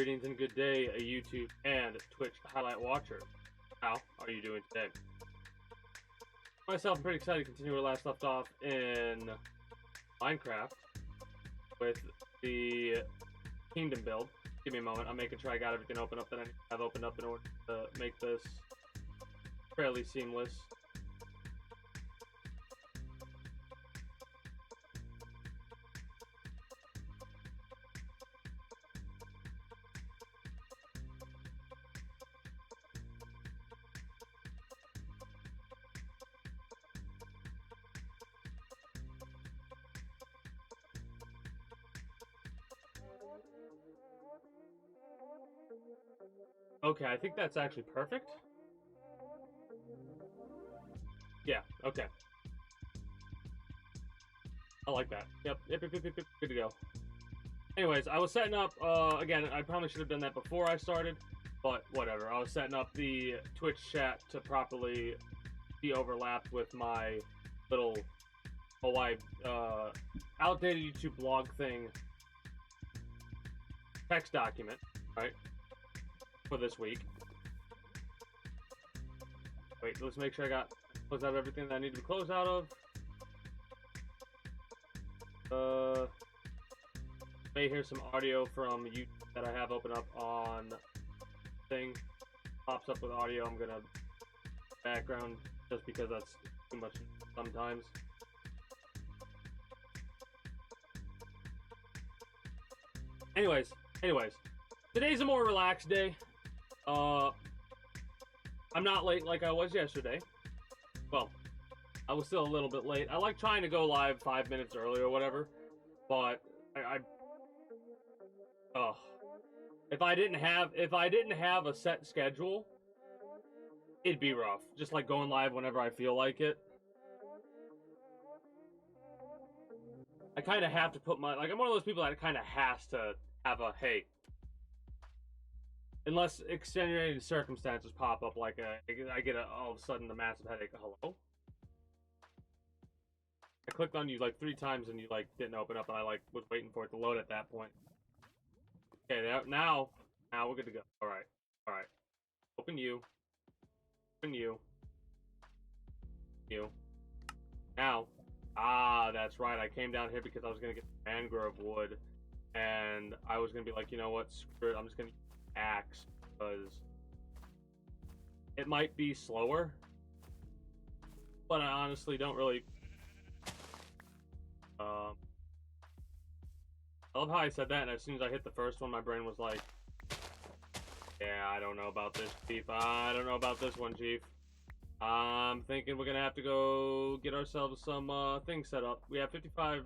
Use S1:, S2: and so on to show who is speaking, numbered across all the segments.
S1: greetings and good day, a YouTube and Twitch highlight watcher. How are you doing today? Myself, I'm pretty excited to continue where last left off in Minecraft with the kingdom build. Give me a moment, I'm making sure I got everything open up that I have opened up in order to make this fairly seamless. Okay, I think that's actually perfect. Yeah, okay. I like that. Yep, good to go. Anyways, I was setting up, again, I probably should have done that before I started, but whatever. I was setting up the Twitch chat to properly be overlapped with my little outdated YouTube blog thing text document, right? For this week. Wait, let's make sure I close out everything that I need to close out of. May hear some audio from YouTube that I have open up on thing. Pops up with audio. I'm gonna background just because that's too much sometimes. Anyways, today's a more relaxed day. I'm not late like I was yesterday. Well, I was still a little bit late. I like trying to go live 5 minutes early or whatever, but if I didn't have a set schedule, it'd be rough. Just like going live whenever I feel like it. I kind of have to put I'm one of those people that kind of has to have a, hey, unless extenuating circumstances pop up, like I get all of a sudden a massive headache. Hello? I clicked on you like 3 times and you like didn't open up, and I like was waiting for it to load at that point. Okay, now we're good to go. All right. Open you. Now, that's right. I came down here because I was gonna get mangrove wood, and I was gonna be like, you know what? Screw it. I'm just gonna use axe because it might be slower, but I honestly don't really. I love how I said that, and as soon as I hit the first one, my brain was like, yeah, I don't know about this, Chief. I don't know about this one, Chief. I'm thinking we're gonna have to go get ourselves some things set up. We have 55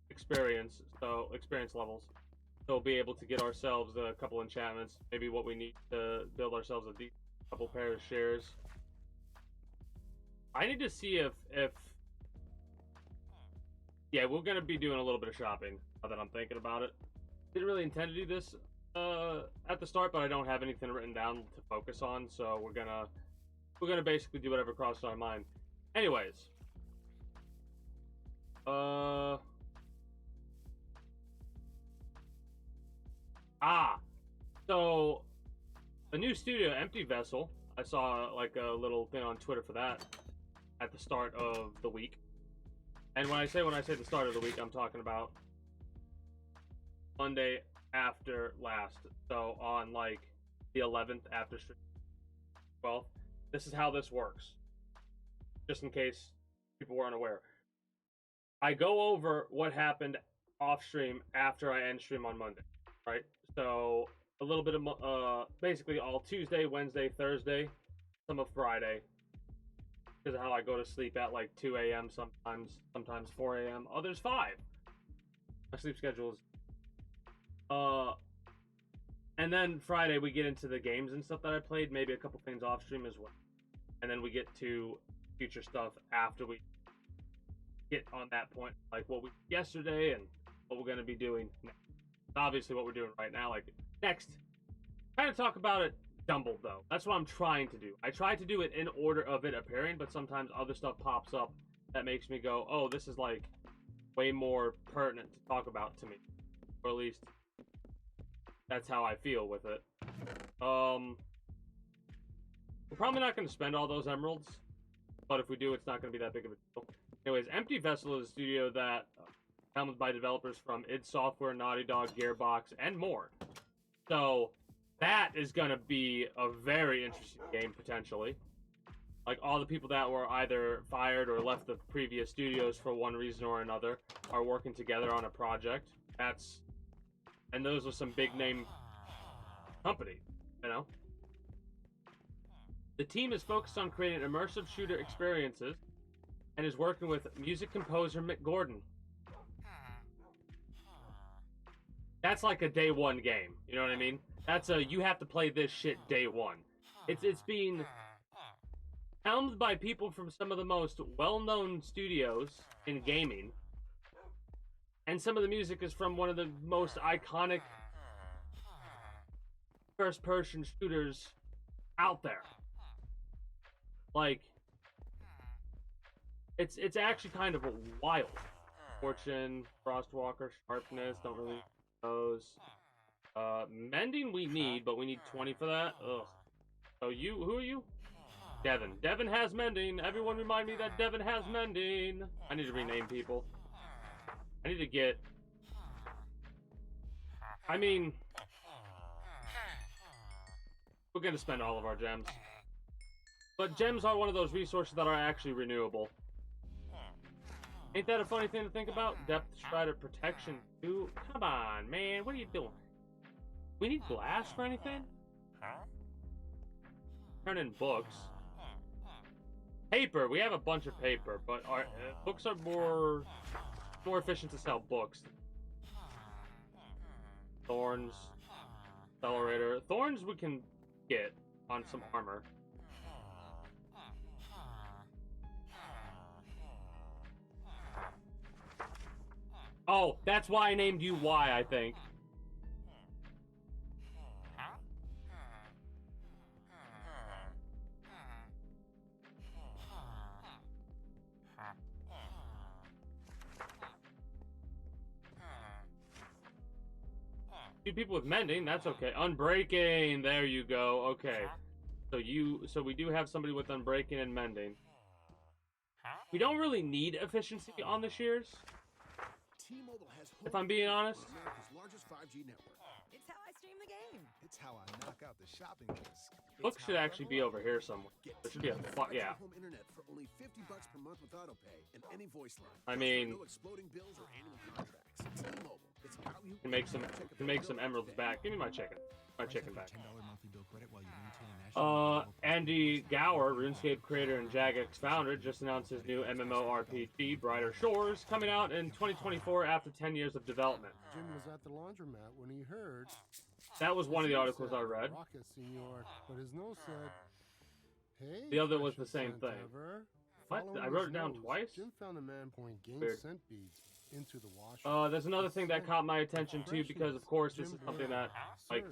S1: experience levels, so we'll be able to get ourselves a couple enchantments, maybe what we need to build ourselves a couple pair of shares. I need to see if yeah, we're gonna be doing a little bit of shopping now that I'm thinking about it. Didn't really intend to do this at the start, but I don't have anything written down to focus on, so we're gonna basically do whatever crosses our mind. Anyways, so the new studio, Empty Vessel. I saw like a little thing on Twitter for that at the start of the week. And when I say the start of the week, I'm talking about Monday after last. So on like the 11th after stream 12th. This is how this works. Just in case people weren't aware. I go over what happened off stream after I end stream on Monday, right? So a little bit of basically all Tuesday, Wednesday, Thursday, some of Friday. Because of how I go to sleep at like 2 a.m. sometimes 4 a.m. Others 5. My sleep schedule is and then Friday we get into the games and stuff that I played, maybe a couple things off stream as well. And then we get to future stuff after we get on that point, like what we did yesterday and what we're going to be doing next. Obviously what we're doing right now, like next. Kind of talk about it jumbled though. That's what I'm trying to do. I try to do it in order of it appearing, but sometimes other stuff pops up that makes me go, oh, this is like way more pertinent to talk about to me. Or at least that's how I feel with it. We're probably not going to spend all those emeralds, but if we do, it's not going to be that big of a deal. Anyways, Empty Vessel is a studio that comes by developers from id Software, Naughty Dog, Gearbox, and more. So that is going to be a very interesting game, potentially. Like, all the people that were either fired or left the previous studios for one reason or another are working together on a project. And those are some big name companies, you know? The team is focused on creating immersive shooter experiences and is working with music composer Mick Gordon. That's like a day one game, you know what I mean? That's you have to play this shit day one. It's being helmed by people from some of the most well-known studios in gaming. And some of the music is from one of the most iconic first-person shooters out there. Like, it's actually kind of wild. Fortune, Frostwalker, Sharpness, don't really know those. Mending we need, but we need 20 for that. Ugh. So who are you? Devin. Devin has Mending. Everyone remind me that Devin has Mending. I need to rename people. I need to get... I mean... we're gonna spend all of our gems. But gems are one of those resources that are actually renewable. Ain't that a funny thing to think about? Depth Strider Protection 2? Come on, man. What are you doing? We need glass for anything? Turn in books. Paper. We have a bunch of paper, but our books are more efficient to sell books. Thorns. Accelerator. Thorns we can get on some armor. Oh, that's why I named you Y, I think. Two people with mending, that's okay. Unbreaking, there you go. Okay. So we do have somebody with unbreaking and mending. We don't really need efficiency on the shears. If I'm being honest.
S2: America's largest 5G network.
S3: It's how I stream the game.
S2: It's how I knock out the shopping list.
S1: Books should actually be over here somewhere. There should be a yeah.
S2: Home internet for only $50 per month with autopay and any voice line.
S1: I mean,
S2: no exploding bills or annual contracts. T-Mobile. It's how you
S1: can make some emeralds back. Give me my chicken. My chicken back. Andy Gower, RuneScape creator and Jagex founder, just announced his new MMORPG, Brighter Shores, coming out in 2024 after 10 years of development.
S4: Jim was at the laundromat when he heard.
S1: That was one of the articles I read.
S4: Rocket, senor, but his nose said, "Hey."
S1: The other was the same thing. What?
S4: Following
S1: I wrote it
S4: his
S1: down
S4: nose,
S1: twice?
S4: Jim found a man pouring game
S1: Weird.
S4: scent beads into the washer.
S1: There's another thing that caught my attention too, because of course this is something that like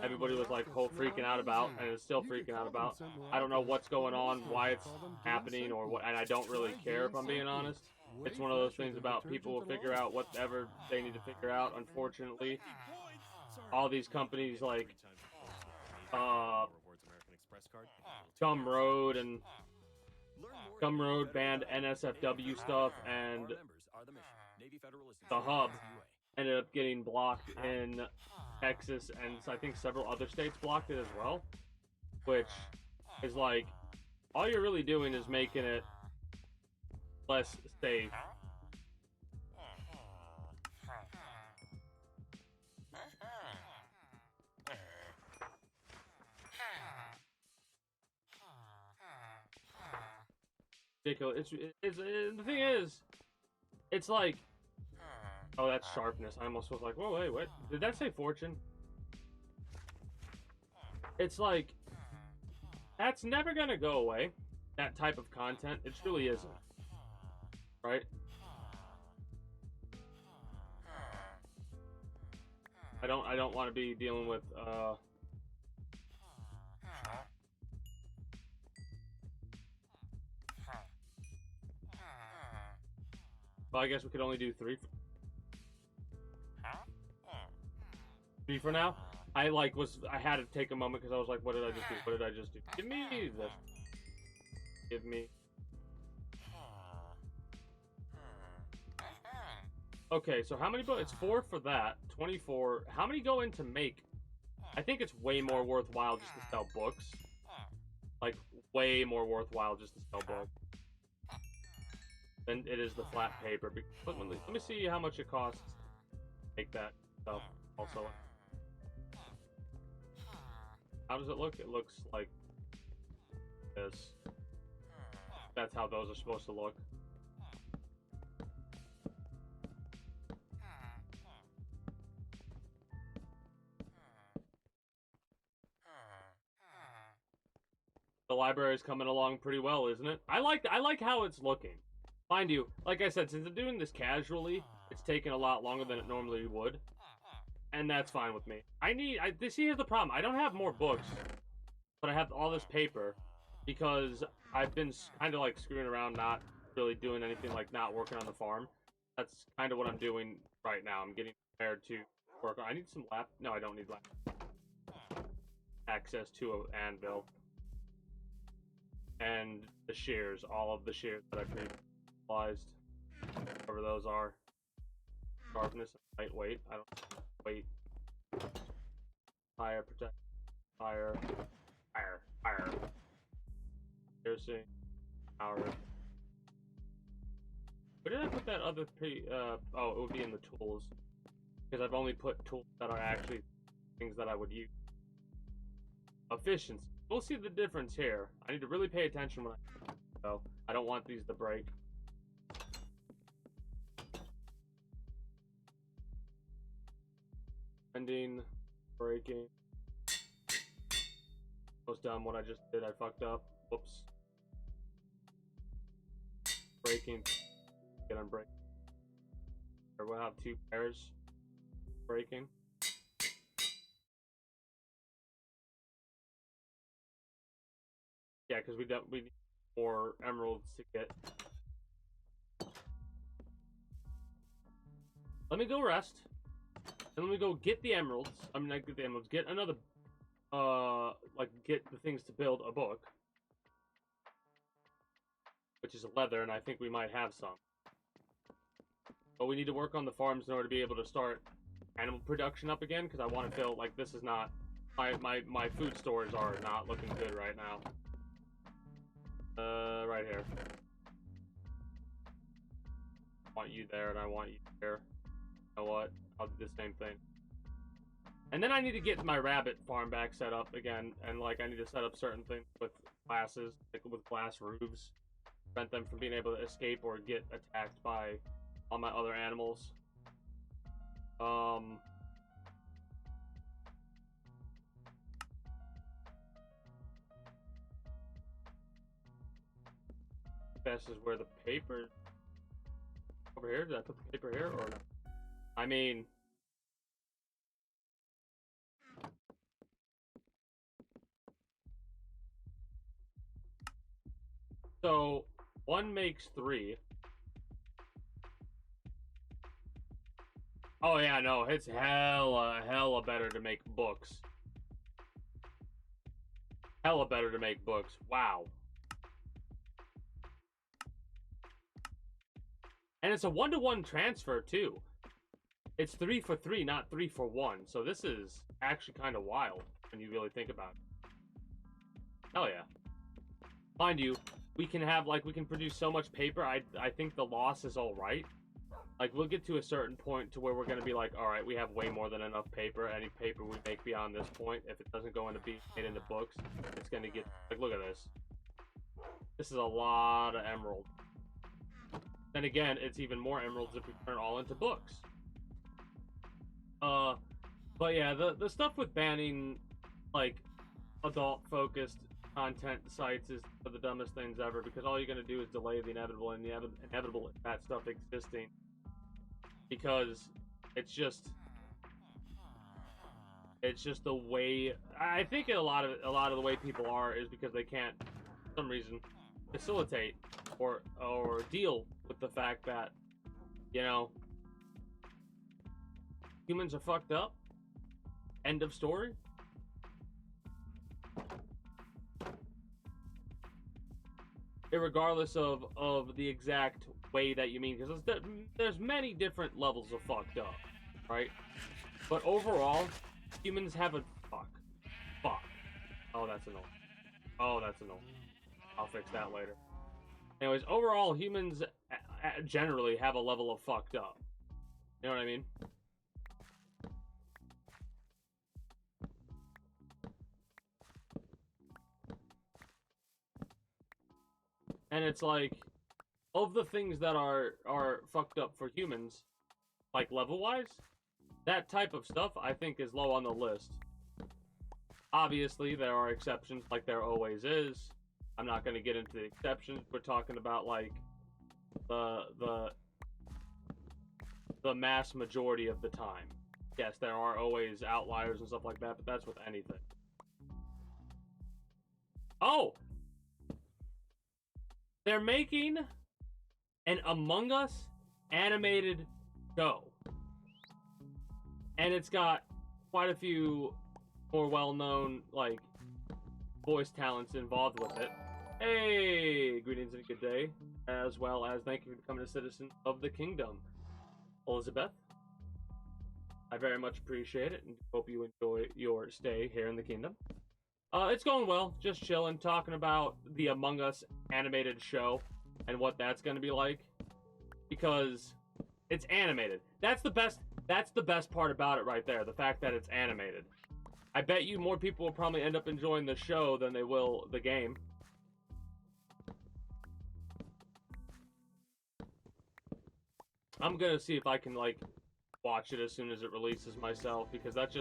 S1: everybody was like whole freaking out about, and is still freaking out about. I don't know what's going on, why it's happening, or what, and I don't really care if I'm being honest. It's one of those things about people will figure out whatever they need to figure out. Unfortunately, all these companies like Gumroad and Gumroad banned NSFW stuff, and the hub ended up getting blocked in Texas, and I think several other states blocked it as well, which is like, all you're really doing is making it less safe. Ridiculous. The thing is, it's like, oh, that's sharpness. I almost was like, whoa, wait, what? Did that say fortune? It's like, that's never gonna go away. That type of content, it truly isn't. Right? I don't want to be dealing with well, I guess we could only do 3. B for now. I had to take a moment because I was like, what did I just do? What did I just do? Give me this. Give me. Okay, so how many books? It's 4 for that. 24. How many go into make? I think it's way more worthwhile just to sell books. Like, way more worthwhile just to sell books than it is the flat paper. Let me see how much it costs to make that stuff also. How does it look? It looks like this. That's how those are supposed to look. The library is coming along pretty well, isn't it? I like how it's looking. Mind you, like I said, since I'm doing this casually, it's taking a lot longer than it normally would. And that's fine with me. Here's the problem. I don't have more books, but I have all this paper because I've been kind of like screwing around, not really doing anything, like not working on the farm. That's kind of what I'm doing right now. I'm getting prepared to work on. I need some no, I don't need access to an anvil. And the shears, all of the shears that I previously utilized, whatever those are. Sharpness and lightweight. I don't weight. Fire, protect, fire, piercing, power. Where did I put that other oh, it would be in the tools. Because I've only put tools that are actually things that I would use. Efficiency. We'll see the difference here. I need to really pay attention when I don't want these to break. Bending, breaking. Was dumb what I just did. I fucked up. Whoops. Breaking. Get on break. Or we'll have 2 pairs. Breaking. Yeah, because we need more emeralds to get. Let me go rest. And let me go get the emeralds. I mean, not get the emeralds. Get another, get the things to build a book. Which is leather, and I think we might have some. But we need to work on the farms in order to be able to start animal production up again, because I want to feel like this is not... My food stores are not looking good right now. Right here. I want you there, and I want you here. You know what? I'll do the same thing. And then I need to get my rabbit farm back set up again, and like I need to set up certain things with glasses, like with glass roofs, prevent them from being able to escape or get attacked by all my other animals. Best is where the paper over here. Did I put the paper here or no? I mean, so 1 makes 3. Oh yeah, no, it's hella better to make books. Hella better to make books. Wow. And it's a 1-to-1 transfer too. It's 3 for 3, not 3 for 1. So this is actually kind of wild when you really think about it. Hell yeah. Mind you, we can produce so much paper. I think the loss is all right. Like, we'll get to a certain point to where we're going to be like, all right, we have way more than enough paper. Any paper we make beyond this point, if it doesn't go into being made into books, it's going to get, like, look at this. This is a lot of emerald. Then again, it's even more emeralds if we turn all into books. But yeah, the stuff with banning, like, adult-focused content sites is one of the dumbest things ever, because all you're going to do is delay the inevitable, and the inevitable is that stuff existing. Because it's just the way, I think a lot of the way people are is because they can't, for some reason, facilitate or deal with the fact that, you know, humans are fucked up, End of story. Irregardless of the exact way that you mean, because there's many different levels of fucked up, right? But overall, humans have a fuck. Oh, that's annoying. Oh, that's annoying. I'll fix that later. Anyways, overall, humans generally have a level of fucked up. You know what I mean? And it's like, of the things that are fucked up for humans, like level-wise, that type of stuff I think is low on the list. Obviously, there are exceptions, like there always is. I'm not going to get into the exceptions. We're talking about like the mass majority of the time. Yes, there are always outliers and stuff like that, but that's with anything. Oh! They're making an Among Us animated show. And it's got quite a few more well-known, like, voice talents involved with it. Hey! Greetings and a good day. As well as thank you for becoming a citizen of the kingdom. Elizabeth, I very much appreciate it and hope you enjoy your stay here in the kingdom. It's going well, just chilling, talking about the Among Us animated show and what that's going to be like, because it's animated. That's the best part about it right there, the fact that it's animated. I bet you more people will probably end up enjoying the show than they will the game. I'm gonna see if I can, like, watch it as soon as it releases myself, because that's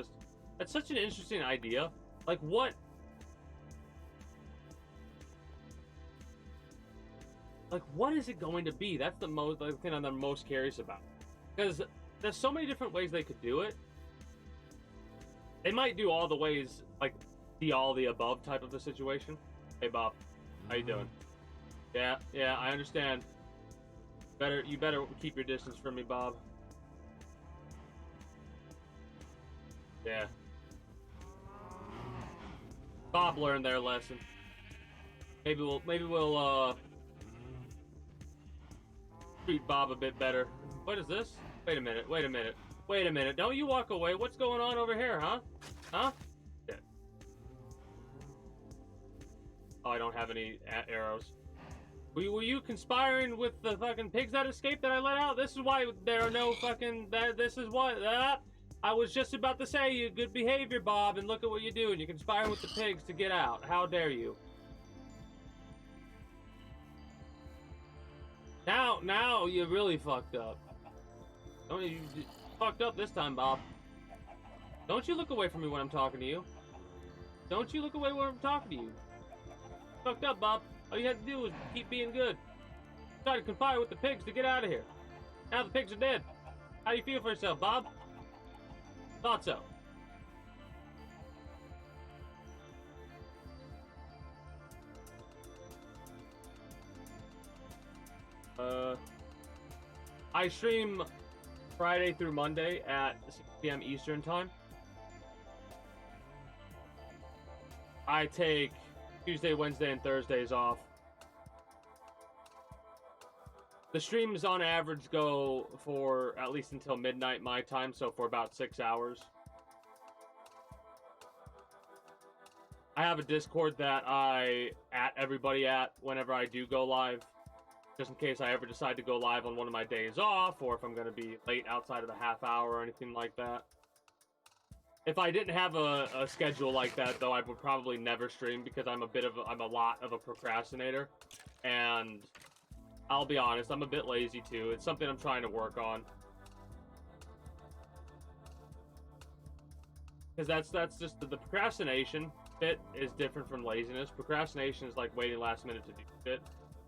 S1: such an interesting idea. Like, what is it going to be? That's the thing I'm the most curious about. Because there's so many different ways they could do it. They might do all the ways, like, the all the above type of the situation. Hey, Bob. How you doing? Yeah, I understand. You better keep your distance from me, Bob. Yeah. Bob learned their lesson. Maybe we'll treat Bob a bit better. What is this? Wait a minute. Don't you walk away. What's going on over here, huh? Yeah. Oh, I don't have any arrows. Were you conspiring with the fucking pigs that escaped that I let out? This is why there are no fucking... This is what... I was just about to say you good behavior, Bob, and look at what you're doing. You're conspiring with the pigs to get out. How dare you? Now you really fucked up. Don't you fucked up this time, Bob? Don't you look away from me when I'm talking to you. Don't you look away when I'm talking to you. Fucked up, Bob. All you had to do was keep being good. Try to conspire with the pigs to get out of here. Now the pigs are dead. How do you feel for yourself, Bob? Thought so. I stream Friday through Monday at 6 p.m. Eastern Time. I take Tuesday, Wednesday, and Thursdays off. The streams on average go for at least until midnight my time, so for about 6 hours. I have a Discord that I at everybody at whenever I do go live, just in case I ever decide to go live on one of my days off, or if I'm going to be late outside of the half hour or anything like that. If I didn't have a schedule like that, though, I would probably never stream, because I'm a lot of a procrastinator, and I'll be honest, I'm a bit lazy too. It's something I'm trying to work on. Because that's just the procrastination bit is different from laziness. Procrastination is like waiting last minute to do shit.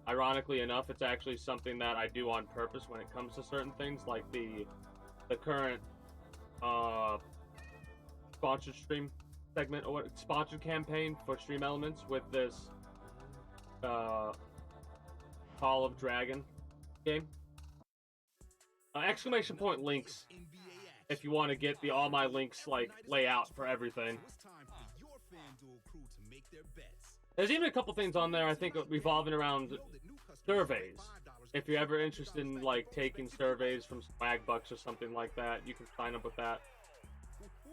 S1: Ironically enough, it's actually something that I do on purpose when it comes to certain things, like the current sponsored stream segment, or sponsored campaign for Stream Elements with this Call of Dragon game. Exclamation point links if you want to get the all my links like layout for everything. There's even a couple things on there I think revolving around surveys. If you're ever interested in like taking surveys from Swag Bucks or something like that, you can sign up with that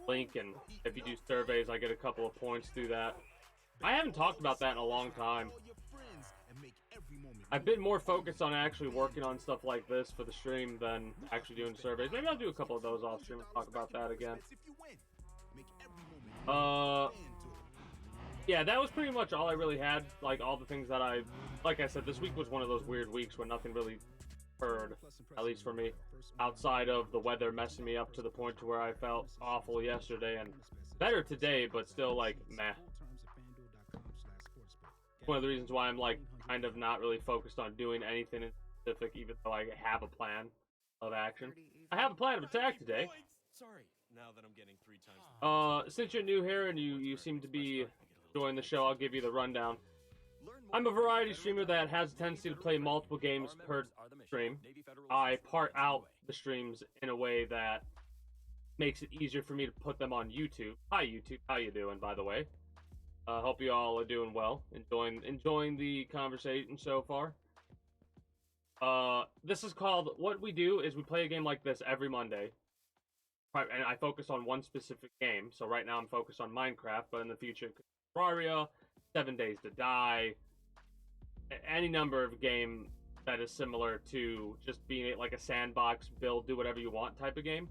S1: link, and if you do surveys, I get a couple of points through that. I haven't talked about that in a long time. I've been more focused on actually working on stuff like this for the stream than actually doing surveys. Maybe I'll do a couple of those off stream and talk about that again. Yeah, that was pretty much all I really had. Like, all the things that like I said, this week was one of those weird weeks where nothing really occurred, at least for me, outside of the weather messing me up to the point to where I felt awful yesterday and better today, but still, like, meh. One of the reasons why I'm, like, kind of not really focused on doing anything in specific, even though I have a plan of action. I have a plan of attack today.
S3: Sorry. Now that I'm getting 3 times.
S1: Since you're new here and you seem to be enjoying the show, I'll give you the rundown. I'm a variety streamer that has a tendency to play multiple games per stream. I part out the streams in a way that makes it easier for me to put them on YouTube. Hi YouTube, how you doing, by the way? Hope you all are doing well, enjoying the conversation so far. This is called, what we do is we play a game like this every Monday. And I focus on one specific game. So right now I'm focused on Minecraft, but in the future, Terraria, 7 Days to Die, any number of game that is similar to just being like a sandbox, build, do whatever you want type of game.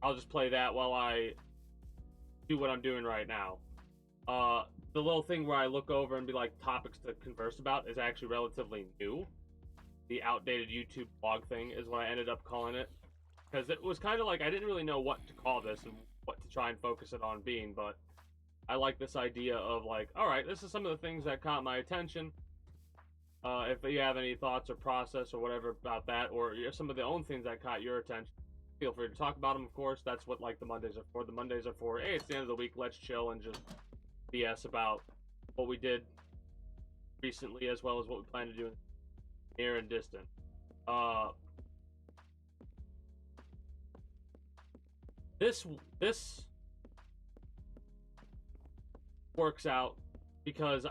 S1: I'll just play that while I do what I'm doing right now. The little thing where I look over and be like, topics to converse about is actually relatively new. The outdated YouTube blog thing is what I ended up calling it. Because it was kind of like, I didn't really know what to call this and what to try and focus it on being, but I like this idea of like, alright, this is some of the things that caught my attention. If you have any thoughts or process or whatever about that, or some of the own things that caught your attention, feel free to talk about them, of course. That's what like the Mondays are for. The Mondays are for, hey, it's the end of the week, let's chill and just BS about what we did recently as well as what we plan to do near and distant. This works out because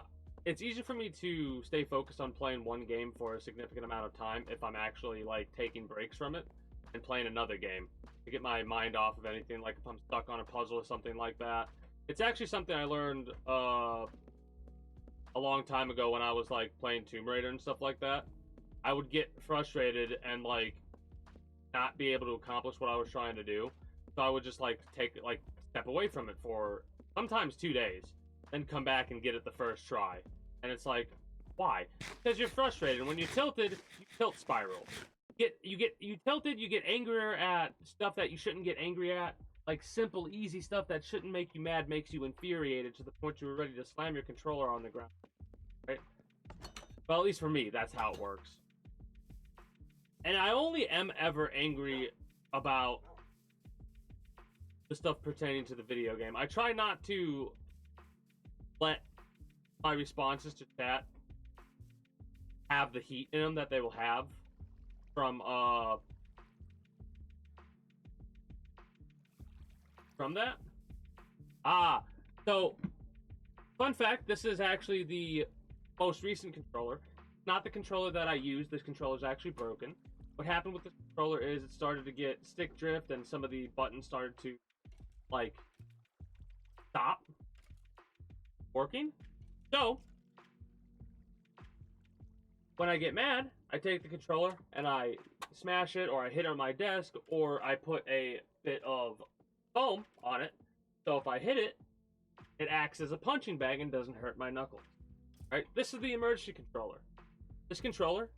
S1: it's easy for me to stay focused on playing one game for a significant amount of time if I'm actually like taking breaks from it and playing another game to get my mind off of anything, like if I'm stuck on a puzzle or something like that. It's actually something I learned a long time ago when I was like playing Tomb Raider and stuff like that. I would get frustrated and like not be able to accomplish what I was trying to do. So I would just like step away from it for sometimes 2 days, then come back and get it the first try. And it's like, why? Because you're frustrated. And when you're tilted, you tilt spiral. You tilted, you get angrier at stuff that you shouldn't get angry at. Like simple, easy stuff that shouldn't make you mad makes you infuriated to the point you were ready to slam your controller on the ground. Right? Well, at least for me, that's how it works. And I only am ever angry about the stuff pertaining to the video game. I try not to let my responses to chat have the heat in them that they will have from that. So fun fact, this is actually the most recent controller. Not the controller that I use. This controller is actually broken. What happened with this controller is it started to get stick drift and some of the buttons started to like stop working. So when I get mad, I take the controller and I smash it, or I hit it on my desk, or I put a bit of foam on it. So if I hit it, it acts as a punching bag and doesn't hurt my knuckles. Right? This is the emergency controller. This controller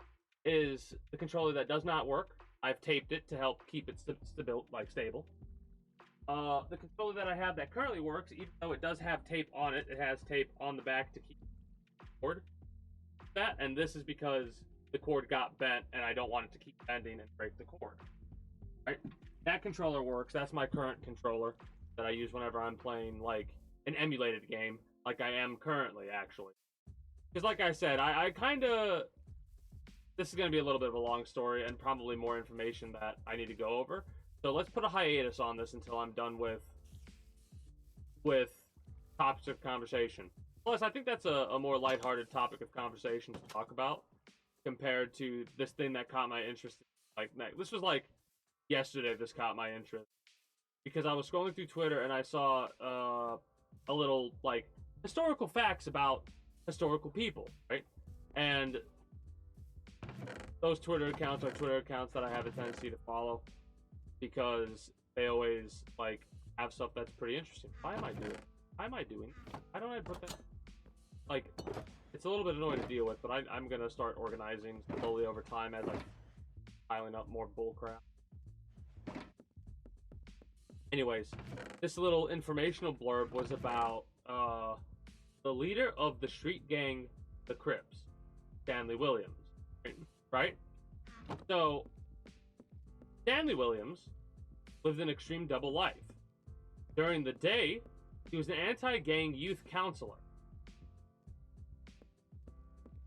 S1: is the controller that does not work. I've taped it to help keep it stable. The controller that I have that currently works, even though it does have tape on it, it has tape on the back to keep the cord. That, and this is because the cord got bent and I don't want it to keep bending and break the cord. Right? That controller works. That's my current controller that I use whenever I'm playing like an emulated game, like I am currently, actually. Because like I said, I kind of... This is going to be a little bit of a long story and probably more information that I need to go over. So let's put a hiatus on this until I'm done with topics of conversation. Plus, I think that's a more lighthearted topic of conversation to talk about compared to this thing that caught my interest. Like, this was like yesterday. This caught my interest because I was scrolling through Twitter and I saw a little like historical facts about historical people, right? And those Twitter accounts are Twitter accounts that I have a tendency to follow because they always like have stuff that's pretty interesting. Why am I doing? Why don't I put that? Like, it's a little bit annoying to deal with, but I'm gonna start organizing slowly over time as I'm piling up more bullcrap. Anyways, this little informational blurb was about the leader of the street gang, the Crips, Stanley Williams, right? So, Stanley Williams lived an extreme double life. During the day, he was an anti-gang youth counselor.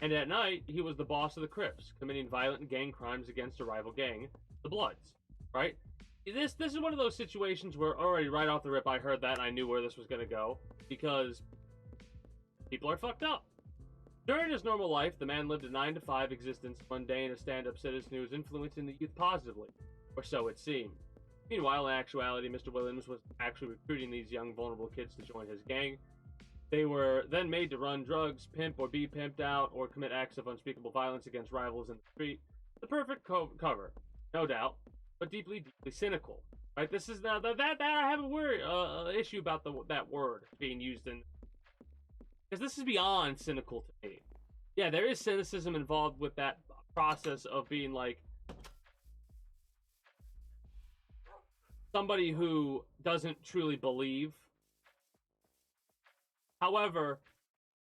S1: And at night, he was the boss of the Crips, committing violent gang crimes against a rival gang, the Bloods, right? This is one of those situations where already right off the rip I heard that and I knew where this was going to go, because people are fucked up. During his normal life, the man lived a 9-to-5 existence, mundane, a stand-up citizen who was influencing the youth positively, or so it seemed. Meanwhile, in actuality, Mr. Williams was actually recruiting these young, vulnerable kids to join his gang. They were then made to run drugs, pimp or be pimped out, or commit acts of unspeakable violence against rivals in the street. The perfect cover, no doubt, but deeply, deeply cynical. Right? This is that I have a word issue about that word being used in, because this is beyond cynical to me. Yeah, there is cynicism involved with that process of being like somebody who doesn't truly believe. However,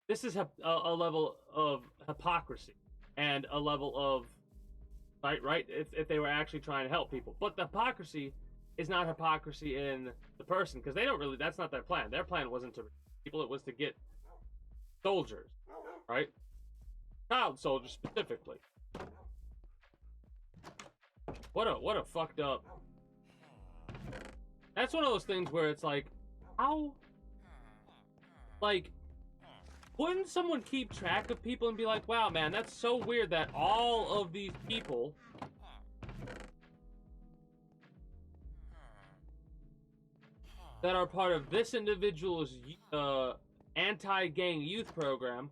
S1: this is a level of hypocrisy and a level of right if they were actually trying to help people. But the hypocrisy is not hypocrisy in the person, because they don't really, that's not their plan. Their plan wasn't to recruit people, it was to get soldiers, right? Child soldiers specifically. What a fucked up. That's one of those things where it's like, how? Like, wouldn't someone keep track of people and be like, wow, man, that's so weird that all of these people that are part of this individual's anti-gang youth program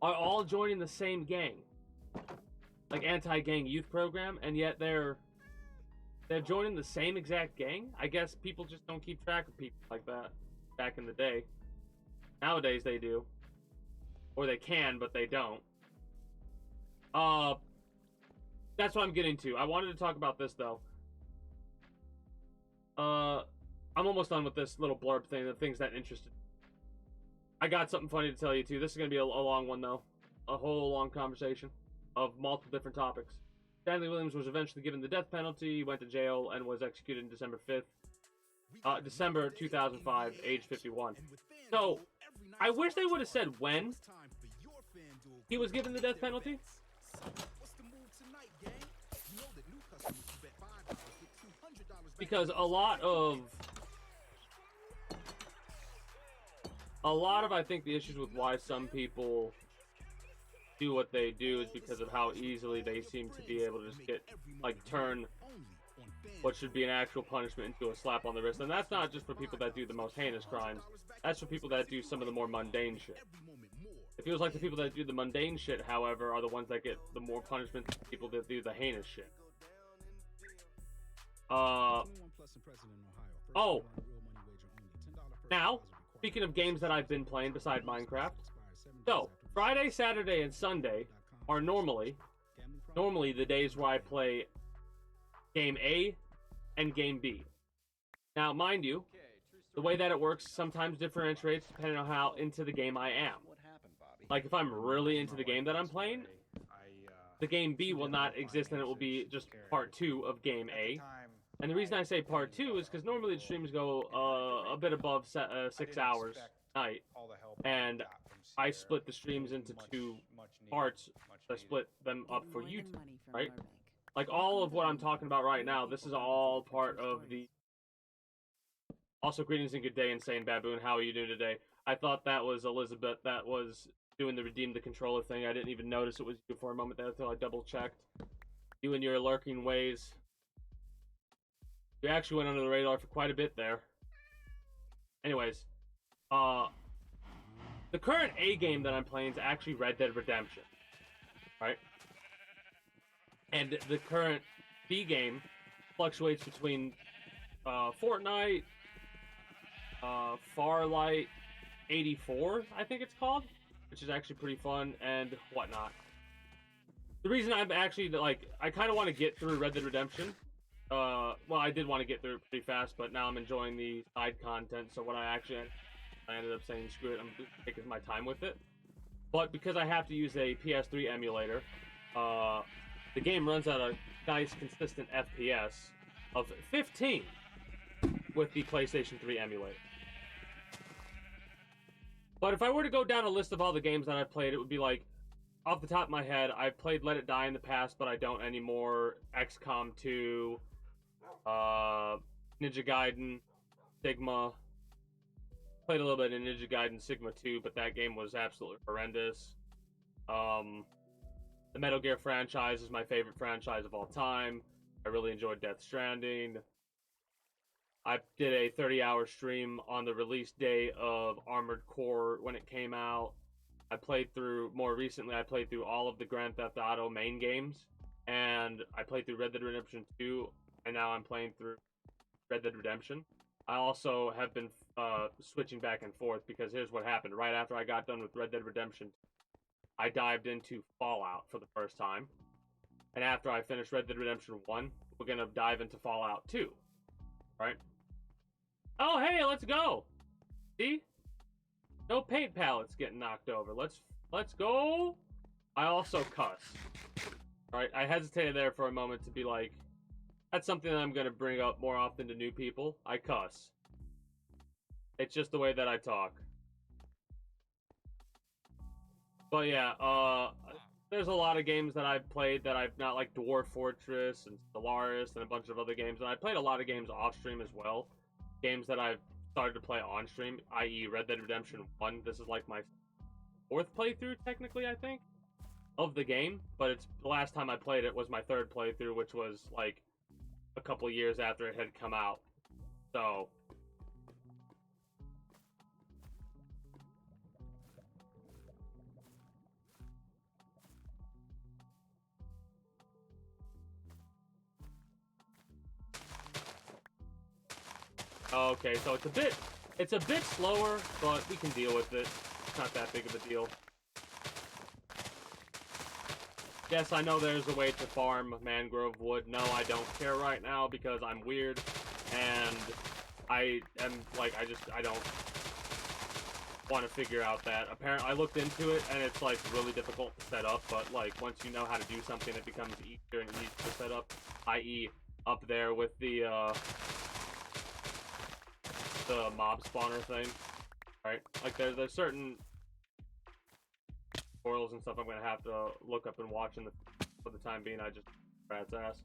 S1: are all joining the same gang. Like, anti-gang youth program, and yet they're joining the same exact gang? I guess people just don't keep track of people like that back in the day. Nowadays they do. Or they can, but they don't. That's what I'm getting to. I wanted to talk about this, though. I'm almost done with this little blurb thing, the things that interested me. I got something funny to tell you, too. This is going to be a long one, though. A whole long conversation of multiple different topics. Stanley Williams was eventually given the death penalty, went to jail, and was executed on December 2005, age 51. So, I wish they would have said when he was given the death penalty. Because a lot of I think the issues with why some people do what they do is because of how easily they seem to be able to just get, like, turn what should be an actual punishment into a slap on the wrist. And that's not just for people that do the most heinous crimes. That's for people that do some of the more mundane shit. It feels like the people that do the mundane shit, however, are the ones that get the more punishment than people that do the heinous shit. Now, speaking of games that I've been playing beside Minecraft. So, Friday, Saturday, and Sunday are normally the days where I play Game A and Game B. Now, mind you, the way that it works sometimes differentiates depending on how into the game I am. Like, if I'm really into the game that I'm playing, the Game B will not exist and it will be just part 2 of Game A. And the reason I say part 2 is because normally the streams go a bit above 6 hours a night. And I split the streams into 2 parts. I split them up for YouTube, right? Like, all of what I'm talking about right now, this is all part of the... Also, greetings and good day, Insane Baboon. How are you doing today? I thought that was Elizabeth that was doing the redeem the controller thing. I didn't even notice it was you for a moment there until I double-checked. You and your lurking ways. You actually went under the radar for quite a bit there. Anyways, the current A game that I'm playing is actually Red Dead Redemption. Right? And the current B game fluctuates between Fortnite, Farlight 84, I think it's called, which is actually pretty fun, and whatnot. The reason I'm actually, like, I kind of want to get through Red Dead Redemption. Well, I did want to get through it pretty fast, but now I'm enjoying the side content, so when I ended up saying, screw it, I'm taking my time with it. But because I have to use a PS3 emulator, the game runs at a nice, consistent FPS of 15 with the PlayStation 3 emulator. But if I were to go down a list of all the games that I've played, it would be like, off the top of my head, I've played Let It Die in the past, but I don't anymore. XCOM 2, Ninja Gaiden, Sigma. Played a little bit of Ninja Gaiden Sigma 2, but that game was absolutely horrendous. The Metal Gear franchise is my favorite franchise of all time. I really enjoyed Death Stranding. I did a 30-hour stream on the release day of Armored Core when it came out. More recently, I played through all of the Grand Theft Auto main games. And I played through Red Dead Redemption 2, and now I'm playing through Red Dead Redemption. I also have been switching back and forth because here's what happened. Right after I got done with Red Dead Redemption, I dived into Fallout for the first time. And after I finished Red Dead Redemption 1, we're going to dive into Fallout 2. Right? Oh, hey, let's go! See? No paint palettes getting knocked over. Let's go! I also cuss. Alright, I hesitated there for a moment to be like, that's something that I'm going to bring up more often to new people. I cuss. It's just the way that I talk. But yeah, there's a lot of games that I've played that I've not, like Dwarf Fortress and Stellaris and a bunch of other games. And I played a lot of games off stream as well. Games that I've started to play on stream, i.e. Red Dead Redemption 1. This is like my 4th playthrough, technically, I think, of the game. But it's the last time I played it was my 3rd playthrough, which was like a couple years after it had come out. So... Okay, so it's a bit slower, but we can deal with it. It's not that big of a deal. Yes, I know there's a way to farm mangrove wood. No, I don't care right now because I'm weird, and I don't want to figure out that. Apparently, I looked into it, and it's, like, really difficult to set up, but, like, once you know how to do something, it becomes easier and easier to set up, i.e. up there with the mob spawner thing, right? Like, there's certain tutorials and stuff I'm gonna have to look up and watch for the time being. I just rat's ass.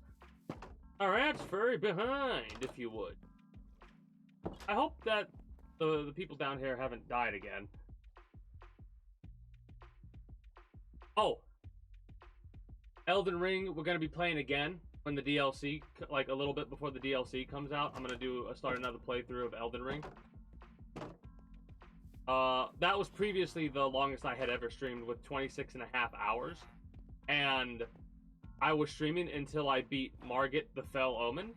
S1: A rat's furry behind, if you would. I hope that the people down here haven't died again. Oh, Elden Ring, we're gonna be playing again when the DLC, like a little bit before the DLC comes out. I'm gonna start another playthrough of Elden Ring. That was previously the longest I had ever streamed with 26.5 hours. And I was streaming until I beat Margit the Fell Omen.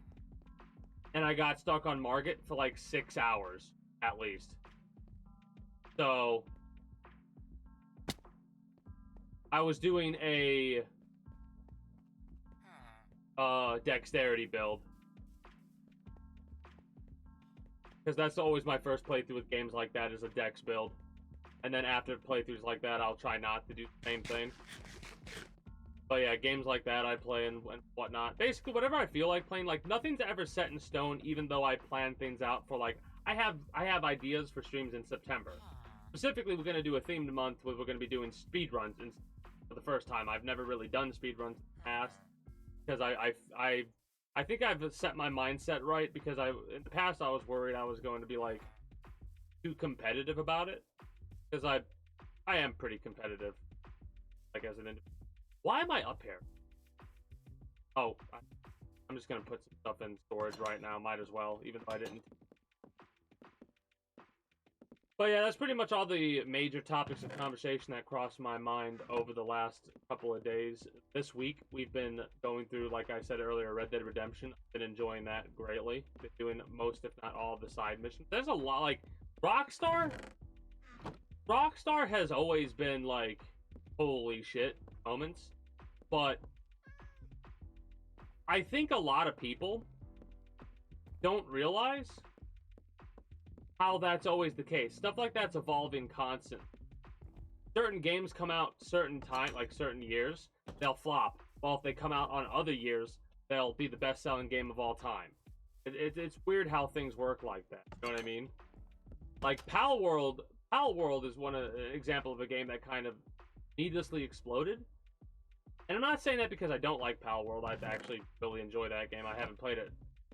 S1: And I got stuck on Margit for like 6 hours, at least. So, I was doing a dexterity build. Because that's always my first playthrough with games like that, is a dex build. And then after playthroughs like that, I'll try not to do the same thing. But yeah, games like that I play and whatnot. Basically, whatever I feel like playing, like, nothing's ever set in stone, even though I plan things out for, like, I have ideas for streams in September. Specifically, we're going to do a themed month where we're going to be doing speedruns for the first time. I've never really done speedruns in the past. because I think I've set my mindset right, because in the past I was worried I was going to be like too competitive about it, because I am pretty competitive, like as an individual. Why am I up here? Oh, I'm just gonna put some stuff in storage right now. Might as well, even though I didn't. But yeah, that's pretty much all the major topics of conversation that crossed my mind over the last couple of days. This week, we've been going through, like I said earlier, Red Dead Redemption. I've been enjoying that greatly. Been doing most, if not all, of the side missions. There's a lot, like, Rockstar has always been, like, holy shit moments. But I think a lot of people don't realize how that's always the case. Stuff like that's evolving constantly. Certain games come out certain time, like certain years, they'll flop. Well, if they come out on other years, they'll be the best-selling game of all time. It's weird how things work like that. You know what I mean? Like Pal World is an example of a game that kind of needlessly exploded. And I'm not saying that because I don't like Pal World. I actually really enjoy that game. I haven't played it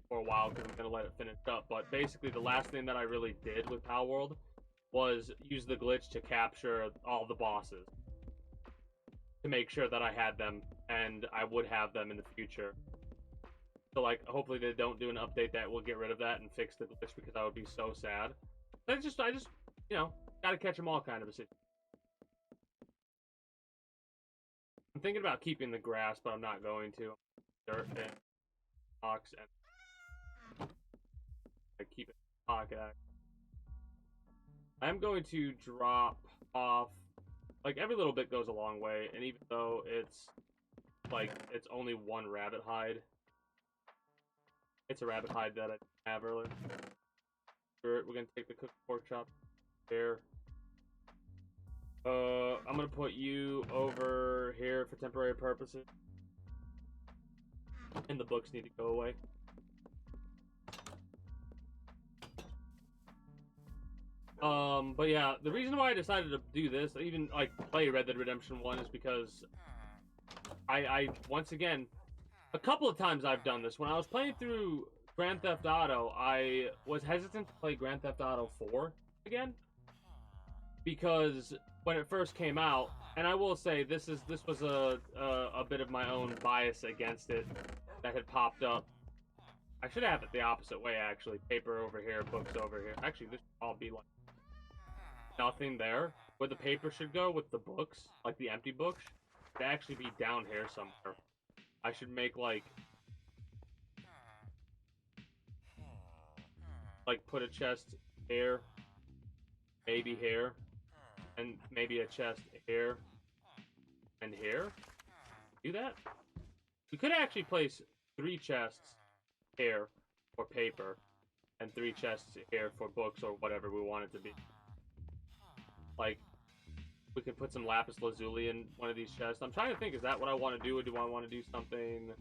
S1: for a while because I'm going to let it finish up. But basically, the last thing that I really did with Pal World was use the glitch to capture all the bosses, to make sure that I had them, and I would have them in the future. So, like, hopefully they don't do an update that will get rid of that and fix the glitch, because I would be so sad. I just, you know, gotta catch them all kind of a situation. I'm thinking about keeping the grass, but I'm not going to. Dirt and rocks, and I keep it in my pocket. I'm going to drop off, like, every little bit goes a long way, and even though it's like it's only one rabbit hide, it's a rabbit hide that I didn't have earlier. We're gonna take the cooked pork chop there. I'm gonna put you over here for temporary purposes, and the books need to go away. But yeah, the reason why I decided to do this, even like play Red Dead Redemption 1, is because I once again, a couple of times I've done this. When I was playing through Grand Theft Auto, I was hesitant to play Grand Theft Auto 4 again, because when it first came out, and I will say this was a bit of my own bias against it that had popped up. I should have it the opposite way, actually. Paper over here, books over here. Actually, this should all be like nothing there. Where the paper should go with the books, like the empty books, should actually be down here somewhere. I should make like put a chest here, maybe here, and maybe a chest here and here. Do that? We could actually place 3 chests here for paper and 3 chests here for books or whatever we want it to be. Like, we could put some lapis lazuli in one of these chests. I'm trying to think, is that what I want to do, or do I want to do something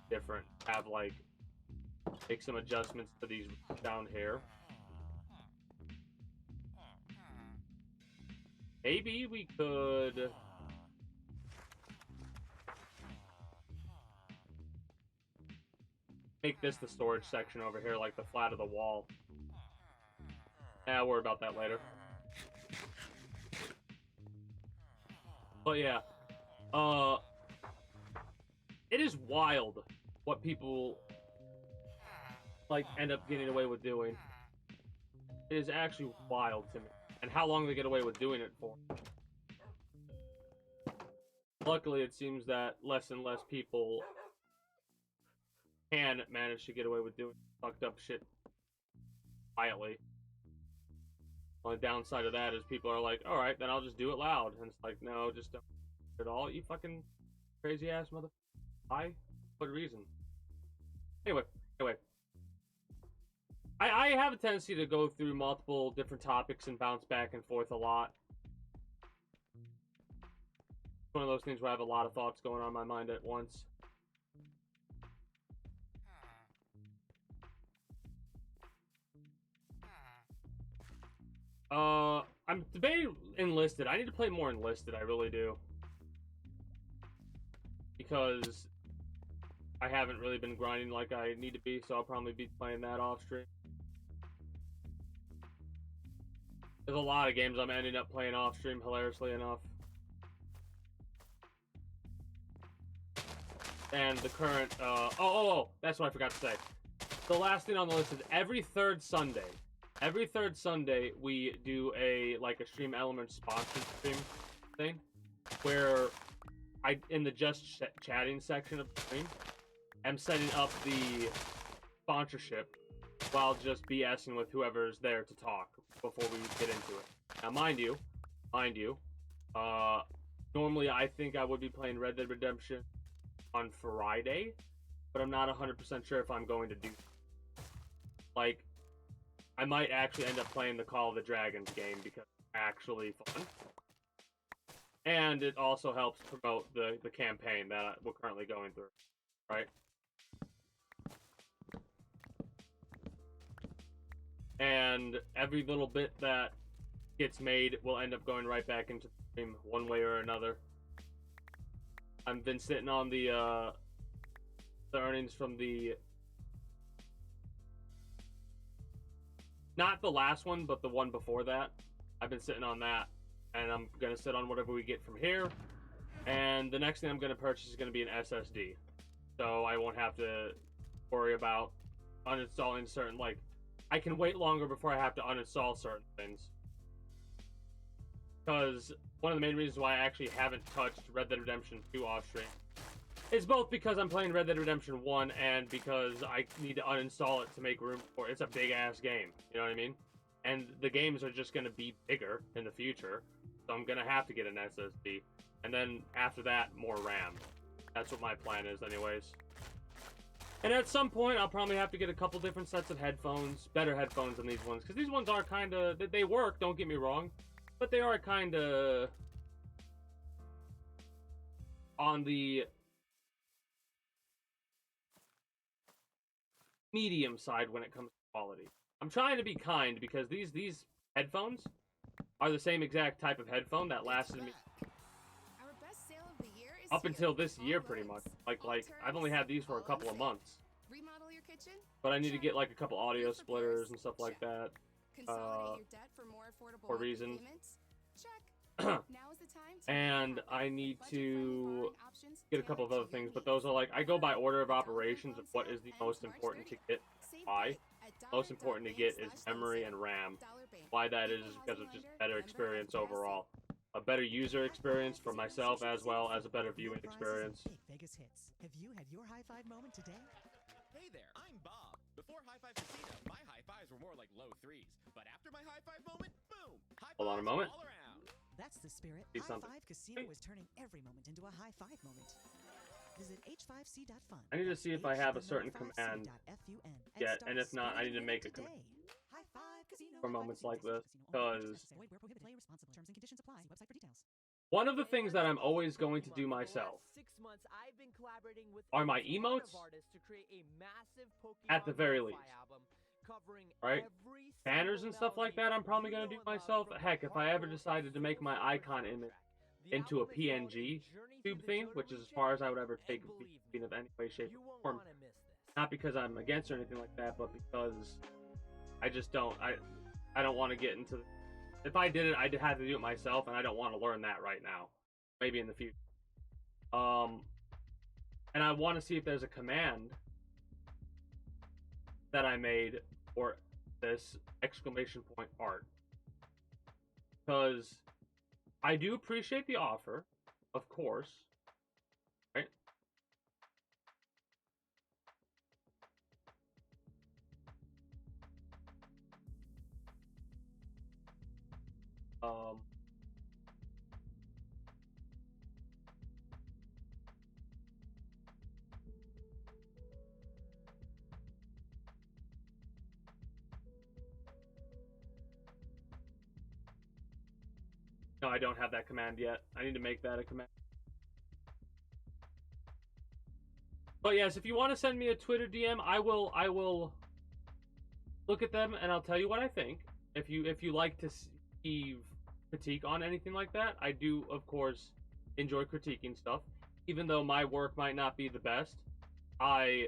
S1: different? Have, like, make some adjustments to these down here. Maybe we could make this the storage section over here, like the flat of the wall. I'll worry about that later. But yeah, it is wild what people like end up getting away with doing. It is actually wild to me, and how long they get away with doing it for. Luckily, it seems that less and less people can manage to get away with doing fucked up shit quietly. Only downside of that is people are like, alright, then I'll just do it loud. And it's like, no, just don't do it at all, you fucking crazy ass mother. Why? What reason? Anyway. I have a tendency to go through multiple different topics and bounce back and forth a lot. It's one of those things where I have a lot of thoughts going on in my mind at once. I'm debating Enlisted. I need to play more Enlisted, I really do. Because I haven't really been grinding like I need to be, so I'll probably be playing that off stream. There's a lot of games I'm ending up playing off stream, hilariously enough. And the current, that's what I forgot to say. The last thing on the list is every third Sunday, we do a Stream Elements sponsored stream thing, where in the just chatting section of the stream, I'm setting up the sponsorship while just BSing with whoever's there to talk before we get into it. Now, mind you, normally I think I would be playing Red Dead Redemption on Friday, but I'm not 100% sure if I'm going to do. Like, I might actually end up playing the Call of the Dragons game because it's actually fun. And it also helps promote the campaign that we're currently going through, right? And every little bit that gets made will end up going right back into the stream one way or another. I've been sitting on the earnings from the... Not the last one, but the one before that. I've been sitting on that. And I'm going to sit on whatever we get from here. And the next thing I'm going to purchase is going to be an SSD. So I won't have to worry about uninstalling certain, I can wait longer before I have to uninstall certain things. Because one of the main reasons why I actually haven't touched Red Dead Redemption 2 off stream is both because I'm playing Red Dead Redemption 1 and because I need to uninstall it to make room for it. It's a big-ass game, you know what I mean? And the games are just going to be bigger in the future, so I'm going to have to get an SSD. And then after that, more RAM. That's what my plan is anyways. And at some point, I'll probably have to get a couple different sets of headphones, better headphones than these ones, because these ones are kind of, they work, don't get me wrong, but they are kind of on the medium side when it comes to quality. I'm trying to be kind because these headphones are the same exact type of headphone that lasted me up until this year, pretty much. Like I've only had these for a couple of months.
S5: Remodel your kitchen?
S1: But I need to get a couple audio splitters and stuff like that.
S5: Consolidate your debt for more affordable
S1: For reasons.
S5: Check. Now is the time to
S1: And I need to get a couple of other things, but those are I go by order of operations of what is the most important to get. Why? Most important to get is memory and RAM. Why that is because of just better experience overall. A better user experience for myself as well as a better viewing experience.
S6: Vegas hits. Have you had your high five moment today?
S3: Hey there, I'm Bob. Before High Five Casino, my high fives were more like low threes. But after my high five moment, boom! High
S1: Hold on a
S3: fives
S1: moment.
S3: all around.
S6: That's the spirit.
S1: See
S6: High
S1: something.
S6: Five Casino is turning every moment into a high five moment. Visit h5c.fun.
S1: I need to see if I have a certain command yet, and if not, I need to make a command for moments like this, because one of the things that I'm always going to do myself are my emotes, at the very least. Right? Banners and stuff like that I'm probably going to do myself. Heck, if I ever decided to make my icon image into a PNG tube theme, which is as far as I would ever take a theme of any way, shape, or form. Not because I'm against or anything like that, but because I just don't. I don't want to get into... If I did it, I'd have to do it myself, and I don't want to learn that right now. Maybe in the future. And I want to see if there's a command that I made for this exclamation point art. Because I do appreciate the offer, of course. Right? No, I don't have that command yet. I need to make that a command. But yes, if you want to send me a Twitter DM, I will look at them and I'll tell you what I think. If you like to see critique on anything like that, I do of course enjoy critiquing stuff, even though my work might not be the best. I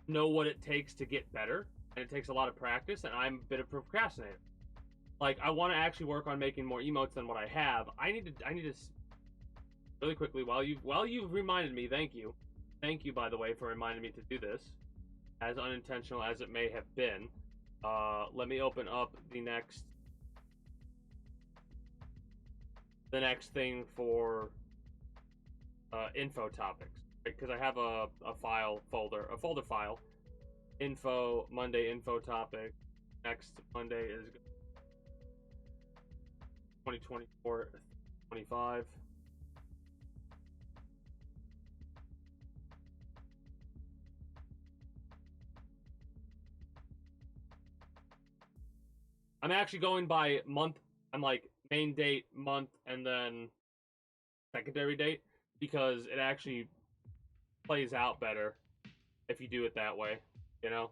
S1: know what it takes to get better, and it takes a lot of practice, and I'm a bit of a procrastinator. Like, I want to actually work on making more emotes than what I have. I need to really quickly, while you've reminded me, thank you, by the way, for reminding me to do this, as unintentional as it may have been. Let me open up the next thing for info topics, because I have a folder file, info, Monday info topic. Next Monday is 2024 25. I'm actually going by month. I'm like main date, month, and then secondary date, because it actually plays out better if you do it that way, you know?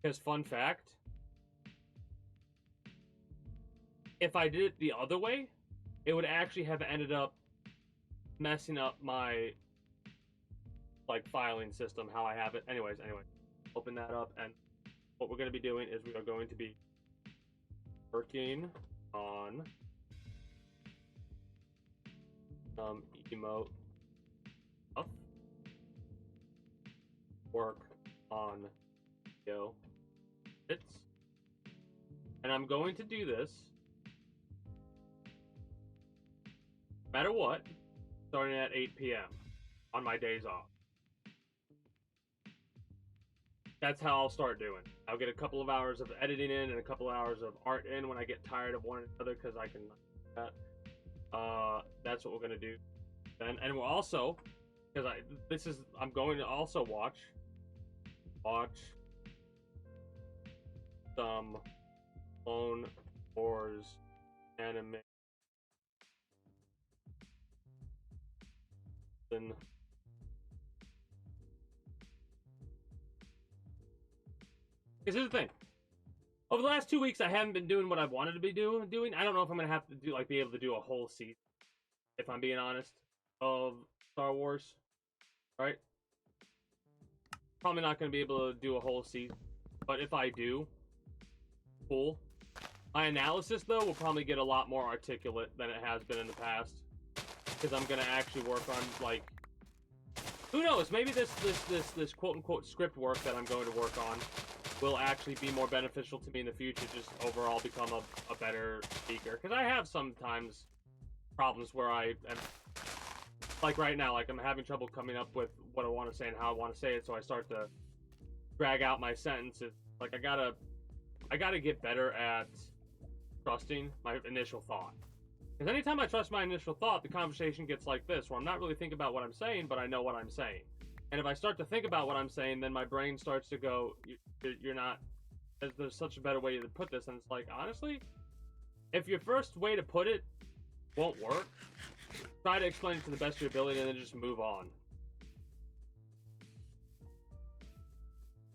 S1: Because fun fact, if I did it the other way, it would actually have ended up messing up my like filing system, how I have it. Anyway, open that up, and what we're going to be doing is we are going to be working on some emote stuff. Work on video bits. And I'm going to do this no matter what, starting at 8 p.m. on my days off. That's how I'll start doing. I'll get a couple of hours of editing in and a couple of hours of art in when I get tired of one another, because I can that's what we're gonna do. And we're also, because I'm going to also watch some Clone Wars anime. Then because here's the thing. Over the last 2 weeks, I haven't been doing what I've wanted to be doing. I don't know if I'm gonna have to be able to do a whole season, if I'm being honest, of Star Wars. Right? Probably not gonna be able to do a whole season, but if I do, cool. My analysis though will probably get a lot more articulate than it has been in the past, because I'm gonna actually work on, like, who knows? Maybe this quote unquote script work that I'm going to work on will actually be more beneficial to me in the future, just overall become a better speaker. Because I have sometimes problems where I am, like right now, like I'm having trouble coming up with what I want to say and how I want to say it, so I start to drag out my sentences. Like I gotta get better at trusting my initial thought. Because anytime I trust my initial thought, the conversation gets like this, where I'm not really thinking about what I'm saying, but I know what I'm saying. And if I start to think about what I'm saying, then my brain starts to go, you're not, there's such a better way to put this. And it's like, honestly, if your first way to put it won't work, try to explain it to the best of your ability and then just move on.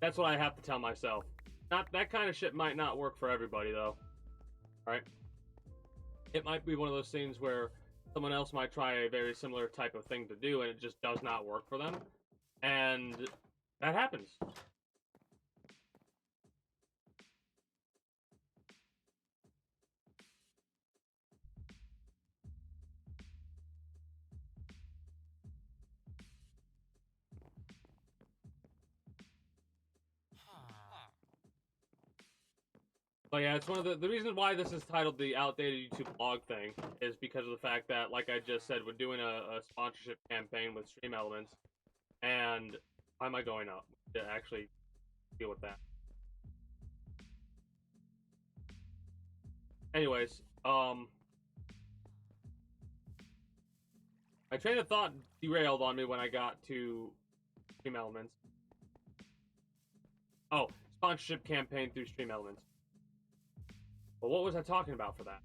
S1: That's what I have to tell myself. That kind of shit might not work for everybody, though. Right? It might be one of those things where someone else might try a very similar type of thing to do, and it just does not work for them. And that happens. But yeah, it's one of the reasons why this is titled the Outdated YouTube Blog thing is because of the fact that, like I just said, we're doing a sponsorship campaign with Stream Elements. And why am I going up to actually deal with that? Anyways, my train of thought derailed on me when I got to Stream Elements. Oh, sponsorship campaign through Stream Elements. Well, what was I talking about for that?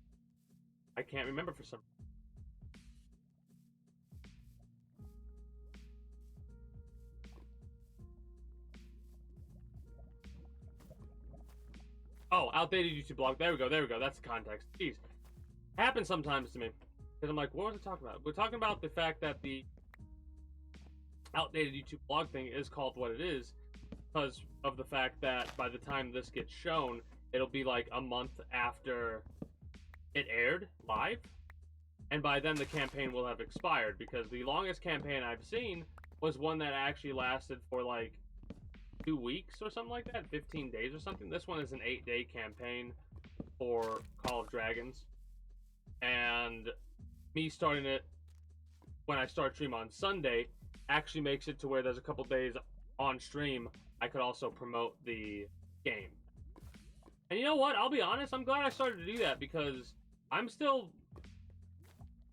S1: I can't remember for some reason. Oh, outdated YouTube blog. There we go. That's the context. Jeez. Happens sometimes to me. Because I'm like, what was I talking about? We're talking about the fact that the outdated YouTube blog thing is called what it is because of the fact that by the time this gets shown, it'll be like a month after it aired live, and by then the campaign will have expired, because the longest campaign I've seen was one that actually lasted for like 2 weeks or something like that, 15 days or something. This one is an 8-day campaign for Call of Dragons, and me starting it when I start stream on Sunday actually makes it to where there's a couple days on stream I could also promote the game. And you know what? I'll be honest, I'm glad I started to do that, because I'm still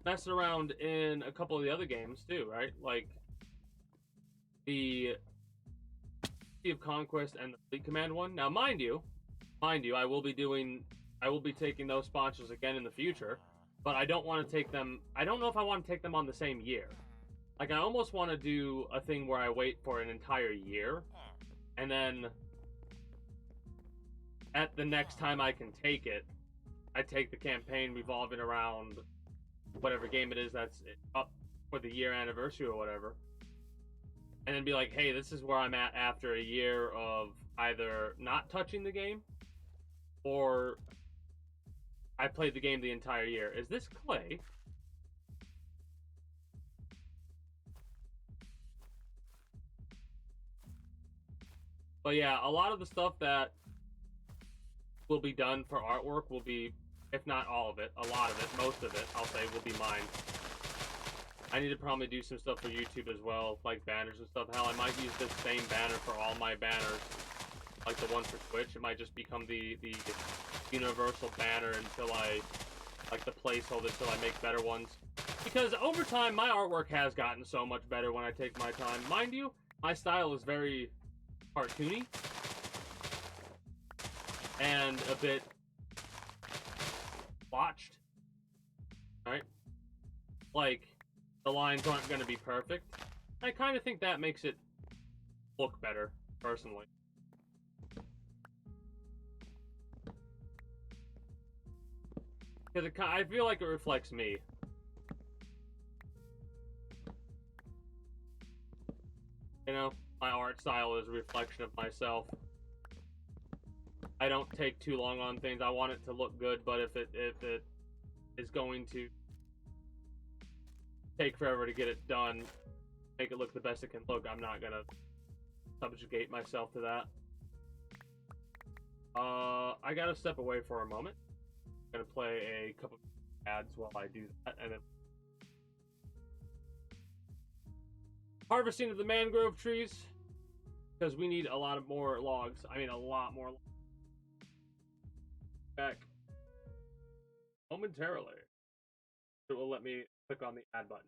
S1: messing around in a couple of the other games too, right? Like the Sea of Conquest and the Fleet Command one. Now, mind you, I will be taking those sponsors again in the future, but I don't want to take them. I don't know if I want to take them on the same year. Like, I almost want to do a thing where I wait for an entire year, and then at the next time I can take it, I take the campaign revolving around whatever game it is that's up for the year anniversary or whatever, and then be like, hey, this is where I'm at after a year of either not touching the game or I played the game the entire year. Is this clay? But yeah, a lot of the stuff that will be done for artwork will be, if not all of it, a lot of it, most of it, I'll say, will be mine. I need to probably do some stuff for YouTube as well, like banners and stuff. Hell, I might use this same banner for all my banners, like the one for Twitch. It might just become the universal banner until I, like the placeholder, until I make better ones. Because over time, my artwork has gotten so much better when I take my time. Mind you, my style is very cartoony and a bit botched, right? Like, the lines aren't going to be perfect. I kind of think that makes it look better, personally. Because I feel like it reflects me. You know, my art style is a reflection of myself. I don't take too long on things. I want it to look good, but if it is going to take forever to get it done, make it look the best it can look, I'm not gonna subjugate myself to that. I gotta step away for a moment. I'm gonna play a couple of ads while I do that, and then harvesting of the mangrove trees, because we need a lot of more logs. I mean, a lot more. Back momentarily. It will let me click on the add button.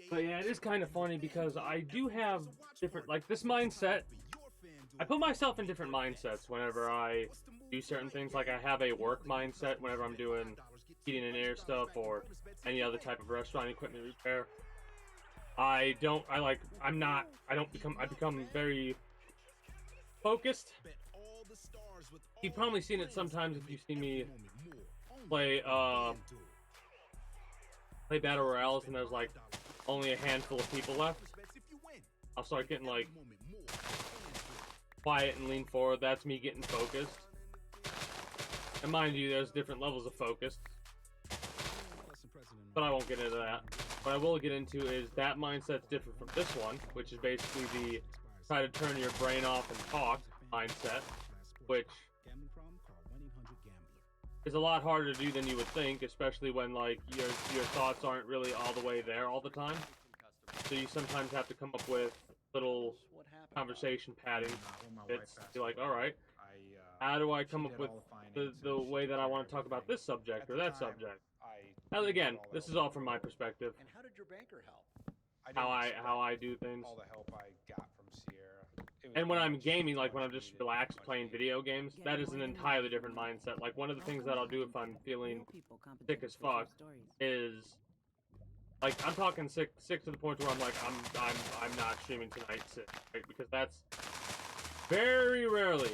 S1: But yeah, it is kind of funny because I do have different, like, this mindset. I put myself in different mindsets whenever I do certain things. Like, I have a work mindset whenever I'm doing heating and air stuff or any other type of restaurant equipment repair. I become very focused. You've probably seen it sometimes if you see me play battle royales and there's like only a handful of people left. I'll start getting like quiet and lean forward. That's me getting focused. And mind you, there's different levels of focus, but I won't get into that. What I will get into is that mindset's different from this one, which is basically the try to turn your brain off and talk mindset, which is a lot harder to do than you would think, especially when like your thoughts aren't really all the way there all the time. So you sometimes have to come up with little conversation padding bits. Be like, all right, how do I come up with the way that I want to talk about this subject or that subject? Now again, this is all from my perspective.
S7: And how did your banker help?
S1: How I do things.
S7: All the help I got from Sierra.
S1: And when I'm gaming, like when I'm just relaxed playing video games, that is an entirely different mindset. Like one of the things that I'll do if I'm feeling sick as fuck is, like, I'm talking sick to the point where I'm like, I'm not streaming tonight sick, right? Because that's very rarely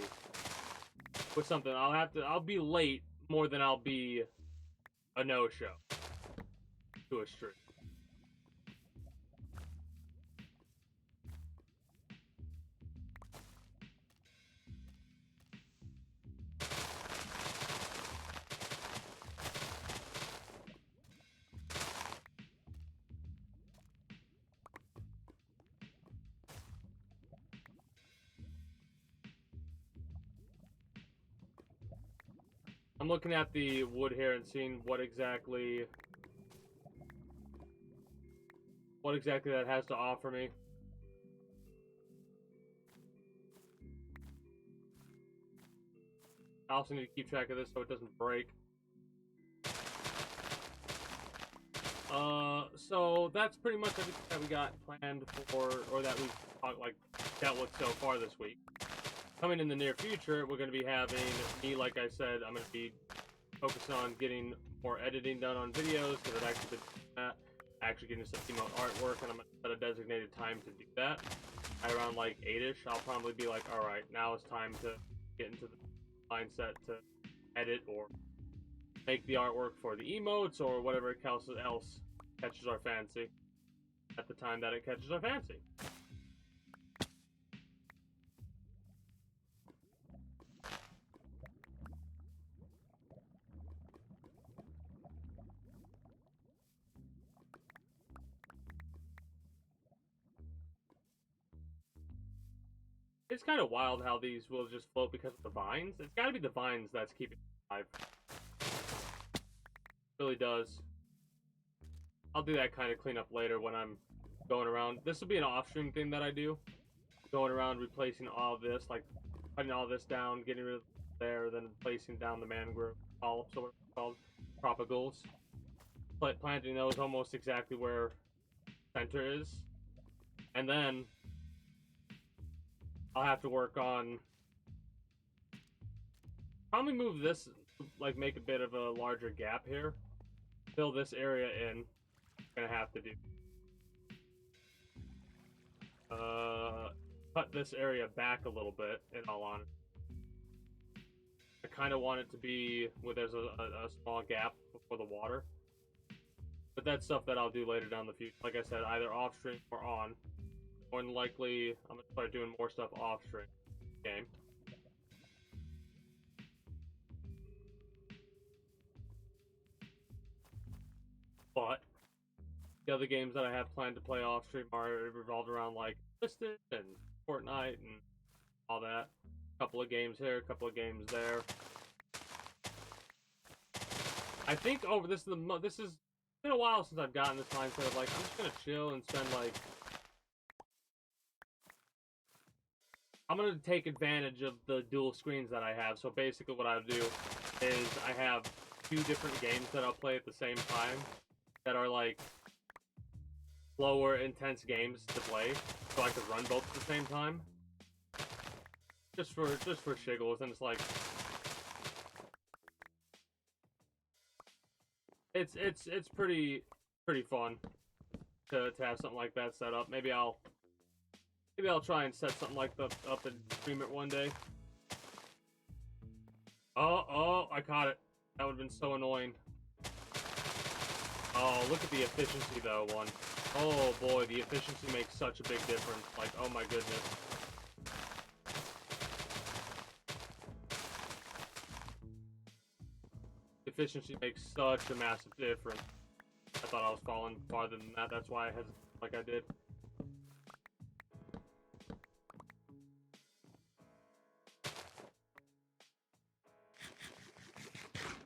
S1: with something. I'll be late more than I'll be a no-show to a stream. I'm looking at the wood here and seeing what exactly that has to offer me. I also need to keep track of this so it doesn't break. So that's pretty much everything that we got planned for, or that we've dealt with so far this week. Coming in the near future, we're going to be having me, like I said, I'm going to be focusing on getting more editing done on videos, because I've actually been doing that, actually getting some emote artwork, and I'm going to set a designated time to do that. At around like 8ish, I'll probably be like, alright, now it's time to get into the mindset to edit or make the artwork for the emotes or whatever else catches our fancy at the time that it catches our fancy. It's kind of wild how these will just float because of the vines. It's got to be the vines that's keeping it alive. It really does. I'll do that kind of cleanup later when I'm going around. This will be an off-stream thing that I do. Going around replacing all this, like cutting all this down, getting rid of there, then placing down the mangrove polyps, or what it's called, propagals. Planting those almost exactly where center is. And then I'll have to work on probably move this, like make a bit of a larger gap here, fill this area in. Gonna have to do cut this area back a little bit, in all honesty. I kind of want it to be where there's a small gap before the water, but that's stuff that I'll do later down the future. Like I said, either off stream or on. More than likely, I'm gonna start doing more stuff off stream game. But the other games that I have planned to play off stream are revolved around like Twisted and Fortnite and all that. A couple of games here, a couple of games there. I think over this has been a while since I've gotten this mindset of like I'm just gonna chill and spend like. I'm going to take advantage of the dual screens that I have. So basically what I'll do is I have two different games that I'll play at the same time that are like slower, intense games to play, so I could run both at the same time. Just for shiggles, and it's like it's pretty fun to have something like that set up. Maybe I'll try and set something like that up and stream it one day. Oh, I caught it. That would have been so annoying. Oh, look at the efficiency though, one. Oh boy, the efficiency makes such a big difference. Like, oh my goodness. Efficiency makes such a massive difference. I thought I was falling farther than that. That's why I hesitated like I did.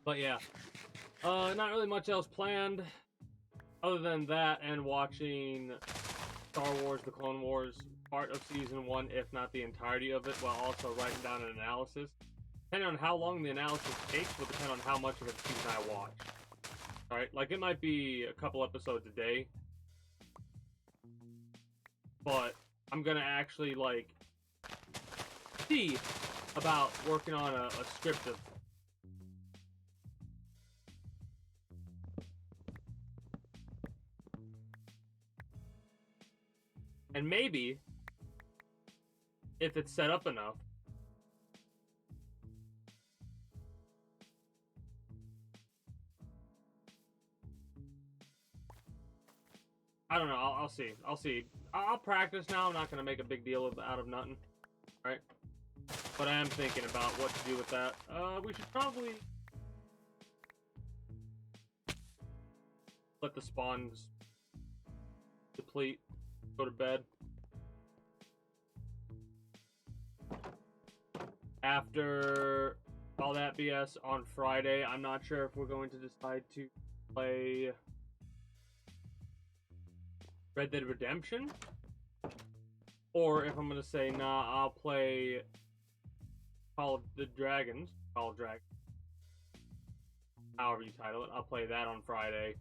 S1: But yeah, not really much else planned other than that, and watching Star Wars: The Clone Wars part of Season 1, if not the entirety of it, while also writing down an analysis. Depending on how long the analysis takes will depend on how much of a season I watch. Alright, like it might be a couple episodes a day, but I'm gonna actually, like, see about working on a script of and maybe, if it's set up enough, I don't know, I'll see. I'll practice now. I'm not going to make a big deal out of nothing, right? But I am thinking about what to do with that. We should probably let the spawns deplete, go to bed. After all that BS on Friday, I'm not sure if we're going to decide to play Red Dead Redemption, or if I'm going to say, nah, I'll play Call of Dragons, however you title it. I'll play that on Friday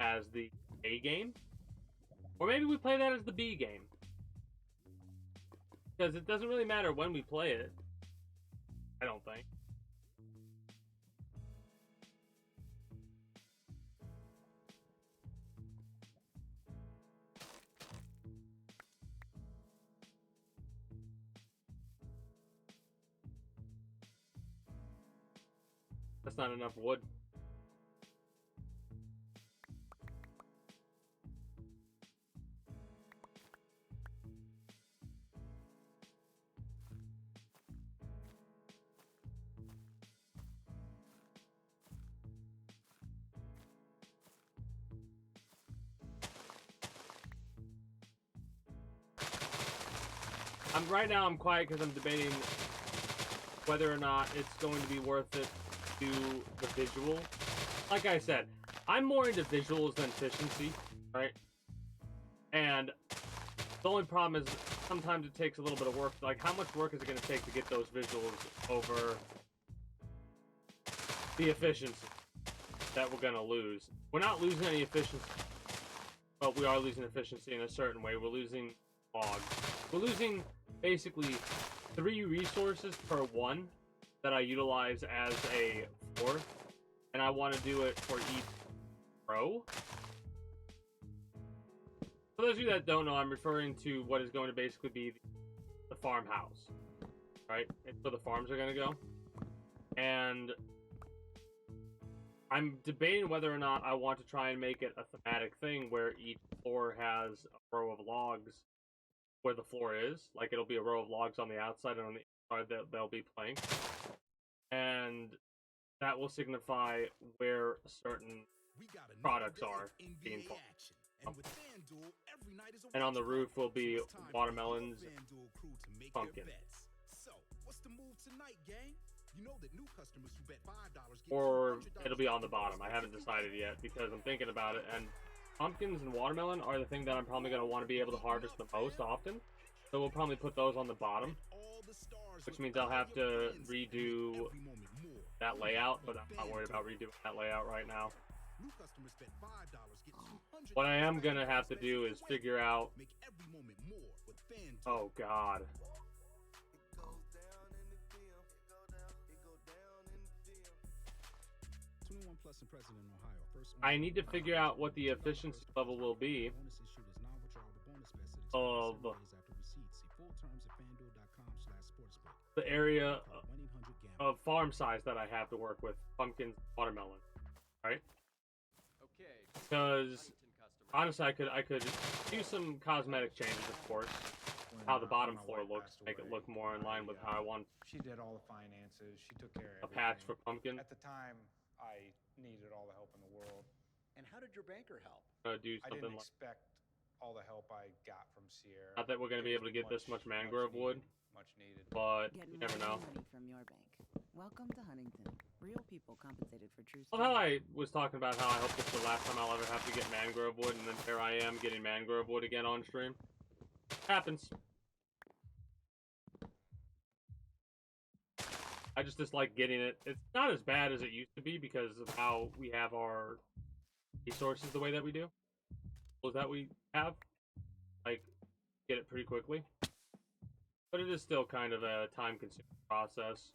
S1: as the A game, or maybe we play that as the B game, because it doesn't really matter when we play it, I don't think. That's not enough wood. Right now I'm quiet because I'm debating whether or not it's going to be worth it to do the visual. Like I said, I'm more into visuals than efficiency, right? And the only problem is sometimes it takes a little bit of work. Like, how much work is it going to take to get those visuals over the efficiency that we're going to lose? We're not losing any efficiency, but we are losing efficiency in a certain way. We're losing logs. We're losing basically 3 resources per one that I utilize as a floor, and I want to do it for each row. For those of you that don't know, I'm referring to what is going to basically be the farmhouse, right? It's where the farms are going to go. And I'm debating whether or not I want to try and make it a thematic thing where each floor has a row of logs where the floor is. Like, it'll be a row of logs on the outside, and on the inside they'll be planks. And that will signify where certain products are being farmed. And on the roof will be watermelons and pumpkins. Or it'll be on the bottom. I haven't decided yet because I'm thinking about it. And pumpkins and watermelon are the thing that I'm probably going to want to be able to harvest the most often. So we'll probably put those on the bottom, which means I'll have to redo that layout, but I'm not worried about redoing that layout right now.
S2: New customers spend $5, get 200.
S1: What I am gonna have to do is figure out.
S2: Make every moment more with FanDuel.
S1: Oh God.
S2: 21 plus and present in Ohio. First
S1: I need to figure out what the efficiency level will be
S2: bonus issued is non-withdrawable bonus bets that
S1: of
S2: expire 7 days after receipt. See full terms at FanDuel.com/sportsbook.
S1: the area
S2: 1-800-GAMBLE.
S1: of farm size that I have to work with. Pumpkins, watermelon. Right?
S3: Okay.
S1: Because honestly, I could do some cosmetic changes, of course. How the bottom floor looks, make it look more in line with how I want
S7: She did all the finances. She took care
S1: a
S7: of
S1: patch for
S7: everything.
S1: pumpkin.
S7: At the time, I needed all the help in the world.
S2: And how did your banker help?
S1: Do
S7: I
S1: something
S7: didn't
S1: like.
S7: expect all the help I got from Sierra.
S1: Not that we're gonna
S7: It
S1: be able
S7: was
S1: to get this much mangrove
S7: needed,
S1: wood,
S7: Much needed.
S1: but
S8: Getting
S1: you never
S8: real
S1: know.
S8: money from your bank. Welcome to Huntington. Real people compensated for true
S1: Well, how
S8: stories.
S1: I was talking about how I hope this is the last time I'll ever have to get mangrove wood, and then here I am getting mangrove wood again on stream. Happens. I just dislike getting it. It's not as bad as it used to be because of how we have our resources the way that we do. Well, that we have, like, get it pretty quickly. But it is still kind of a time-consuming process.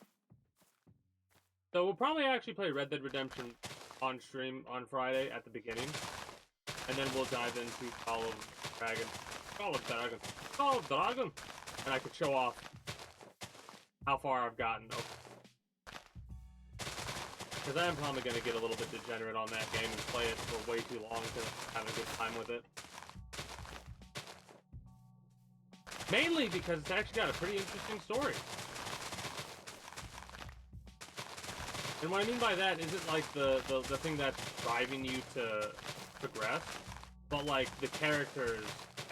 S1: So we'll probably actually play Red Dead Redemption on stream on Friday at the beginning. And then we'll dive into Call of Dragon. And I could show off how far I've gotten. Because I am probably going to get a little bit degenerate on that game and play it for way too long to have a good time with it. Mainly because it's actually got a pretty interesting story. And what I mean by that isn't like the thing that's driving you to progress, but like the characters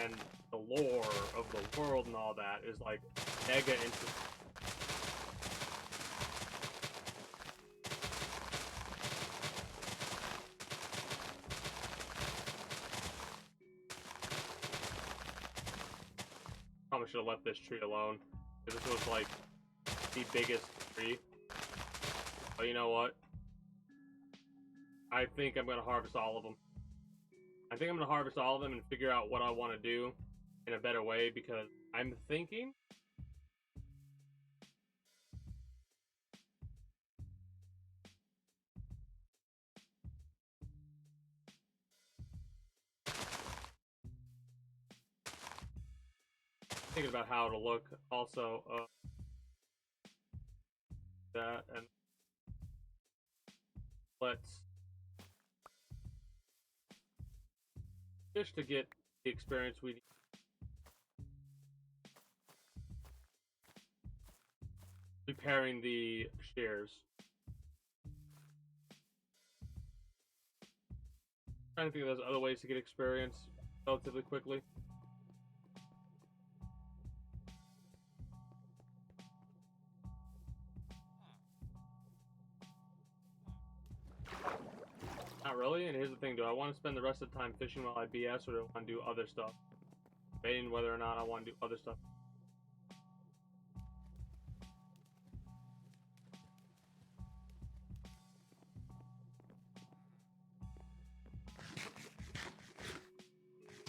S1: and the lore of the world and all that is like mega interesting. Probably should have left this tree alone. This was like the biggest tree. But you know what? I think I'm going to harvest all of them. I think I'm going to harvest all of them and figure out what I want to do in a better way, because I'm thinking about how it'll look also. That, and let's just to get the experience we need. Repairing the shears. Trying to think of those other ways to get experience relatively quickly. Not really, and here's the thing, do I want to spend the rest of the time fishing while I BS, or do I want to do other stuff? Debating whether or not I want to do other stuff.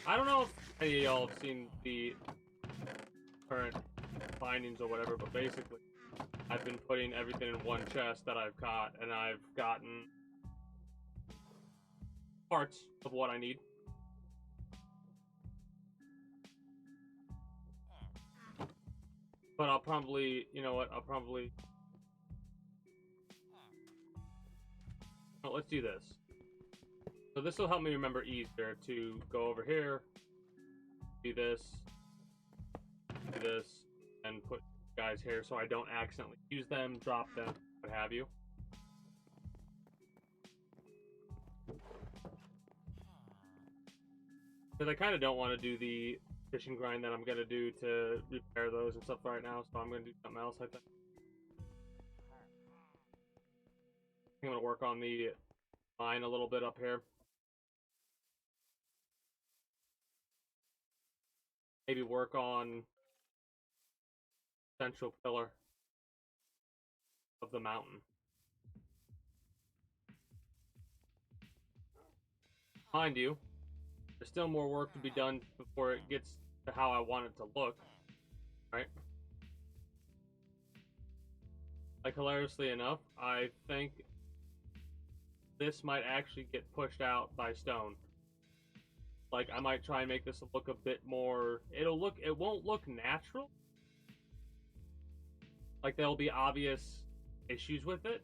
S1: I don't know if any of y'all have seen the current findings or whatever, but basically, I've been putting everything in one chest that I've caught, and I've gotten parts of what I need. But I'll probably, you know what, well, let's do this. So this will help me remember easier to go over here, do this, and put guys here so I don't accidentally use them, drop them, what have you. Because I kind of don't want to do the fishing grind that I'm going to do to repair those and stuff right now, so I'm going to do something else, I think. I'm going to work on the line a little bit up here. Maybe work on central pillar of the mountain. Mind you, there's still more work to be done before it gets to how I want it to look, right? Like, hilariously enough, I think this might actually get pushed out by stone. Like, I might try and make this look a bit more... It won't look natural. Like, there'll be obvious issues with it.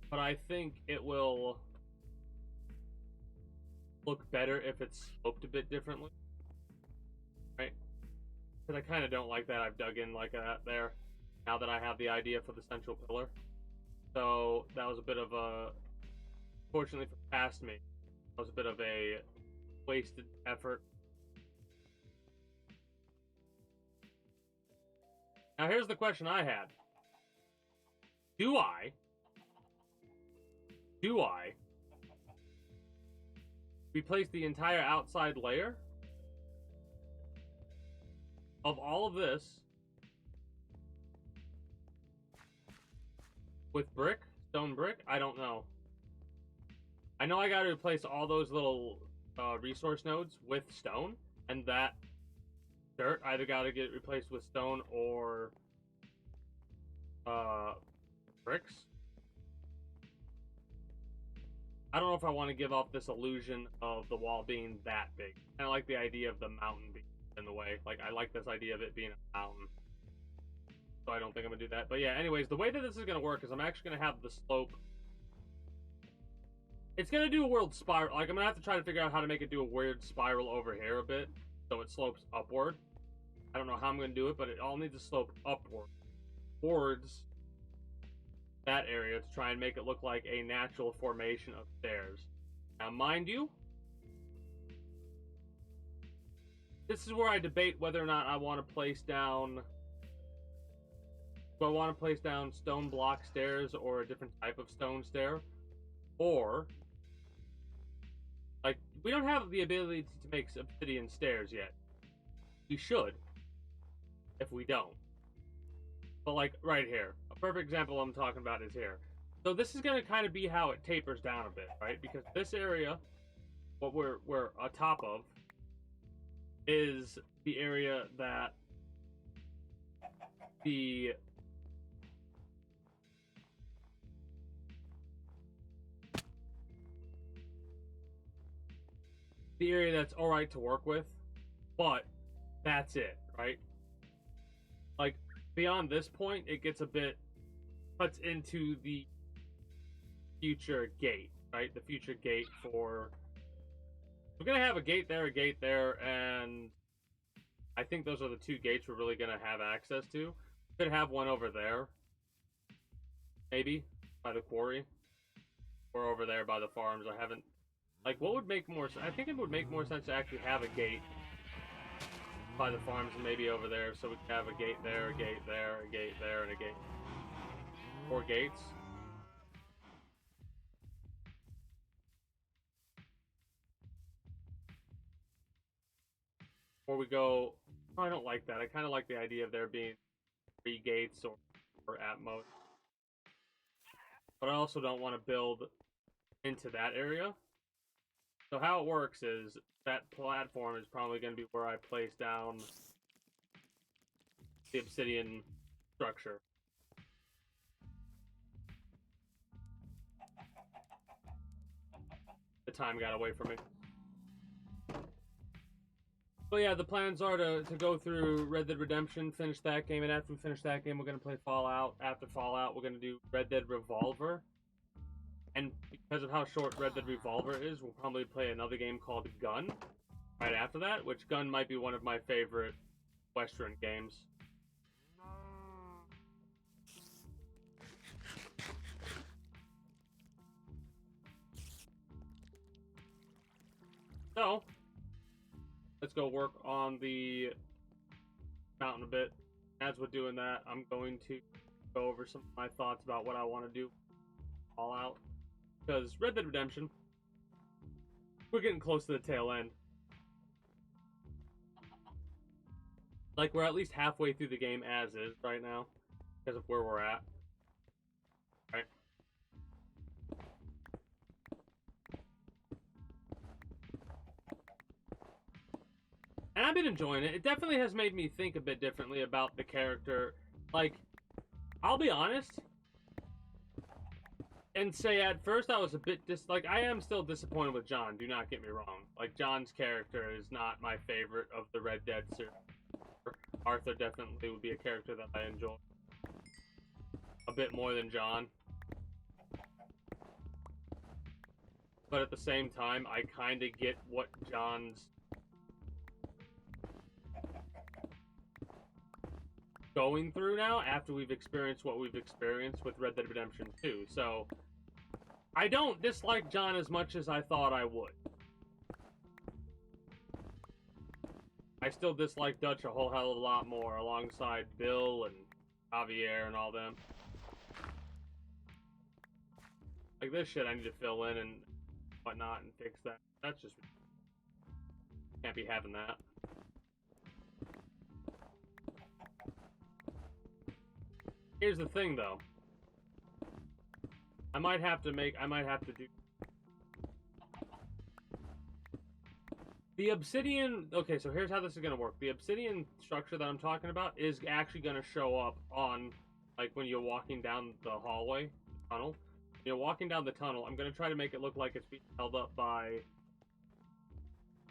S1: But I think it will look better if it's sloped a bit differently. Right? Because I kind of don't like that I've dug in like that there. Now that I have the idea for the central pillar. So, that was a bit of a... Fortunately for past me, that was a bit of a wasted effort. Now here's the question I had. Do I replace the entire outside layer of all of this with brick? Stone brick? I don't know. I know I gotta replace all those little resource nodes with stone, and that dirt either gotta get replaced with stone or bricks. I don't know if I want to give off this illusion of the wall being that big. I like the idea of the mountain being in the way. Like, I like this idea of it being a mountain. So I don't think I'm gonna do that. But yeah, anyways, the way that this is gonna work is I'm actually gonna have the slope. It's gonna do a weird spiral. Like, I'm gonna have to try to figure out how to make it do a weird spiral over here a bit, so it slopes upward. I don't know how I'm gonna do it, but it all needs to slope upward towards that area to try and make it look like a natural formation of stairs. Now, mind you, this is where I debate whether or not I want to place down. Do I want to place down stone block stairs or a different type of stone stair? Or, like, we don't have the ability to make obsidian stairs yet. We should, if we don't. But, like, right here. A perfect example I'm talking about is here. So this is going to kind of be how it tapers down a bit, right? Because this area, what we're on top of, is the area that the area that's alright to work with, but that's it, right? Like, beyond this point, it gets a bit, cuts into the future gate, right? The future gate for, we're gonna have a gate there, and I think those are the two gates we're really gonna have access to. Could have one over there, maybe, by the quarry, or over there by the farms. I haven't, like, what would make more sense? I think it would make more sense to actually have a gate by the farms and maybe over there, so we could have a gate there, a gate there, a gate there, and a gate. 4 gates. Or we go, oh, I don't like that. I kind of like the idea of there being 3 gates or at most. But I also don't want to build into that area. So how it works is that platform is probably going to be where I place down the obsidian structure. The time got away from me. But yeah, the plans are to go through Red Dead Redemption, finish that game, and after we finish that game, we're going to play Fallout. After Fallout, we're going to do Red Dead Revolver. And because of how short Red Dead Revolver is, we'll probably play another game called Gun right after that, which Gun might be one of my favorite Western games. So, let's go work on the mountain a bit. As we're doing that, I'm going to go over some of my thoughts about what I want to do all out. Because Red Dead Redemption, we're getting close to the tail end. Like, we're at least halfway through the game as is right now, because of where we're at. Right? I've been enjoying it. It definitely has made me think a bit differently about the character. Like, I'll be honest and say at first I was a bit like, I am still disappointed with John, do not get me wrong. Like, John's character is not my favorite of the Red Dead series. Arthur definitely would be a character that I enjoy a bit more than John. But at the same time, I kind of get what John's going through now after we've experienced what we've experienced with Red Dead Redemption 2. So, I don't dislike John as much as I thought I would. I still dislike Dutch a whole hell of a lot more, alongside Bill and Javier and all them. Like, this shit I need to fill in and whatnot and fix that. That's just... can't be having that. Here's the thing, though. I might have to do... The Obsidian... Okay, so here's how this is going to work. The Obsidian structure that I'm talking about is actually going to show up on, like, when you're walking down the hallway, tunnel. You're walking down the tunnel. I'm going to try to make it look like it's being held up by...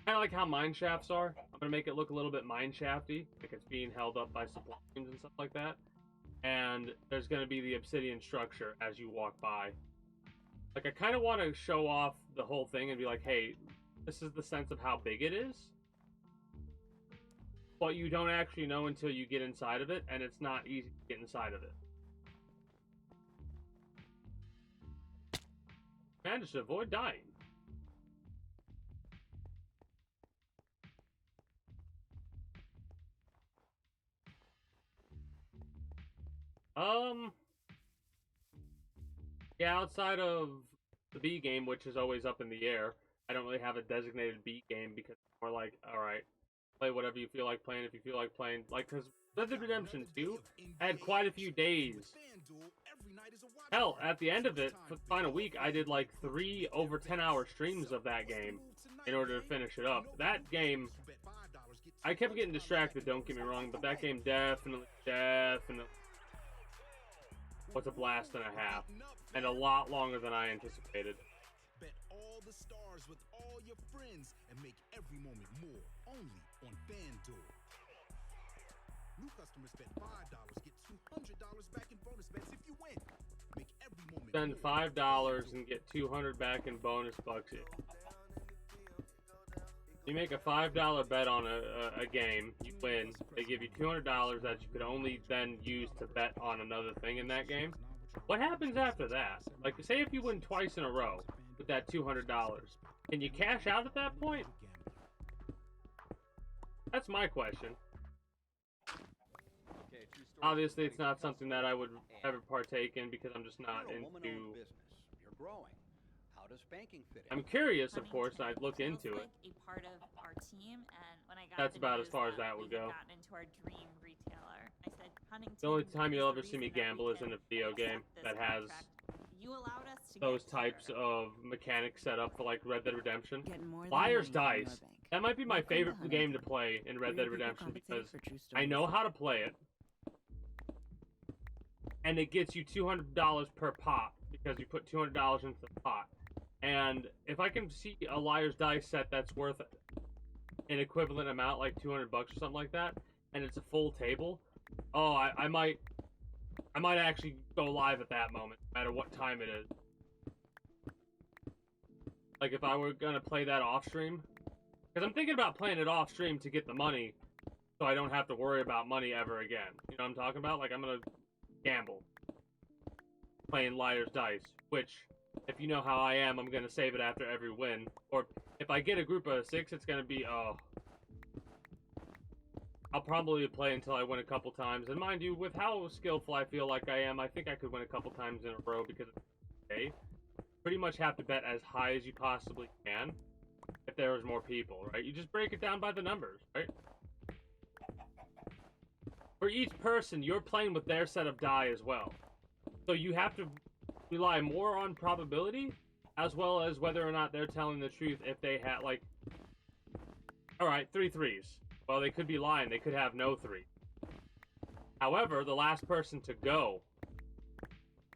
S1: kind of like how mine shafts are. I'm going to make it look a little bit mine shafty, like it's being held up by supply beams and stuff like that. And there's going to be the obsidian structure as you walk by. Like, I kind of want to show off the whole thing and be like, hey, this is the sense of how big it is. But you don't actually know until you get inside of it, and it's not easy to get inside of it. Man, just avoid dying. Yeah, outside of the B game, which is always up in the air, I don't really have a designated B game because it's more like, alright, play whatever you feel like playing if you feel like playing. Like, because Red Dead Redemption 2 had quite a few days. Hell, at the end of it, for the final week, I did like 3 over 10-hour streams of that game in order to finish it up. That game, I kept getting distracted, don't get me wrong, but that game definitely was a blast and a half, and a lot longer than I anticipated.
S2: Bet all the stars with all your friends and make every moment more only on FanDuel. New customers bet $5 get $200 back in bonus bets if you win. Make every moment
S1: Spend $5 and get 200 back in bonus bucks. You make a $5 bet on a game, you win, they give you $200 that you could only then use to bet on another thing in that game. What happens after that? Like, say if you win twice in a row with that $200, can you cash out at that point? That's my question. Obviously, it's not something that I would ever partake in because I'm just not into...
S9: You're growing. How does banking fit in?
S1: I'm curious, of course, and I'd look into it.
S10: A part of our team, and when I got
S1: That's
S10: the
S1: about
S10: news
S1: as far as that would go.
S10: Gotten into our dream retailer, I said, Huntington,
S1: The only time you'll
S10: is the
S1: ever see me
S10: reason that
S1: gamble
S10: we
S1: is in
S10: can
S1: a video game
S10: accept
S1: that
S10: this
S1: has
S10: contract. You allowed us to
S1: those
S10: get
S1: types
S10: here.
S1: of mechanics set up for, like, Red Dead Redemption.
S8: Getting more than
S1: Liar's
S8: money from
S1: Dice.
S8: your bank.
S1: That might be my
S8: Welcome to
S1: favorite game to
S8: Huntington.
S1: play in Red Dead
S8: Real people
S1: Redemption
S8: compensated
S1: because
S8: for true
S1: I
S8: stories.
S1: know how to play it. And it gets you $200 per pot because you put $200 into the pot. And if I can see a Liar's Dice set that's worth an equivalent amount, like $200 or something like that, and it's a full table, oh, I might actually go live at that moment, no matter what time it is. Like, if I were gonna play that off stream, because I'm thinking about playing it off stream to get the money, so I don't have to worry about money ever again. You know what I'm talking about? Like, I'm gonna gamble, playing Liar's Dice, which, if you know how I am, I'm gonna save it after every win. Or if I get a group of 6, it's gonna be, oh, I'll probably play until I win a couple times. And mind you, with how skillful I feel like I am, I think I could win a couple times in a row because it's okay. Pretty much have to bet as high as you possibly can if there was more people, right? You just break it down by the numbers, right? For each person, you're playing with their set of die as well. So you have to rely more on probability as well as whether or not they're telling the truth if they had, like, alright, 3 threes. Well, they could be lying. They could have no 3. However, the last person to go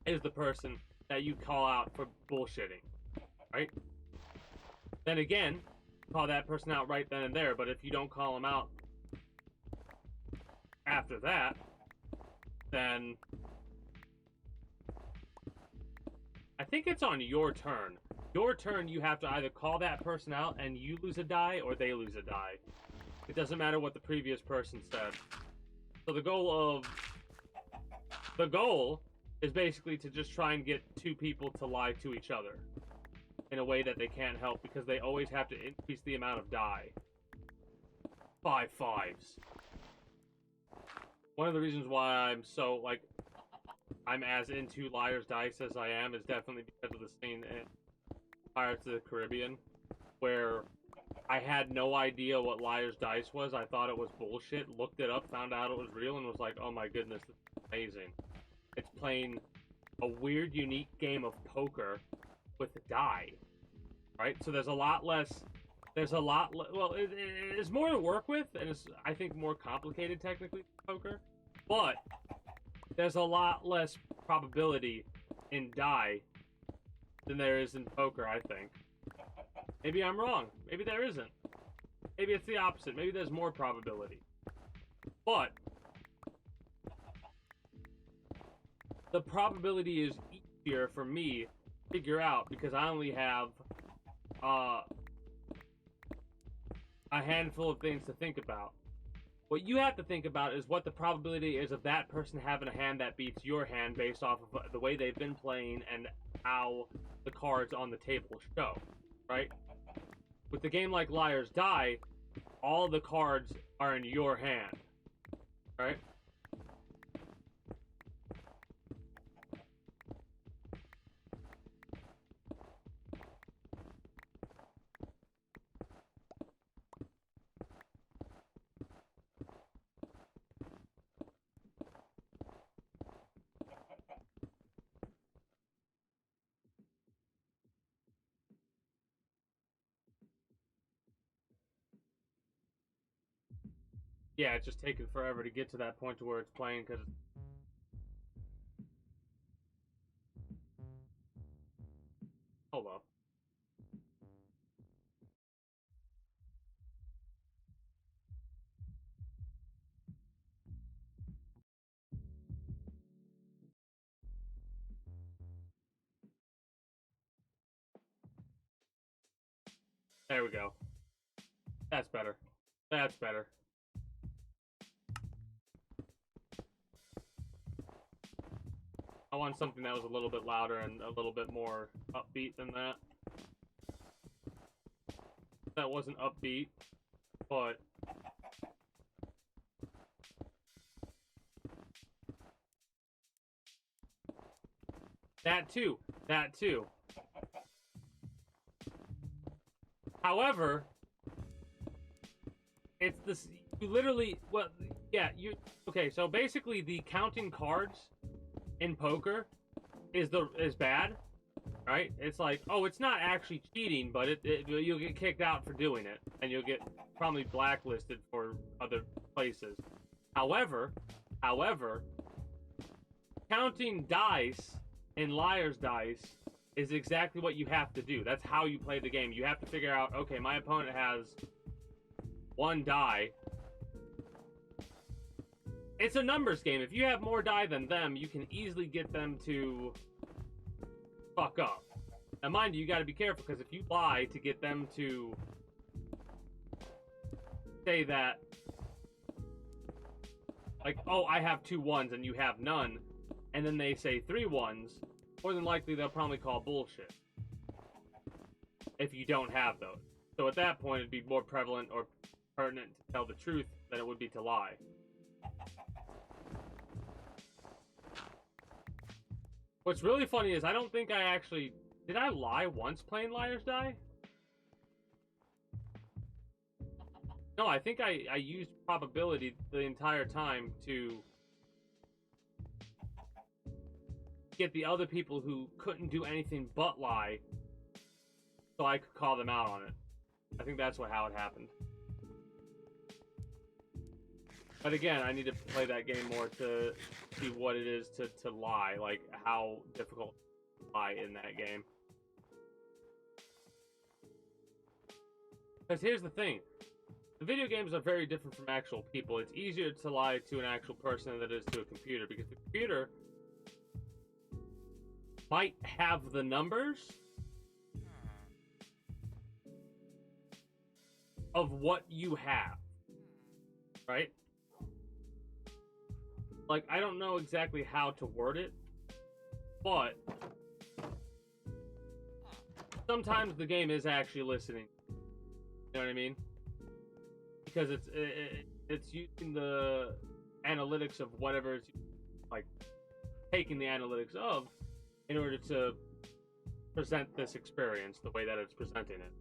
S1: is the person that you call out for bullshitting, right? Then again, call that person out right then and there, but if you don't call them out after that, then I think it's on your turn. Your turn, you have to either call that person out and you lose a die, or they lose a die. It doesn't matter what the previous person said. So the goal is basically to just try and get 2 people to lie to each other in a way that they can't help, because they always have to increase the amount of die. 5 5s. One of the reasons why I'm so, like, I'm as into Liar's Dice as I am is definitely because of the scene in Pirates of the Caribbean, where I had no idea what Liar's Dice was. I thought it was bullshit, looked it up, found out it was real, and was like, oh my goodness, this is amazing. It's playing a weird, unique game of poker with a die, right? So there's a lot less, well, it's more to work with, and it's, I think, more complicated technically than poker, but there's a lot less probability in die than there is in poker, I think. Maybe I'm wrong. Maybe there isn't. Maybe it's the opposite. Maybe there's more probability. But the probability is easier for me to figure out because I only have a handful of things to think about. What you have to think about is what the probability is of that person having a hand that beats your hand based off of the way they've been playing and how the cards on the table show, right? With a game like Liar's Die, all the cards are in your hand, right? Yeah, it's just taking forever to get to that point to where it's playing because hold up. There we go. That's better. That's better. I want something that was a little bit louder and a little bit more upbeat than that. That wasn't upbeat, but that too. That too. However, it's this. You literally. Well, yeah. You. Okay. So basically, the counting cards in poker is bad, right? It's like, oh, it's not actually cheating, but you'll get kicked out for doing it, and you'll get probably blacklisted for other places. However, counting dice in Liar's Dice is exactly what you have to do. That's how you play the game. You have to figure out, okay, my opponent has 1 die. It's a numbers game. If you have more die than them, you can easily get them to fuck up. Now, mind you, you gotta be careful, because if you lie to get them to say that, like, oh, I have 2 1s and you have none, and then they say 3 1s, more than likely they'll probably call bullshit if you don't have those. So at that point, it'd be more prevalent or pertinent to tell the truth than it would be to lie. What's really funny is I don't think I actually... Did I lie once playing Liar's Die? No, I think I used probability the entire time to get the other people who couldn't do anything but lie so I could call them out on it. I think that's how it happened. But again, I need to play that game more to see what it is to lie, like how difficult to lie in that game. Because here's the thing. The video games are very different from actual people. It's easier to lie to an actual person than it is to a computer, because the computer might have the numbers of what you have, right? Like, I don't know exactly how to word it, but sometimes the game is actually listening. You know what I mean? Because it's using the analytics of whatever it's like, taking the analytics of in order to present this experience the way that it's presenting it.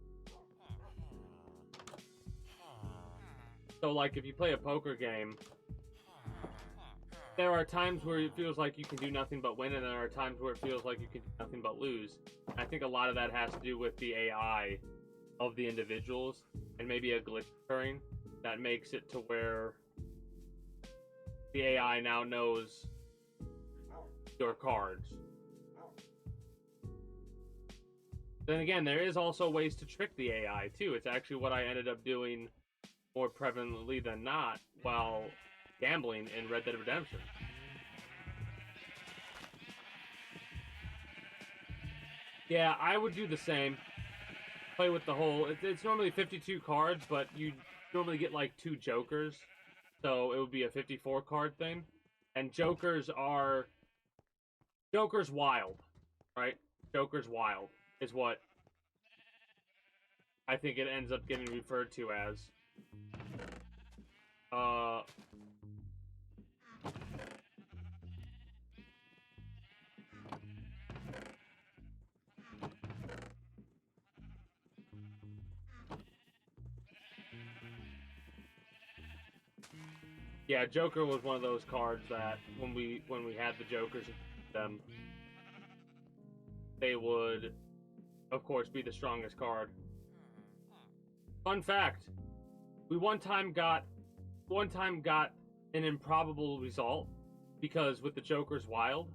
S1: So, like, if you play a poker game, there are times where it feels like you can do nothing but win, and there are times where it feels like you can do nothing but lose. I think a lot of that has to do with the AI of the individuals, and maybe a glitch occurring that makes it to where the AI now knows your cards. Then again, there is also ways to trick the AI too. It's actually what I ended up doing more prevalently than not while gambling in Red Dead Redemption. Yeah, I would do the same. Play with the whole... It's normally 52 cards, but you normally get like 2 jokers. So it would be a 54 card thing. And jokers are... Joker's wild, right? Joker's wild is what I think it ends up getting referred to as. Yeah, Joker was one of those cards that when we had the Jokers, they would, of course, be the strongest card. Fun fact: we one time got an improbable result because with the Joker's Wild,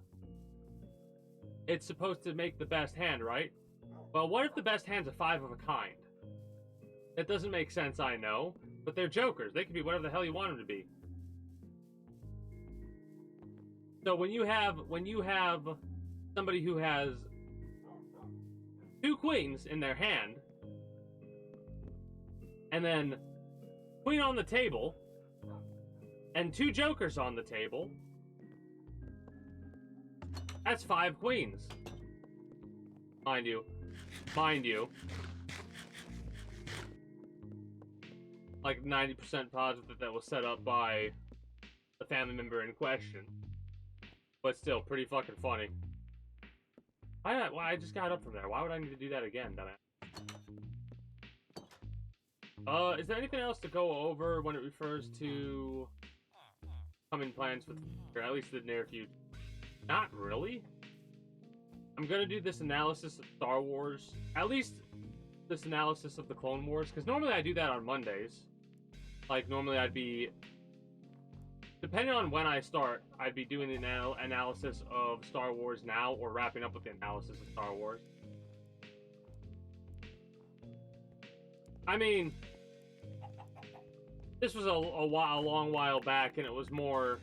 S1: it's supposed to make the best hand, right? Well, what if the best hand's a 5 of a kind? That doesn't make sense, I know, but they're Jokers. They can be whatever the hell you want them to be. So when you have somebody who has 2 queens in their hand, and then queen on the table, and 2 jokers on the table, that's 5 queens. Mind you. Like 90% positive that was set up by the family member in question. But still, pretty fucking funny. I just got up from there. Why would I need to do that again, dumbass? Is there anything else to go over when it refers to coming plans for the future, at least the near future? Not really. I'm gonna do this analysis of Star Wars, at least this analysis of the Clone Wars, because normally I do that on Mondays. Like, normally I'd be... Depending on when I start, I'd be doing the analysis of Star Wars now, or wrapping up with the analysis of Star Wars. I mean, this was a long while back, and it was more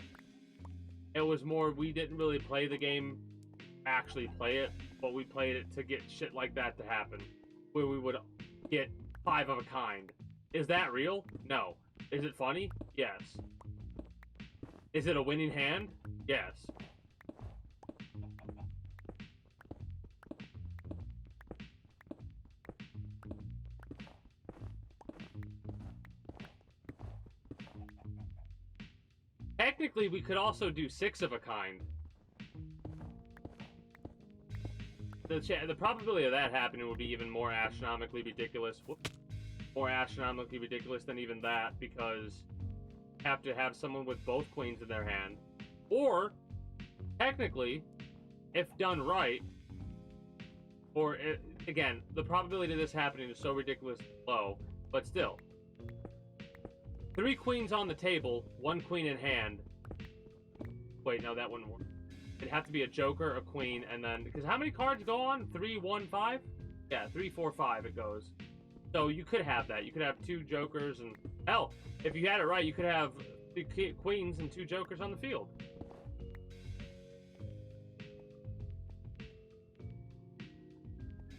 S1: we didn't really play the game, actually play it, but we played it to get shit like that to happen, where we would get 5 of a kind. Is that real? No. Is it funny? Yes. Is it a winning hand? Yes. Technically, we could also do 6 of a kind. The probability of that happening would be even more astronomically ridiculous. More astronomically ridiculous than even that, because you have to have someone with both queens in their hand. Or, technically, if done right, again, the probability of this happening is so ridiculously low, but still. 3 queens on the table, 1 queen in hand. Wait, no, that wouldn't work. It'd have to be a joker, a queen, and then... Because how many cards go on? 3, 1, 5? Yeah, 3, 4, 5 it goes. So you could have that. You could have 2 jokers and... Hell, if you had it right, you could have 3 queens and 2 jokers on the field.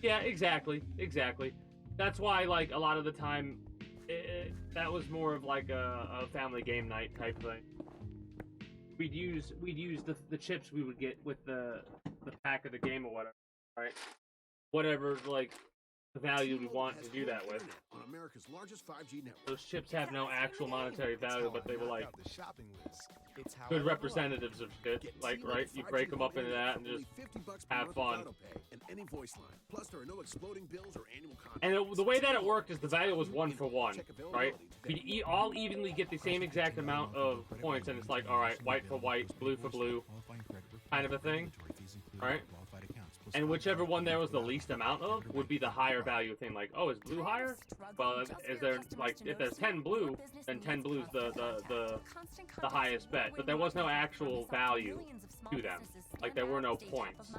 S1: Yeah, exactly. Exactly. That's why, like, a lot of the time, that was more of like a family game night type thing. We'd use the chips we would get with the pack of the game or whatever, right? Whatever, like, the value we want to do that with.
S11: On America's largest 5G network.
S1: Those chips have no actual monetary value, but they were like good representatives of shit. Like, right? You break them up into that and just have fun.
S11: And any voice line. Plus, there are no exploding bills or annual contracts.
S1: And the way that it worked is the value was 1 for 1, right? We'd all evenly get the same exact amount of points, and it's like, all right, white for white, blue for blue, kind of a thing, right? And whichever one there was the least amount of would be the higher value thing. Like, oh, is blue higher? Well, is there, like, if there's 10 blue, then 10 blue's the highest bet. But there was no actual value to them. Like, there were no points.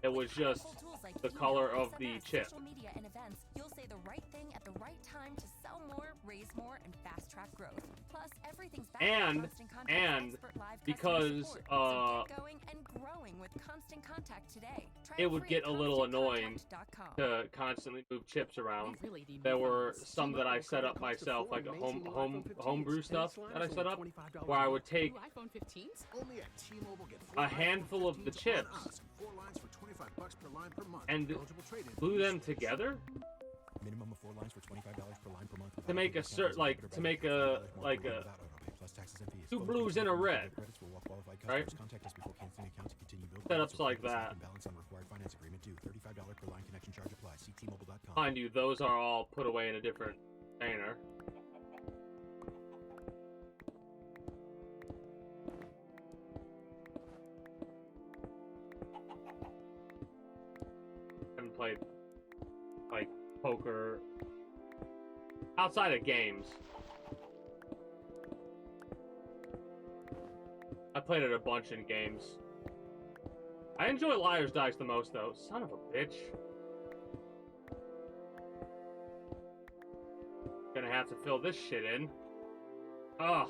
S1: It was just the color of the chip.
S12: You'll say the right thing at the right time to sell more, raise more, and fast track growth. Plus, everything's backed by Constant Contact expert live customer
S1: because
S12: support. So get going and growing with Constant Contact today. Try
S1: it would
S12: free
S1: get a little annoying
S12: ConstantContact.com.
S1: to constantly move chips around. There were some that I set up myself, like a homebrew stuff that I set up, where I would take a handful of the chips and glue them together
S13: Minimum of 4 lines for $25 per line per month.
S1: to make a two blues and a red, right? Setups like that. Mind you, those are all put away in a different container. Haven't played like poker outside of games. I played it a bunch in games. I enjoy Liar's Dice the most, though. Son of a bitch. Gonna have to fill this shit in. Ugh.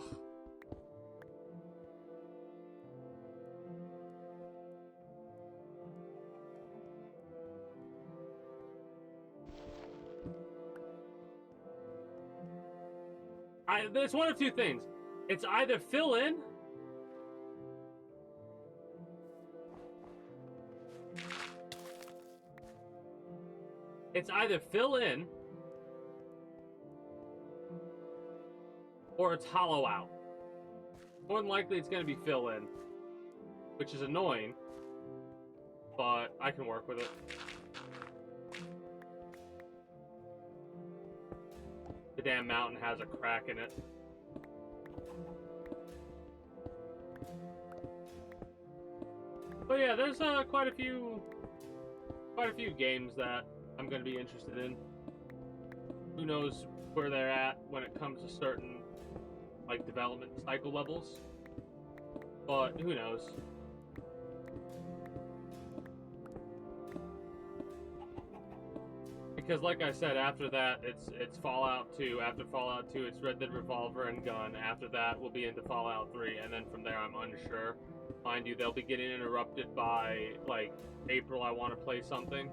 S1: There's one of two things. It's either fill in or it's hollow out. More than likely it's going to be fill in, which is annoying, but I can work with it. The damn mountain has a crack in it. But yeah, there's quite a few games that I'm going to be interested in. Who knows where they're at when it comes to certain like development cycle levels, but who knows. Because like I said, after that it's Fallout 2. After Fallout 2 it's Red Dead Revolver and Gun. After that we'll be into Fallout 3, and then from there I'm unsure. Mind you, they'll be getting interrupted by like April. I want to play something,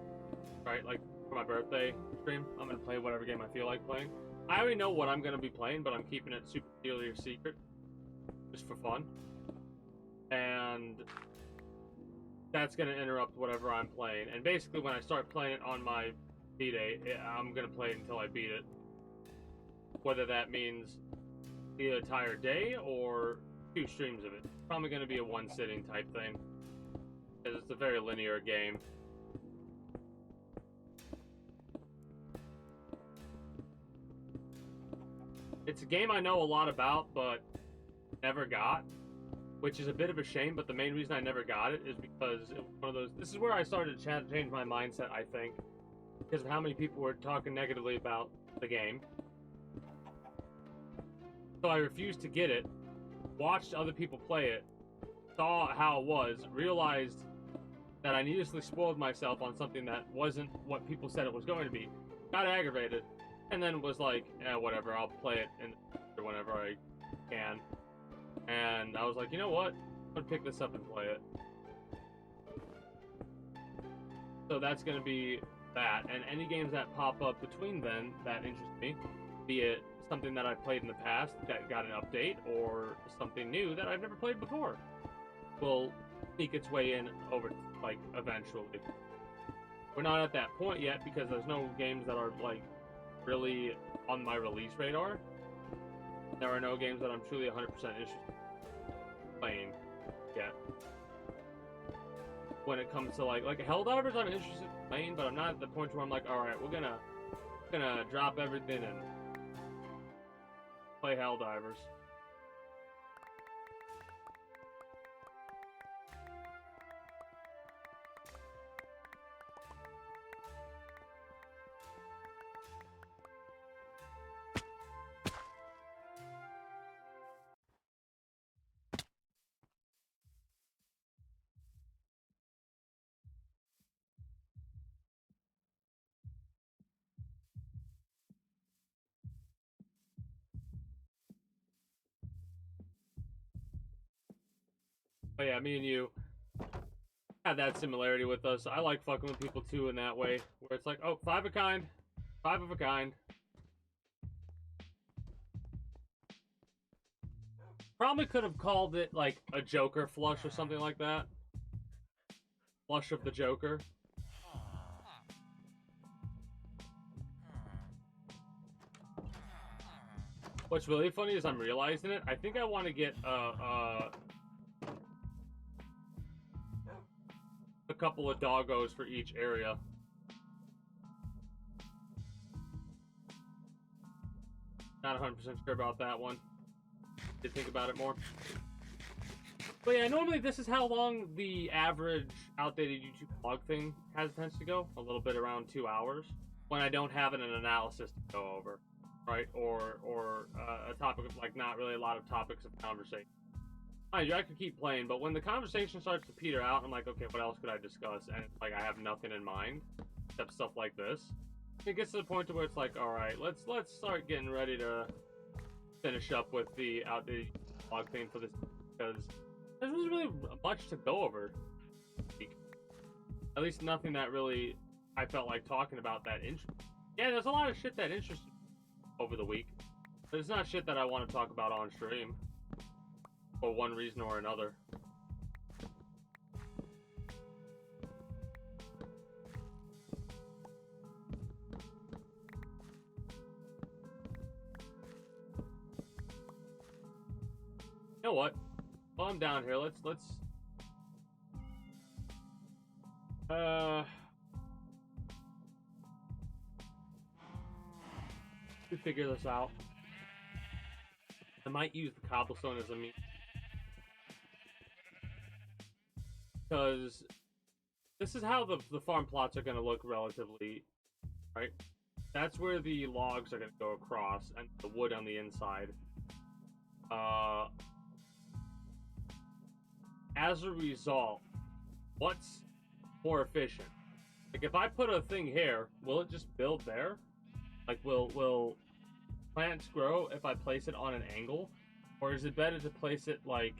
S1: right? Like for my birthday stream, I'm gonna play whatever game I feel like playing. I already know what I'm gonna be playing, but I'm keeping it super secret, just for fun. And that's gonna interrupt whatever I'm playing. And basically, when I start playing it on my B-Day, I'm gonna play it until I beat it. Whether that means the entire day or 2 streams of it. Probably gonna be a 1 sitting type thing, because it's a very linear game. It's a game I know a lot about, but never got, which is a bit of a shame, but the main reason I never got it is because it was one of those... This is where I started to change my mindset, I think, because of how many people were talking negatively about the game. So I refused to get it, watched other people play it, saw how it was, realized that I needlessly spoiled myself on something that wasn't what people said it was going to be, got aggravated, and then was like, whatever, I'll play it whenever I can. And I was like, you know what? I'm gonna pick this up and play it. So that's gonna be that, and any games that pop up between then that interest me, be it something that I've played in the past that got an update, or something new that I've never played before, will sneak its way in over, like, eventually. We're not at that point yet because there's no games that are, like, really on my release radar. There are no games that I'm truly 100% interested in playing yet. When it comes to like Helldivers, I'm interested in playing, but I'm not at the point where I'm like, all right, we're gonna drop everything and play Helldivers. But yeah, me and you had that similarity with us. I like fucking with people too in that way, where it's like, oh, 5 of a kind, 5 of a kind. Probably could have called it like a Joker flush or something like that. Flush of the Joker. What's really funny is I'm realizing it. I think I want to get a couple of doggos for each area. Not 100% sure about that one. Did think about it more. But yeah, normally this is how long the average outdated YouTube vlog thing tends to go. A little bit around 2 hours. When I don't have an analysis to go over. Right? Or a topic of, like, not really a lot of topics of conversation. Mind you, I could keep playing, but when the conversation starts to peter out, I'm like, okay, what else could I discuss? And it's like I have nothing in mind except stuff like this. It gets to the point to where it's like, all right, let's start getting ready to finish up with the outdated vlog thing for this, because there wasn't really much to go over. At least nothing that really I felt like talking about that interesting. Yeah, there's a lot of shit that interested me over the week, but it's not shit that I want to talk about on stream. For one reason or another. You know what? While I'm down here, let's figure this out. I might use the cobblestone as a means. Because this is how the farm plots are going to look relatively, right? That's where the logs are going to go across, and the wood on the inside. As a result, what's more efficient? Like, if I put a thing here, will it just build there? Like, will plants grow if I place it on an angle? Or is it better to place it like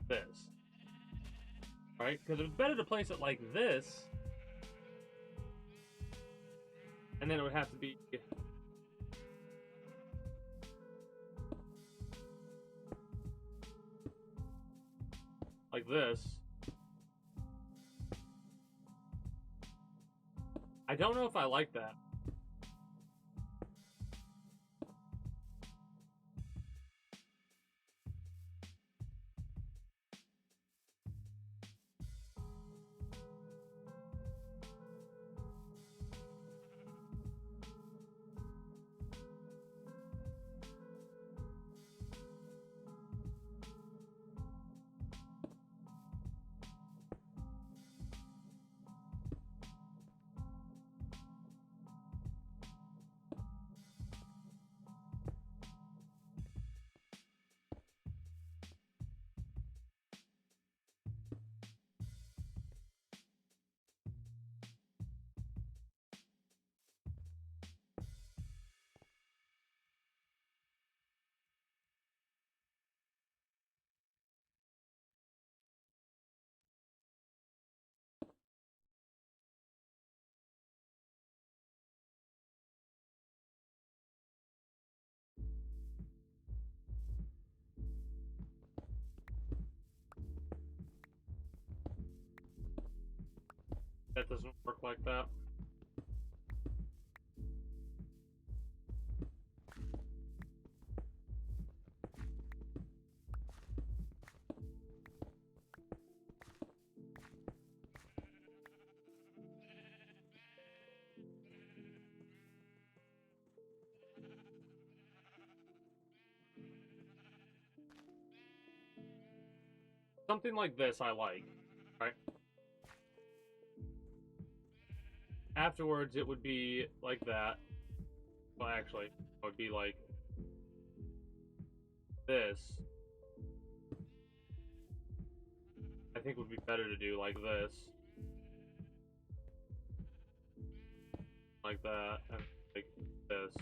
S1: this? Right? Because it's better to place it like this. And then it would have to be... like this. I don't know if I like that. doesn't work like that. Something like this I like, right? Afterwards, it would be like that. Well, actually, it would be like this. I think would be better to do like this. Like that, and like this.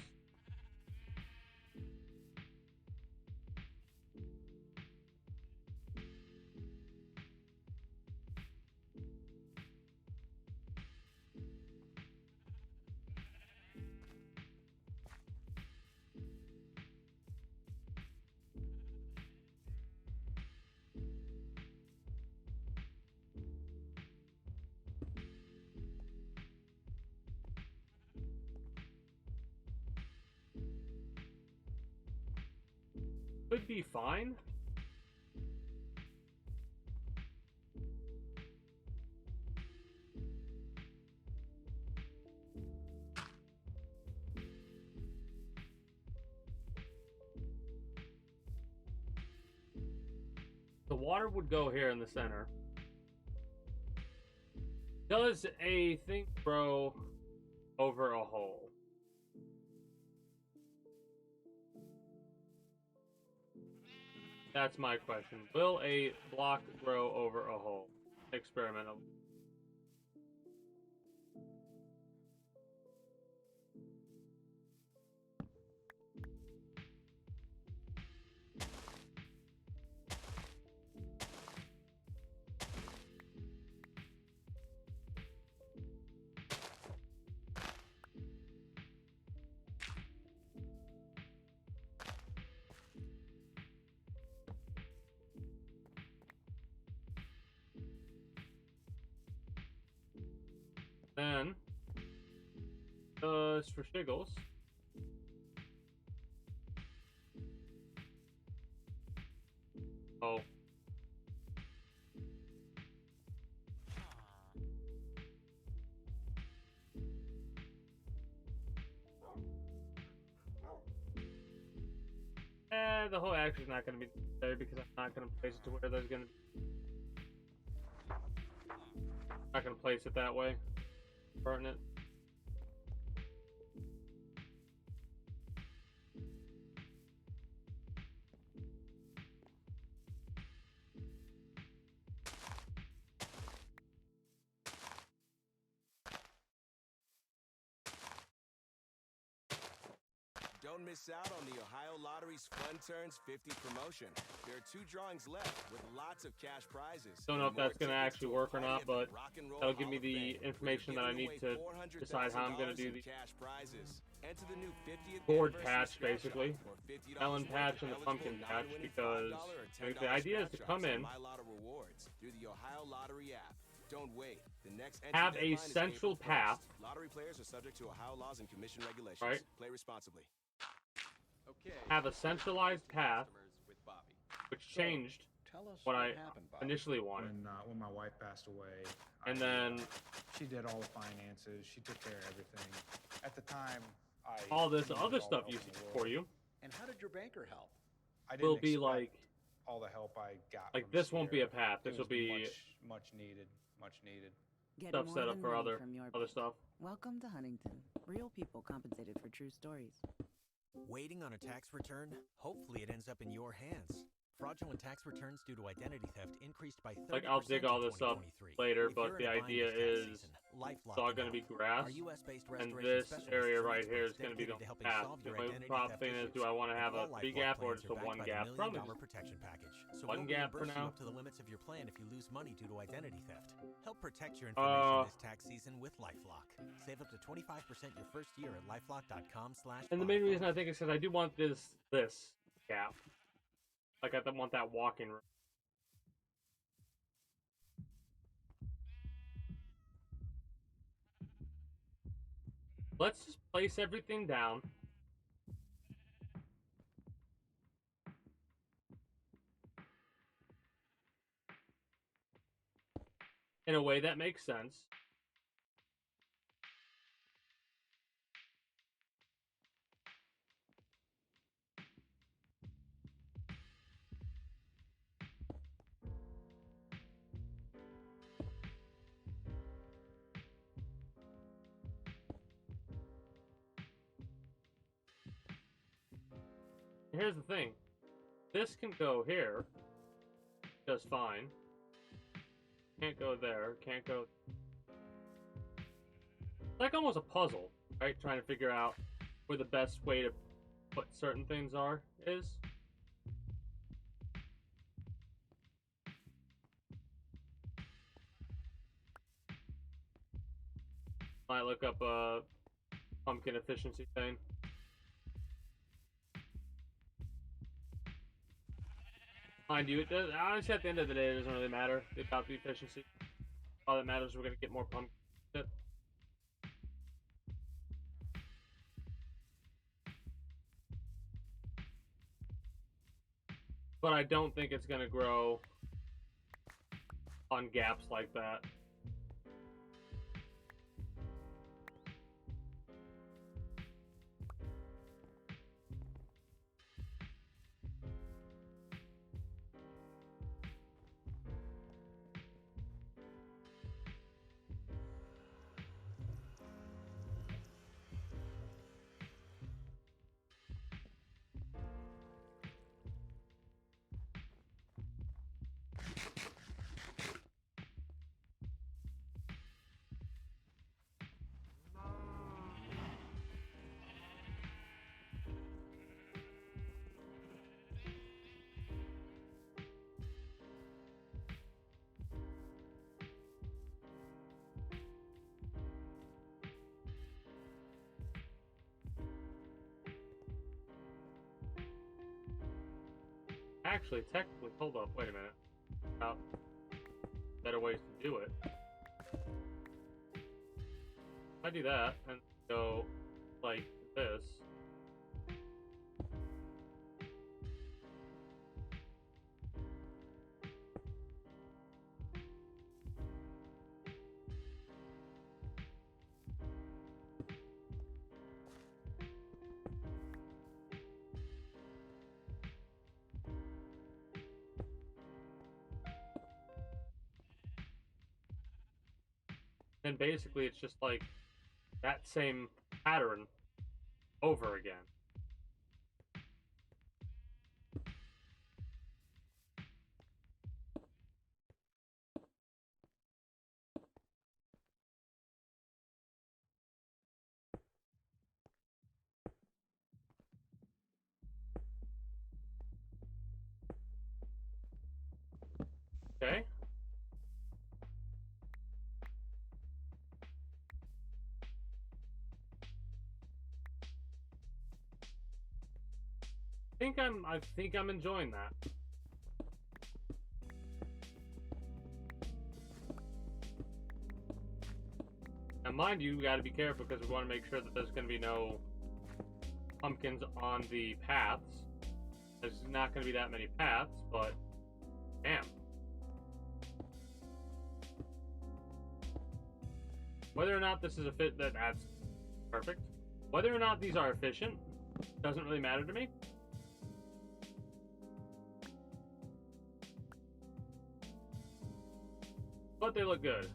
S1: Could be fine. The water would go here in the center. Does a thing grow over a hole? That's my question. Will a block grow over a hole? Experimental. Then, for shiggles, oh, the whole action is not going to be there because I'm not going to place it to where there's going to. Not going to place it that way. Pertinent.
S14: Don't miss out on the Ohio Lottery's Fun Turns 50 promotion. There are 2 drawings left with lots of cash prizes.
S1: Don't know if that's going to actually work or not, but that'll give me the information that I need to decide how I'm going to do the board patch, basically. Melon patch and the pumpkin patch, because I think the idea is to come in,
S14: Don't wait. The next
S1: have a central path.
S14: Lottery players are subject to Ohio laws and commission regulations.
S1: Right.
S14: Play responsibly.
S15: Okay.
S1: Have a centralized path, which changed what I initially wanted.
S7: When my wife passed away,
S1: and then
S7: she did all the finances. She took care of everything. At the time,
S1: all this other stuff for you.
S9: And how did your banker help?
S1: Will be like
S7: all the help I got.
S1: Like this won't be a path. This will be
S7: much needed. Much needed.
S1: Stuff set up for other stuff.
S8: Welcome to Huntington. Real people compensated for true stories.
S13: Waiting on a tax return? Hopefully it ends up in your hands. Fraudulent tax returns due to identity theft increased by 30%
S1: Like, I'll dig all this up later, but the idea is it's all going to be grass, and this area right here is going to be the path. The problem thing is, do I want to have a 3 gap or just a 1 gap? Probably
S13: protection package. So
S1: 1 gap for now.
S13: Up to the limits of your plan if you lose money due to identity theft. Help protect your information this tax season with LifeLock. Save up to 25% your first year at lifelock.com/.
S1: And the main reason I think is because I do want this gap. Like, I don't want that walking room. Let's just place everything down. In a way that makes sense. Here's the thing. This can go here just fine. Can't go there. Can't go... It's like almost a puzzle, right? Trying to figure out where the best way to put certain things is. Might look up a pumpkin efficiency thing. Mind you, it does, honestly, at the end of the day, it doesn't really matter about the efficiency. All that matters is we're going to get more pumpkin. But I don't think it's going to grow on gaps like that. Actually, technically, hold up, wait a minute. Better ways to do it. If I do that and go like this. Then basically it's just like that same pattern over again. Okay. I think I'm enjoying that. Now, mind you, we got to be careful because we want to make sure that there's going to be no pumpkins on the paths. There's not going to be that many paths, but damn. Whether or not this is a fit, that's perfect. Whether or not these are efficient doesn't really matter to me. But they look good.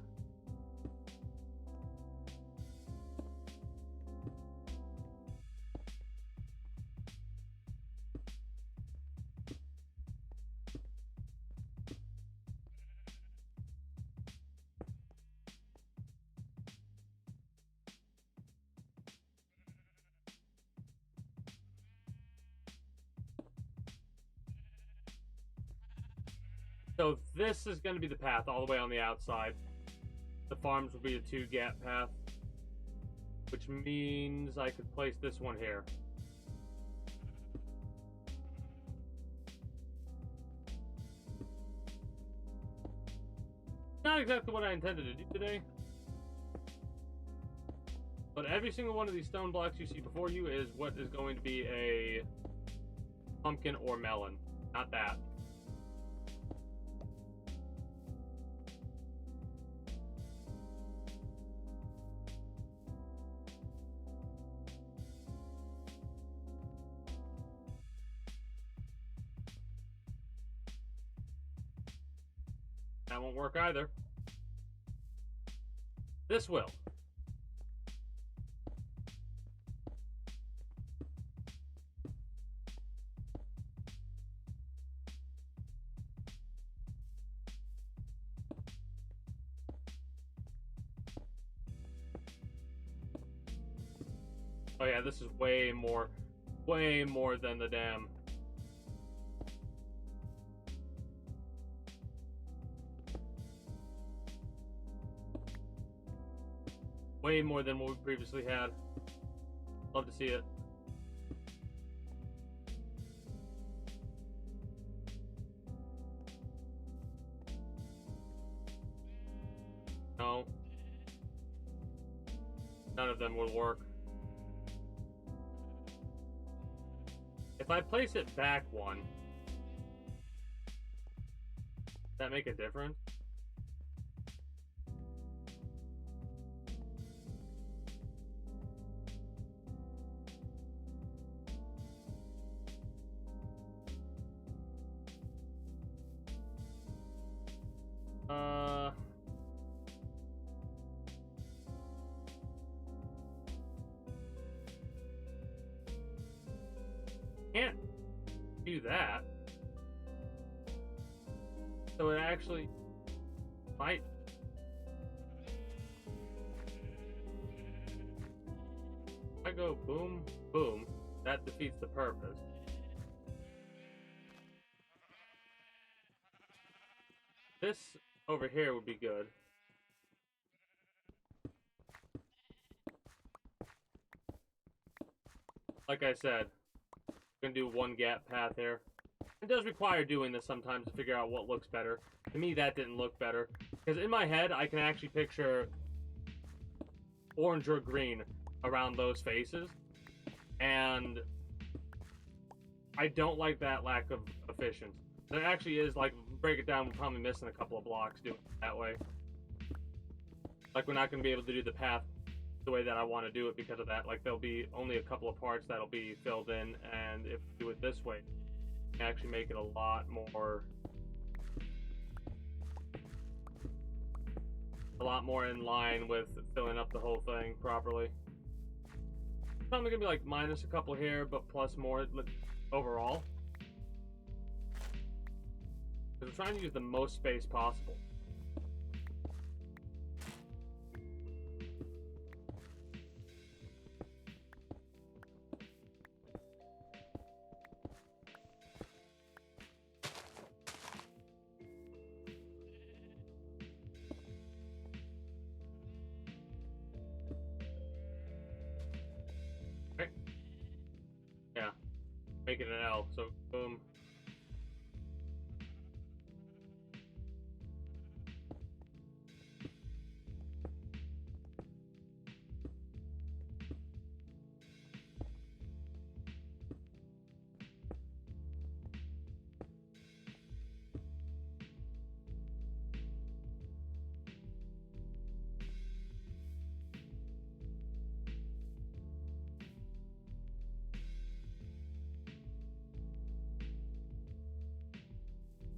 S1: So this is going to be the path all the way on the outside. The farms will be a 2-gap path, which means I could place this one here. Not exactly what I intended to do today, But every single one of these stone blocks you see before you is what is going to be a pumpkin or melon. Not that. That won't work either. This will. Oh yeah, this is way more than the damn. Way more than what we previously had. Love to see it. No. None of them will work. If I place it back one, does that make a difference? Can't do that. So it actually might. If I go boom, boom, that defeats the purpose. This over here would be good. Like I said, I'm gonna do one gap path here. It does require doing this sometimes to figure out what looks better. To me, that didn't look better. Because in my head, I can actually picture orange or green around those faces. And I don't like that lack of efficiency. There actually is, like, break it down, we're probably missing a couple of blocks doing it that way. Like, we're not going to be able to do the path the way that I want to do it because of that. Like, there'll be only a couple of parts that'll be filled in, and if we do it this way, we can actually make it a lot more in line with filling up the whole thing properly. It's probably going to be like minus a couple here, but plus more overall. Because we're trying to use the most space possible. Okay. Yeah. Make it an L, so boom.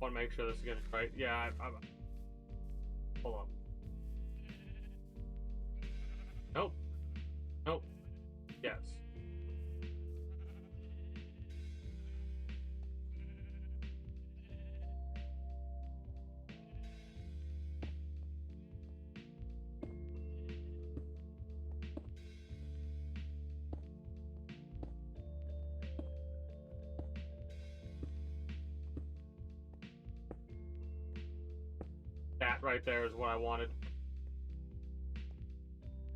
S1: Want to make sure this is getting right. Yeah, I'm hold on. Nope. Nope. Yes. That right there is what I wanted.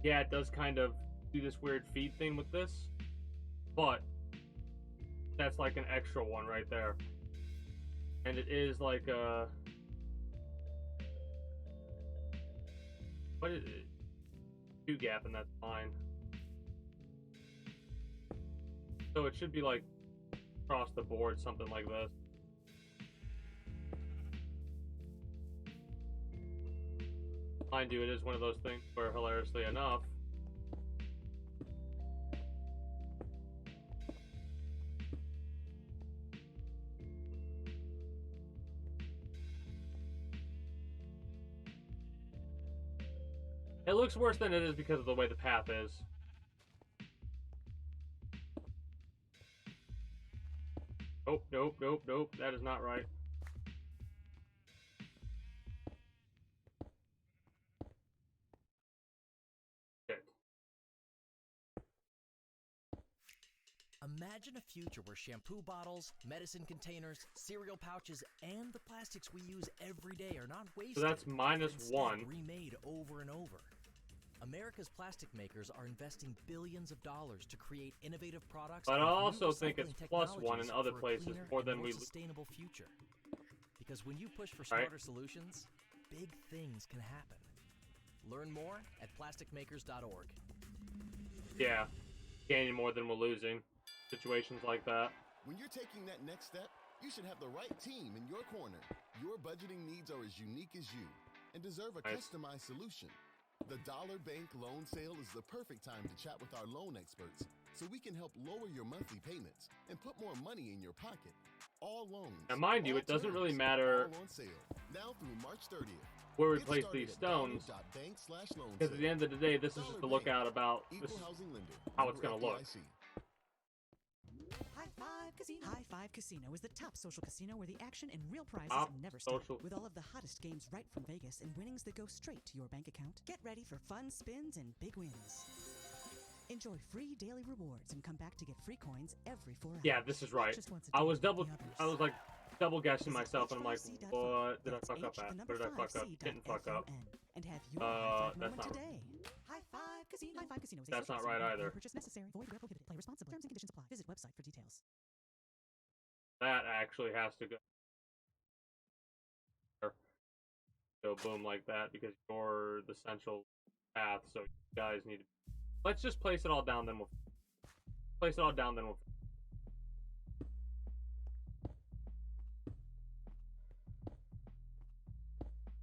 S1: Yeah, it does kind of do this weird feed thing with this, but that's like an extra one right there. And it is like a... What is it? 2 gap, and that's fine. So it should be like across the board, something like this. Mind you, it is one of those things where, hilariously enough, it looks worse than it is because of the way the path is. Nope, nope, nope, nope. That is not right. Shit.
S16: Imagine a future where shampoo bottles, medicine containers, cereal pouches, and the plastics we use every day are not wasted.
S1: So that's minus
S16: instead
S1: one.
S16: Remade over and over. America's plastic makers are investing billions of dollars to create innovative products.
S1: But I
S16: and new
S1: also think
S16: recycling
S1: it's plus one in
S16: technologies
S1: other
S16: for a
S1: places
S16: cleaner
S1: more
S16: and
S1: than
S16: more
S1: we.
S16: sustainable future. Because when you push for
S1: Right.
S16: smarter solutions, big things can happen. Learn more at plasticmakers.org.
S1: Yeah, gaining more than we're losing. Situations like that.
S11: When you're taking that next step, you should have the right team in your corner. Your budgeting needs are as unique as you and deserve a customized solution. The Dollar Bank loan sale is the perfect time to chat with our loan experts so we can help lower your monthly payments and put more money in your pocket. All loans.
S1: Now, mind you,
S11: all
S1: it doesn't
S11: terms,
S1: really matter
S11: all on sale. Now through March 30th.
S1: where we
S11: Get
S1: place
S11: started
S1: these
S11: at
S1: stones,
S11: dollar.bank/loan
S1: because at the end of the day, this is just a lookout about this is how it's going to look.
S6: High Five Casino. High Five Casino is the top social casino where the action and real prizes
S1: Top
S6: never stop.
S1: social.
S6: With all of the hottest games right from Vegas and winnings that go straight to your bank account, get ready for fun spins and big wins. Enjoy free daily rewards and come back to get free coins every 4 hours.
S1: Yeah, this is right.
S6: Just once a
S1: I
S6: day
S1: was
S6: like the others.
S1: like double guessing
S6: Visit
S1: myself, and I'm like,
S6: H5C.fun.
S1: what did I
S6: That's
S1: fuck up
S6: H,
S1: at?
S6: the number
S1: What did I fuck up?
S6: 5C
S1: Didn't fuck up.
S6: .fun. And have your high five
S1: That's
S6: moment
S1: not.
S6: today. High Five Casino. High Five Casino is a
S1: That's
S6: social
S1: not right
S6: casino.
S1: either.
S6: No purchase necessary. Void where prohibited. Play responsibly. Terms and conditions apply. Visit website for details.
S1: That actually has to go boom like that because you're the central path. So you guys need to. Let's just place it all down. Then we'll place it all down. Then we'll.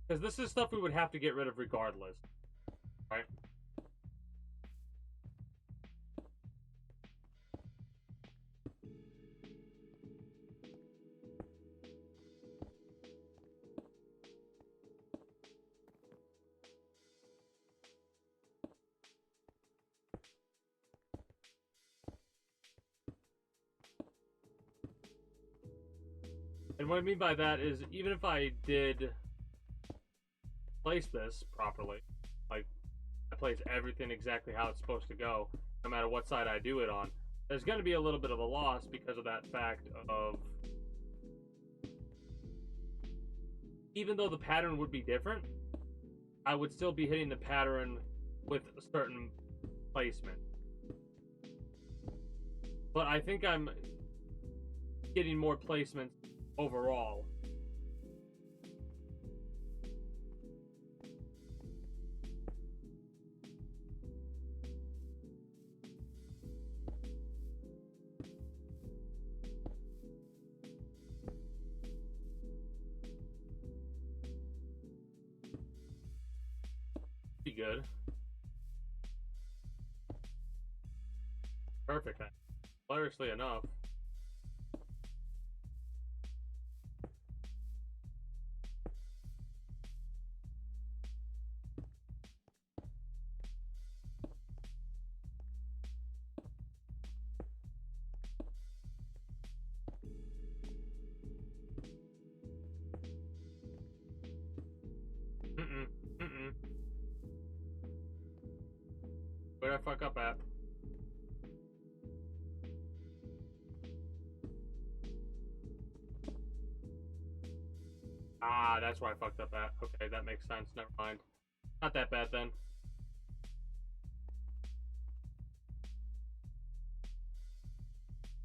S1: Because this is stuff we would have to get rid of regardless, right? And what I mean by that is, even if I did place this properly, like I place everything exactly how it's supposed to go, no matter what side I do it on, there's going to be a little bit of a loss because of that fact of, even though the pattern would be different, I would still be hitting the pattern with a certain placement. But I think I'm getting more placements overall. Be good. Perfect. Hilariously enough. Where'd I fuck up at? Ah, that's where I fucked up at. Okay, that makes sense. Never mind. Not that bad then.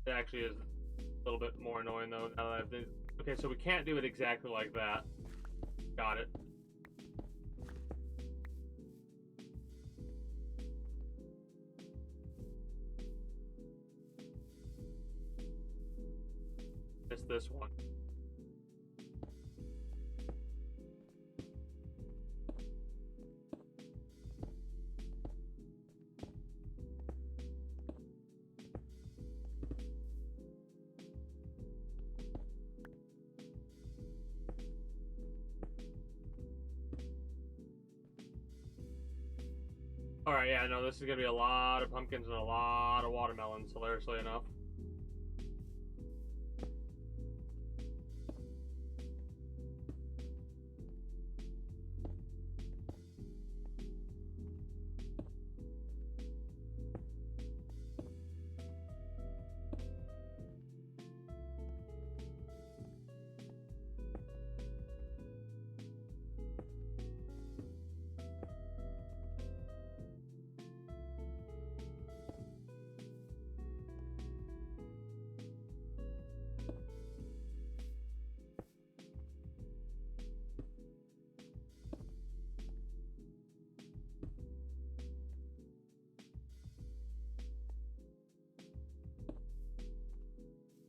S1: It actually is a little bit more annoying though. Now that I've been... Okay, so we can't do it exactly like that. Got it. this one. Alright, yeah, no, this is gonna be a lot of pumpkins and a lot of watermelons, hilariously enough.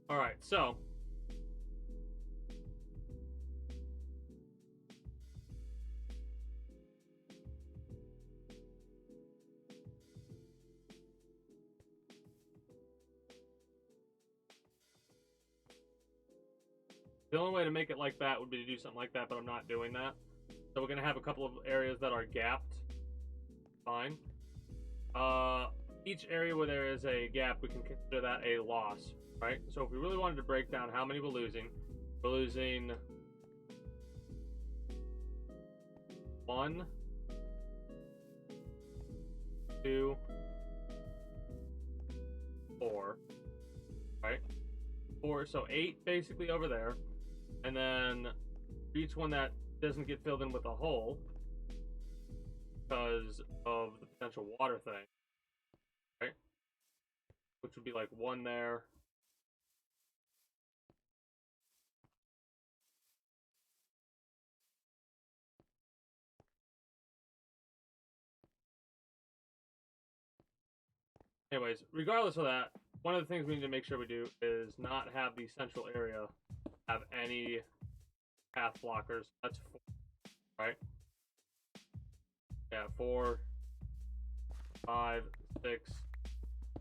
S1: Alright, so the only way to make it like that would be to do something like that, but I'm not doing that. So we're gonna have a couple of areas that are gapped. Fine. Each area where there is a gap, we can consider that a loss, right? So if we really wanted to break down how many we're losing 1, 2, 4, right? 4, so 8 basically over there. And then each one that doesn't get filled in with a hole because of the potential water thing, right? Which would be like 1 there. Anyways, regardless of that, one of the things we need to make sure we do is not have the central area have any path blockers. That's 4, right? Yeah, 4, 5, 6,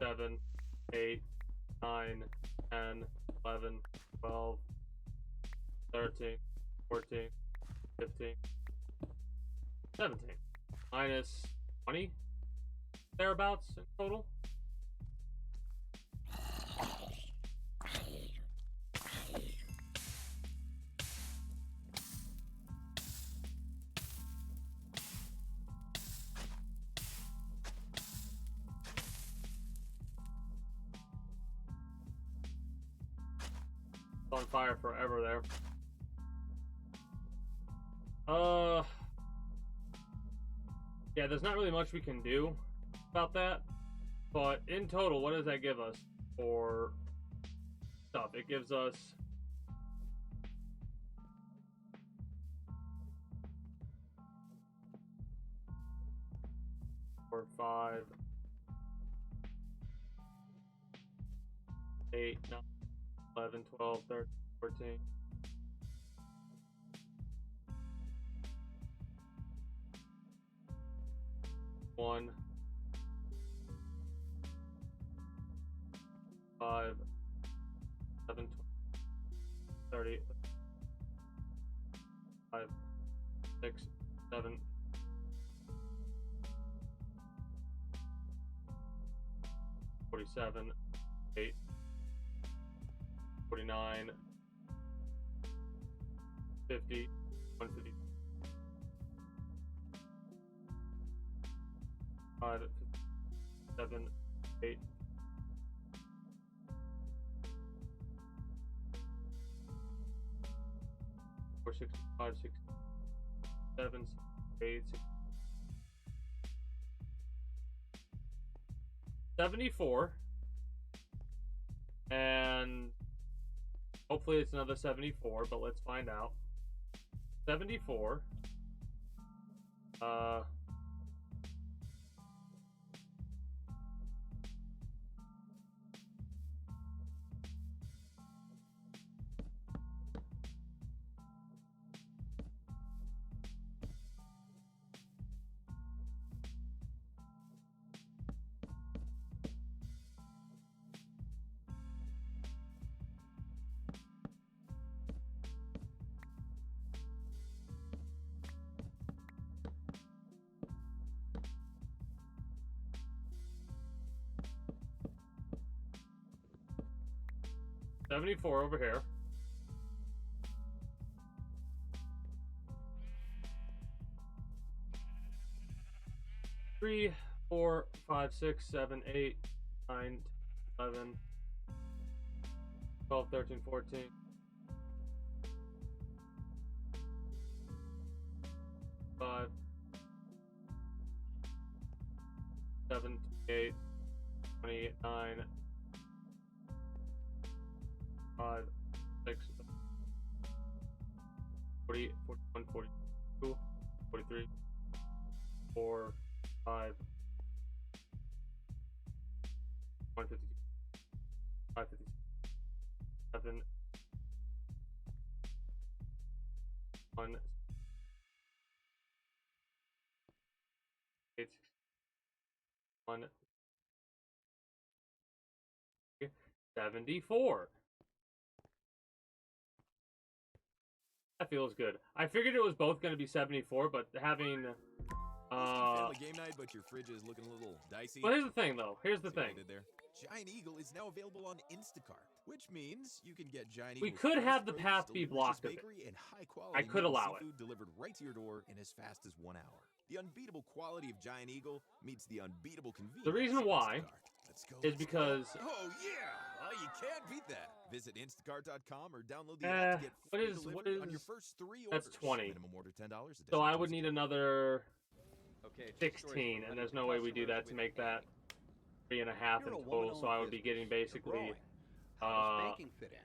S1: 7, 8, 9, 10, 11, 12, 13, 14, 15, 17. Minus 20 thereabouts in total. On fire forever there. Yeah, there's not really much we can do about that, but in total, what does that give us for stuff? It gives us 4, 5, 8, 9, 11, 12, 13, 14. One, 5, 7, 30, 5, 6, 7, 47, 8, 49, 50, 150. 5, 7, 8. Four, 6, 5, 6, 7, 8, 6, 74. And hopefully it's another 74, but let's find out. 74. 74 over here. Three, 4, 5, 6, 7, 8, 9, 11, 12, 13, 14. 5, 7, 8, 29, 5, 6, 40, 41, 42, 43, 4, 5, 152, 557, 1, 8, 1, 74. That feels good. I figured it was both going to be 74, but having
S17: family game night, but your fridge is looking a little dicey.
S1: Well, here's the thing, though. Here's the thing.
S17: Giant Eagle is now available on Instacart, which means you can get Giant
S1: We
S17: Eagle's
S1: could
S17: fresh
S1: have the
S17: produce,
S1: path be
S17: delicious
S1: blocked of it.
S17: bakery, and high-quality
S1: I could
S17: meat and
S1: allow it.
S17: seafood delivered right to your door in as fast as 1 hour. The unbeatable quality of Giant Eagle meets the unbeatable convenience.
S1: The reason
S17: of
S1: why
S17: Instacart. Let's go,
S1: is because
S17: oh yeah, well, you can't beat that. Visit instacart.com or download the app to get free delivery on your first 3 orders.
S1: That's 20.
S17: Minimum order $10.
S1: So I would need another
S15: Okay,
S1: 16, and there's no way we do that to make that 3.5 in total. So I would be getting basically
S9: banking fit in?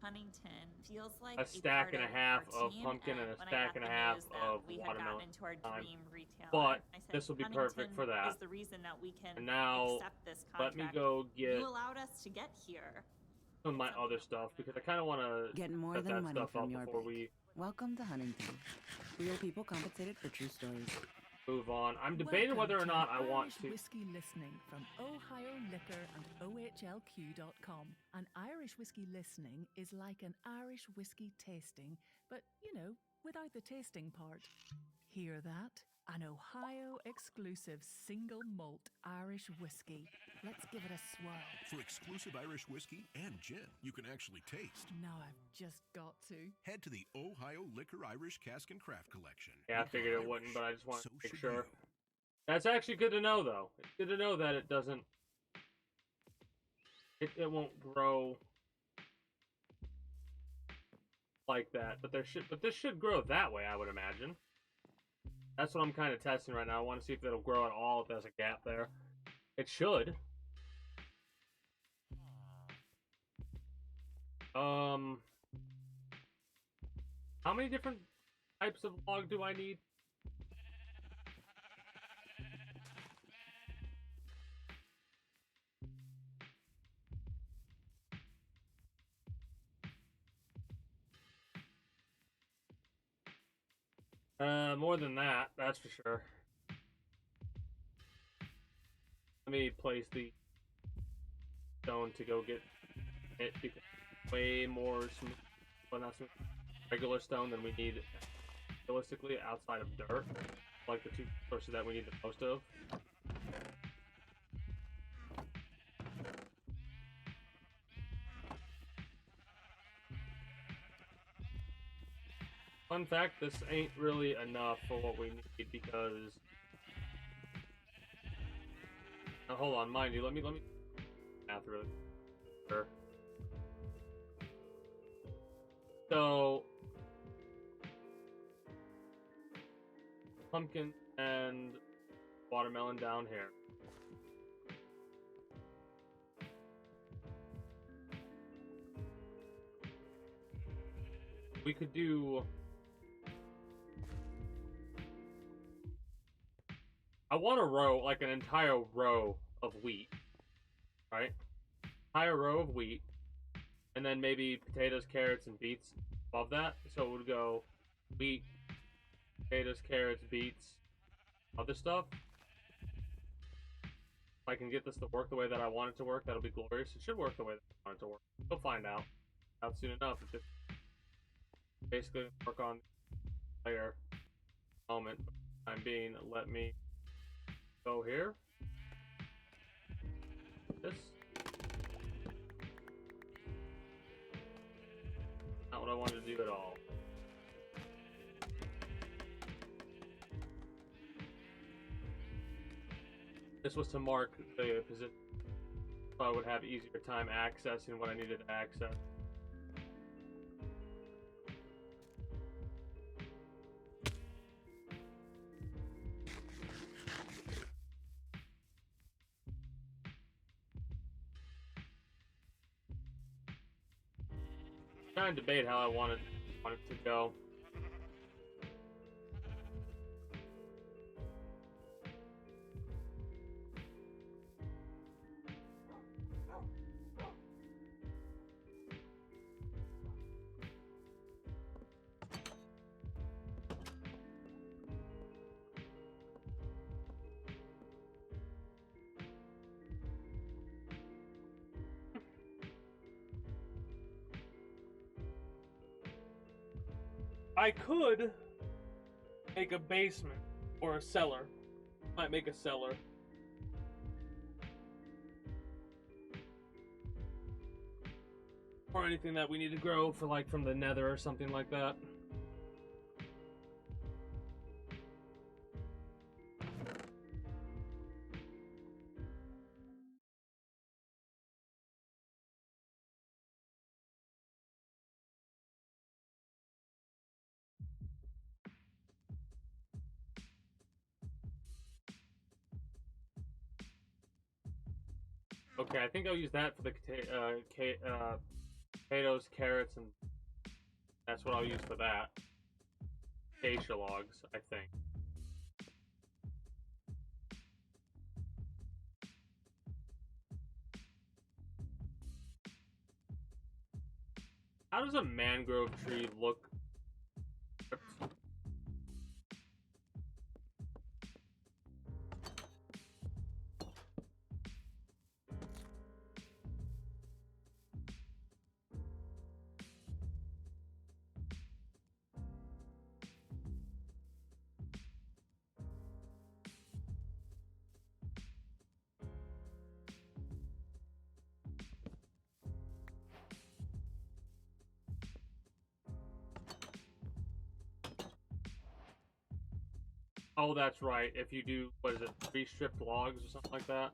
S10: Huntington feels like
S1: a stack and a half of
S10: team,
S1: pumpkin and a
S10: when I
S1: stack
S10: got
S1: and a
S10: the
S1: half
S10: news that
S1: of
S10: we had
S1: watermelon.
S10: gotten into our dream retailer,
S1: But
S10: I said,
S1: this will be
S10: Huntington
S1: perfect for that.
S10: is the reason that we can
S1: And now
S10: accept this
S1: let me
S10: contract.
S1: go get
S10: You allowed us to get here.
S1: some of my other stuff because I kind of want to
S8: Get more
S1: set
S8: than
S1: that
S8: money
S1: stuff
S8: from
S1: up
S8: your
S1: before
S8: bank.
S1: we
S8: Welcome to Huntington. Real people compensated for true stories.
S1: move on. I'm debating whether or not I want to.
S18: Whiskey listening from Ohio Liquor and OHLQ.com. An Irish whiskey listening is like an Irish whiskey tasting, but, you know, without the tasting part. Hear that? An Ohio exclusive single malt Irish whiskey. Let's give it a swirl.
S19: For exclusive Irish whiskey and gin you can actually taste.
S18: Now I've just got to.
S19: Head to the Ohio Liquor Irish Cask and Craft Collection.
S1: Yeah, I figured it wouldn't, but I just want to
S19: So
S1: make
S19: should
S1: sure.
S19: you.
S1: That's actually good to know, though. It's good to know that it doesn't. It won't grow like that, but this should grow that way, I would imagine. That's what I'm kind of testing right now. I want to see if it'll grow at all if there's a gap there. It should. How many different types of log do I need? More than that, that's for sure. Let me place the stone to go get it because it's way more smooth, well, not smooth, regular stone than we need realistically outside of dirt, like the two sources that we need the most of. Fun fact, this ain't really enough for what we need because... Now, hold on, mind you, let me math really sure. So pumpkin and watermelon down here. We could do... I want a row, like an entire row of wheat, right? Entire row of wheat, and then maybe potatoes, carrots, and beets above that. So it would go wheat, potatoes, carrots, beets, other stuff. If I can get this to work the way that I want it to work, that'll be glorious. It should work the way that I want it to work. We'll find out soon enough. If it basically work on layer moment. I'm being, let me go here. This. what I wanted to do at all. This was to mark the position so I would have easier time accessing what I needed to access. Trying to debate how I want it to go. I could make a basement or a cellar. Might make a cellar. Or anything that we need to grow for, like, from the nether or something like that. Okay, I think I'll use that for the potatoes, carrots, and that's what I'll use for that. Acacia logs, I think. How does a mangrove tree look? Oh, that's right. If you do, what is it, 3 stripped logs or something like that?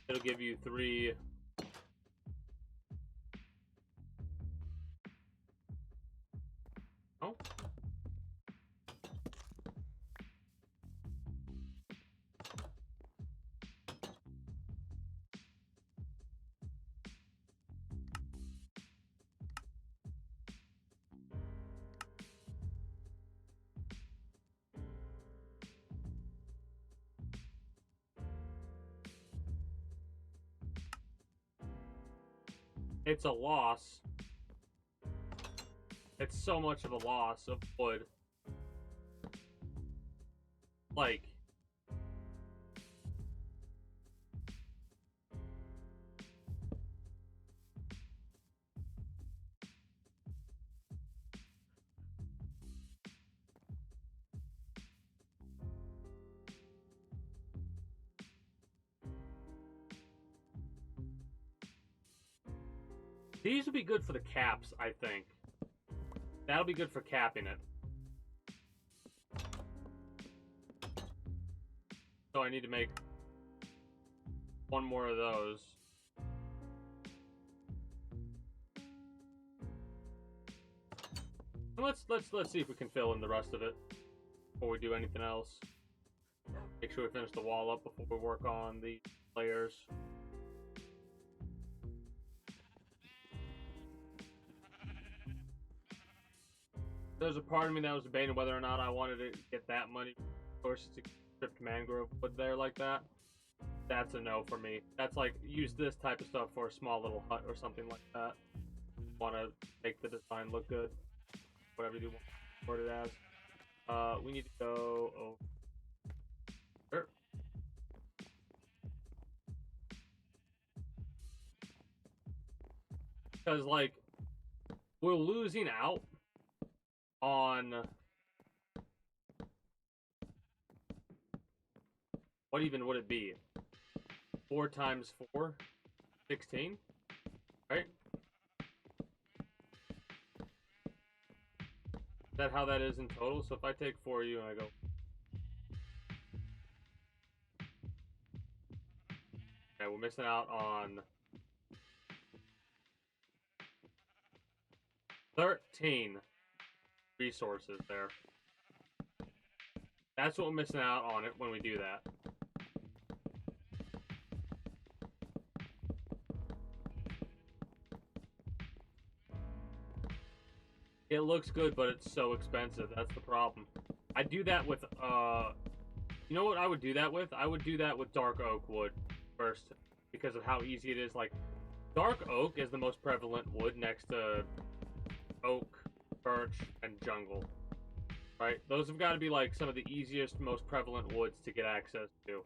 S1: It'll give you 3... Oh? It's a loss. It's so much of a loss of wood. Like... These would be good for the caps, I think. That'll be good for capping it. So I need to make one more of those. Let's see if we can fill in the rest of it before we do anything else. Make sure we finish the wall up before we work on the layers. There's a part of me that was debating whether or not I wanted to get that many resources to strip mangrove wood there like that. That's a no for me. That's like, use this type of stuff for a small little hut or something like that. Want to make the design look good. Whatever you want it as. We need to go over. Because, like, we're losing out on what even would it be? 4 times 4? 16? Right? Is that how that is in total? So if I take 4U and I go... Okay, we're missing out on 13 resources there. That's what we're missing out on it when we do that. It looks good, but it's so expensive. That's the problem. I do that with, you know what I would do that with? I would do that with dark oak wood first, because of how easy it is. Like, dark oak is the most prevalent wood next to oak, birch, and jungle. Right? Those have got to be, like, some of the easiest, most prevalent woods to get access to.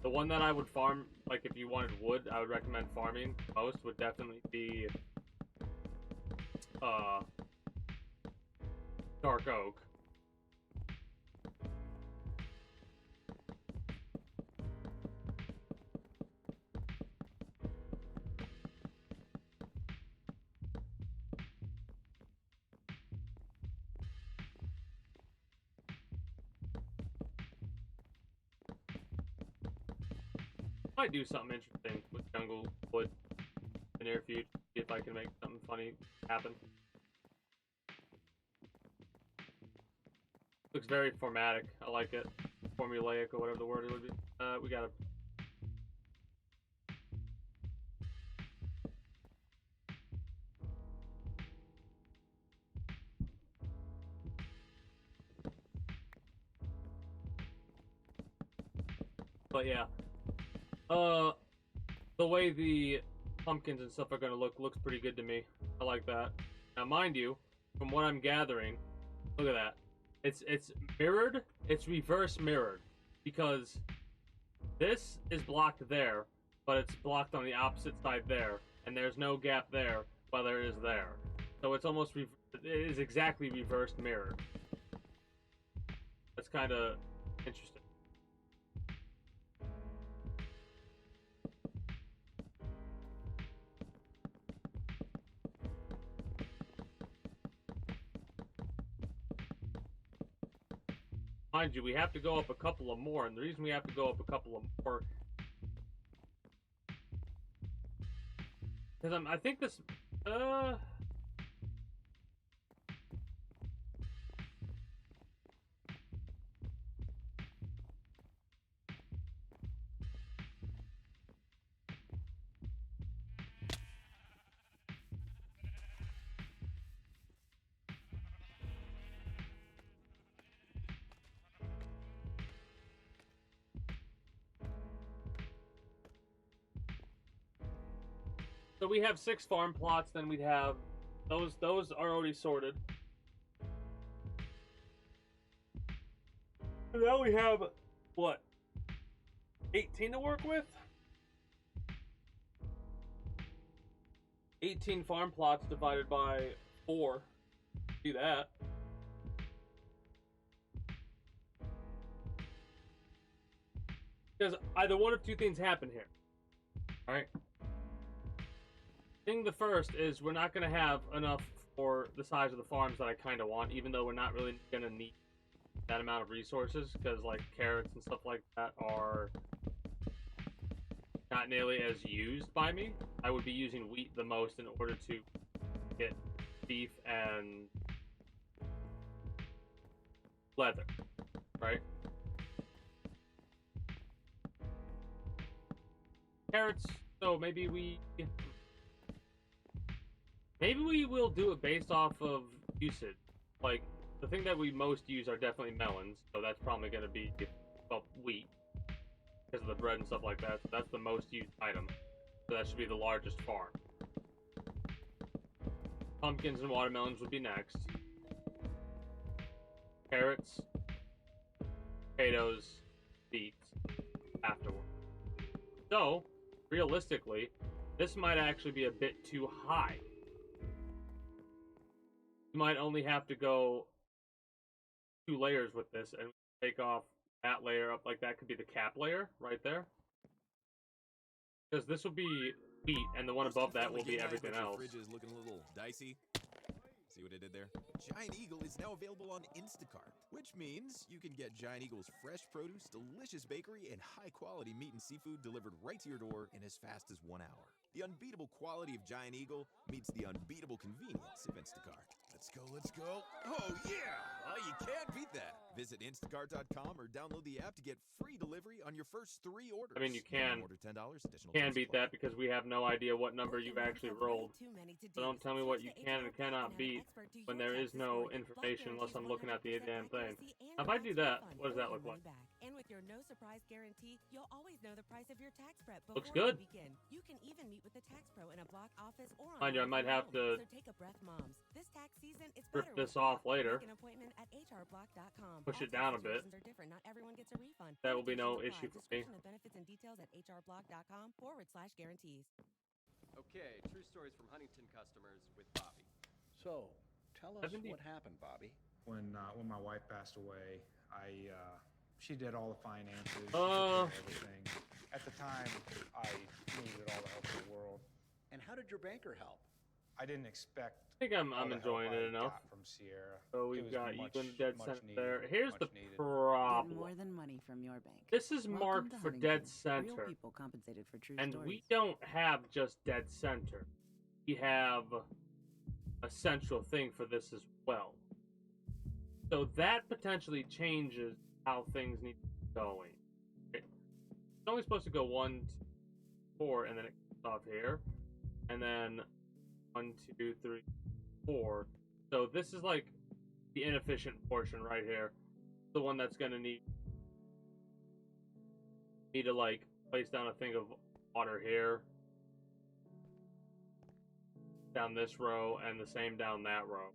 S1: The one that I would farm, like, if you wanted wood, I would recommend farming most would definitely be, dark oak. Might do something interesting with jungle wood in the near future. See if I can make something funny happen. Looks very formatic. I like it. Formulaic or whatever the word it would be. We gotta... But yeah. The way the pumpkins and stuff are gonna looks pretty good to me. I like that. Now, mind you, from what I'm gathering, look at that. It's mirrored. It's reverse mirrored, because this is blocked there, but it's blocked on the opposite side there, and there's no gap there, while there is there. So it's almost it is exactly reversed mirrored. That's kind of interesting. Mind you, we have to go up a couple of more, and the reason we have to go up a couple of more, because I think this, so we have 6 farm plots, then we'd have, those are already sorted. And now we have, what, 18 to work with? 18 farm plots divided by 4. Do that. Because either one of two things happen here. Alright? Thing the first is we're not going to have enough for the size of the farms that I kind of want, even though we're not really going to need that amount of resources, because like carrots and stuff like that are not nearly as used by me. I would be using wheat the most in order to get beef and leather, right? Carrots, so maybe we will do it based off of usage. Like, the thing that we most use are definitely melons, so that's probably going to be, well, wheat, because of the bread and stuff like that. So that's the most used item. So that should be the largest farm. Pumpkins and watermelons would be next. Carrots, potatoes, beets afterward. So, realistically, this might actually be a bit too high. You might only have to go 2 layers with this and take off that layer up like that could be the cap layer right there. Because this will be wheat, and the one above that will be everything else.
S17: Fridge is looking a little dicey. See what I did there? Giant Eagle is now available on Instacart, which means you can get Giant Eagle's fresh produce, delicious bakery, and high-quality meat and seafood delivered right to your door in as fast as 1 hour. The unbeatable quality of Giant Eagle meets the unbeatable convenience of Instacart. Let's go, let's go. Oh, yeah! Well, you can't beat that. Visit instacart.com or download the app to get free delivery on your first 3 orders.
S1: I mean, you can
S17: order $10, additional
S1: can beat that because we have no idea what number you've actually rolled. So don't tell me what you can and cannot beat when there is no information unless I'm looking at the damn thing. Now, if I do that, what does that look like?
S20: And with your no surprise guarantee, you'll always know the price of your tax prep before
S1: Looks good.
S20: you begin. You can even meet with the tax pro in a block office or on
S1: Mind you, I might have to
S20: So take a breath, moms. This tax season, it's
S1: rip
S20: better
S1: this off later.
S20: Make an appointment at hrblock.com.
S1: Push it down a bit.
S20: Are different. Not everyone gets a refund.
S1: That will be no issue for me.
S20: Description of benefits and details at hrblock.com/guarantees.
S15: Okay, true stories from Huntington customers with Bobby.
S9: So, tell us what happened, Bobby.
S7: When my wife passed away, she did all the finances, she took care
S9: Uh.
S7: of everything. At the time, I needed all the help in the world.
S9: And how did your banker help?
S7: I didn't expect.
S1: I think I'm
S7: all the
S1: enjoying
S7: help
S1: it
S7: I
S1: enough.
S7: got from Sierra.
S1: So
S7: It
S1: we've
S7: was
S1: got
S7: much-
S1: even dead
S7: much
S1: center
S7: needed,
S1: there. Here's
S7: much
S1: the
S7: needed.
S8: Get
S1: problem.
S8: more than money from your bank.
S1: This is
S8: Welcome
S1: marked
S8: to
S1: for
S8: Huntington.
S1: dead
S8: Real
S1: center.
S8: people compensated for true
S1: And
S8: stories.
S1: we don't have just dead center. We have a central thing for this as well. So that potentially changes how things need to be going. It's only supposed to go 1, 2, 4, and then it comes off here. And then 1, 2, 3, 4. So this is like the inefficient portion right here. The one that's gonna need to like place down a thing of water here. Down this row and the same down that row.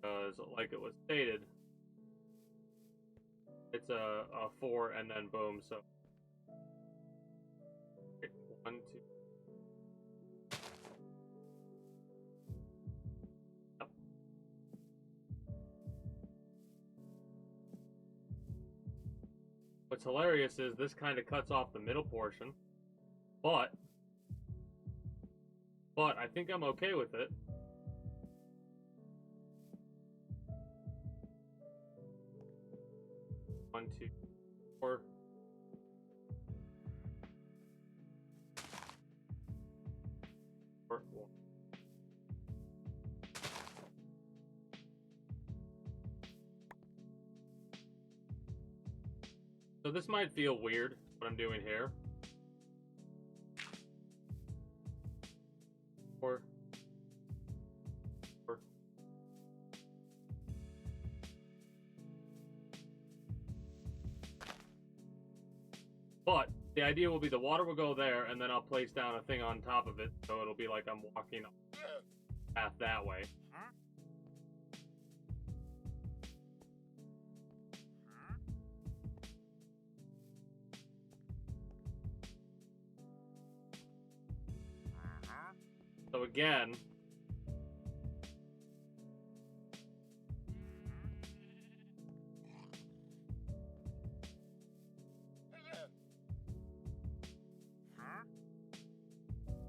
S1: Because like it was stated, it's a 4 and then boom, so 1, 2. Yep. What's hilarious is this kind of cuts off the middle portion, but I think I'm okay with it. One, 2, 4. One. So this might feel weird, what I'm doing here. 4. 4. But the idea will be the water will go there, and then I'll place down a thing on top of it, so it'll be like I'm walking path that way. So again,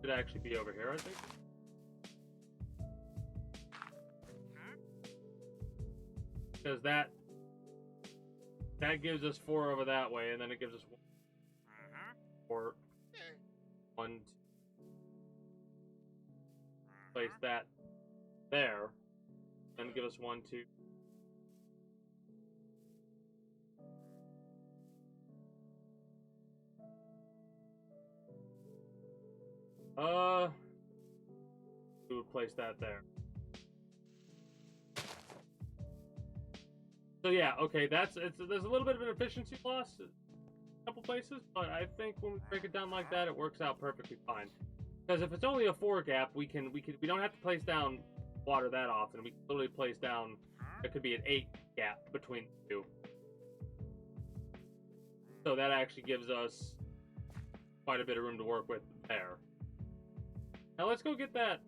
S1: should actually be over here, I think. Because that gives us 4 over that way, and then it gives us 4, 1, 2. Place that there, then give us 1, 2. We would place that there. So yeah, okay, there's a little bit of an efficiency loss in a couple places, but I think when we break it down like that, it works out perfectly fine. Because if it's only a 4 gap, we don't have to place down water that often. We can literally place down, it could be an 8 gap between the two. So that actually gives us quite a bit of room to work with there. Now let's go get that.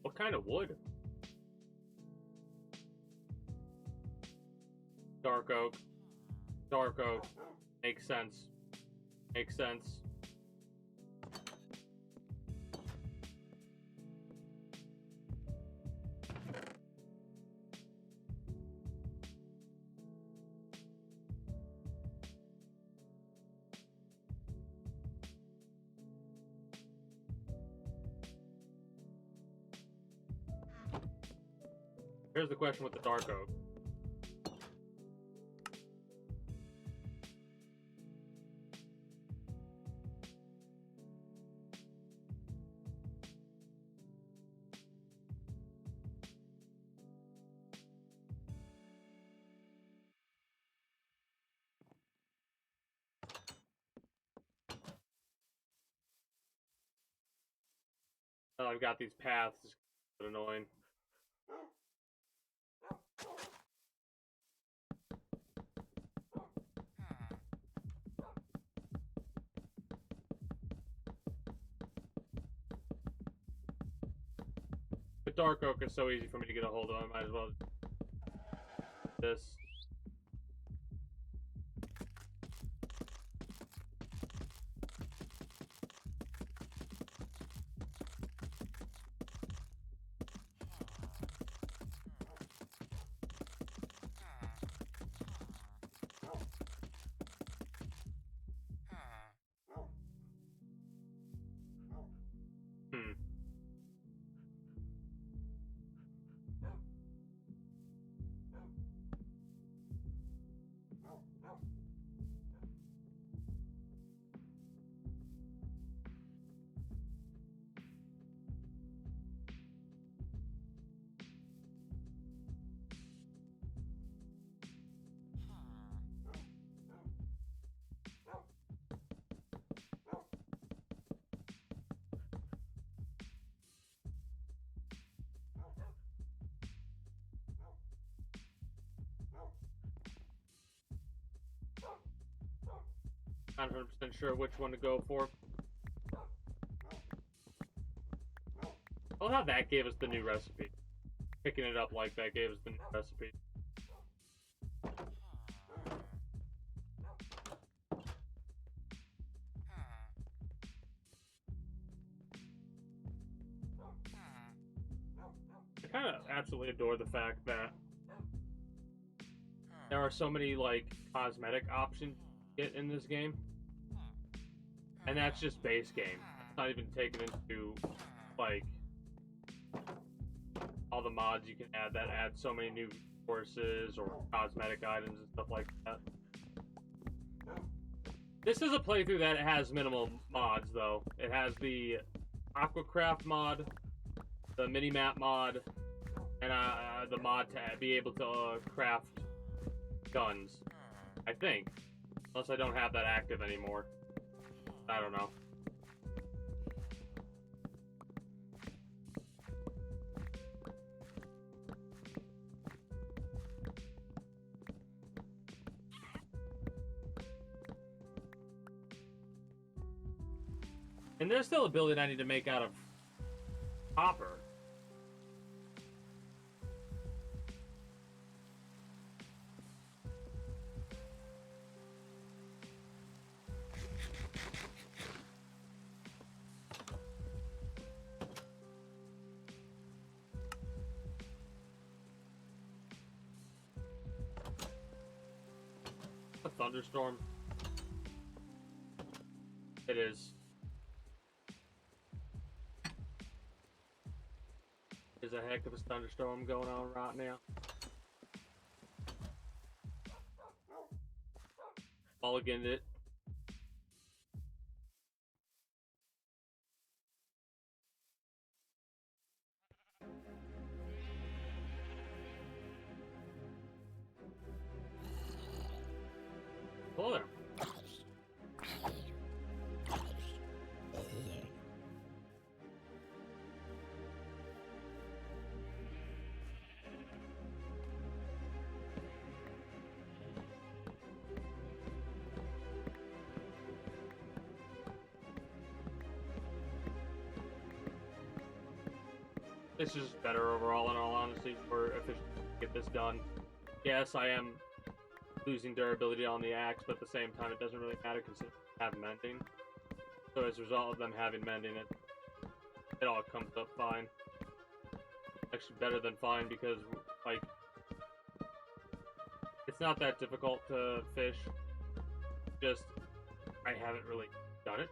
S1: What kind of wood? Dark oak. Dark oak. Makes sense. Makes sense. Here's the question with the dark oak. Oh, I've got these paths. It's a bit annoying. But dark oak is so easy for me to get a hold of. I might as well this. Not 100% sure which one to go for. Well, how that gave us the new recipe. Picking it up like that gave us the new recipe. I kind of absolutely adore the fact that there are so many, like, cosmetic options you get in this game. And that's just base game. It's not even taken into, like, all the mods you can add that add so many new courses or cosmetic items and stuff like that. This is a playthrough that has minimal mods, though. It has the Aquacraft mod, the minimap mod, and the mod to be able to craft guns. I think. Unless I don't have that active anymore. I don't know. And there's still a building I need to make out of copper. A thunderstorm. It is. There's a heck of a thunderstorm going on right now. Mulliganed it. Hello there. It's just better overall, in all honesty, for efficiency to get this done. Yes, I am losing durability on the axe, but at the same time, it doesn't really matter because it have mending. So as a result of them having mending, it all comes up fine. Actually, better than fine because, like, it's not that difficult to fish. Just, I haven't really done it.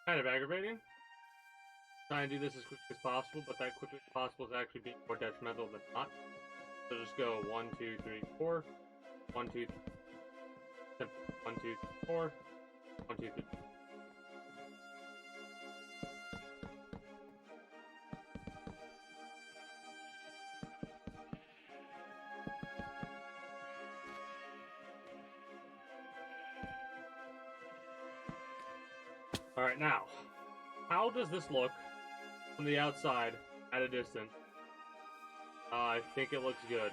S1: Kind of aggravating. Try and do this as quickly as possible, but that quickly as possible is actually being more detrimental than not. So just go 1, 2, 3, 4. 1, 2, 3. 1, 2, 3, 4. 1, 2, 3. Alright, now, how does this look from the outside at a distance? I think it looks good.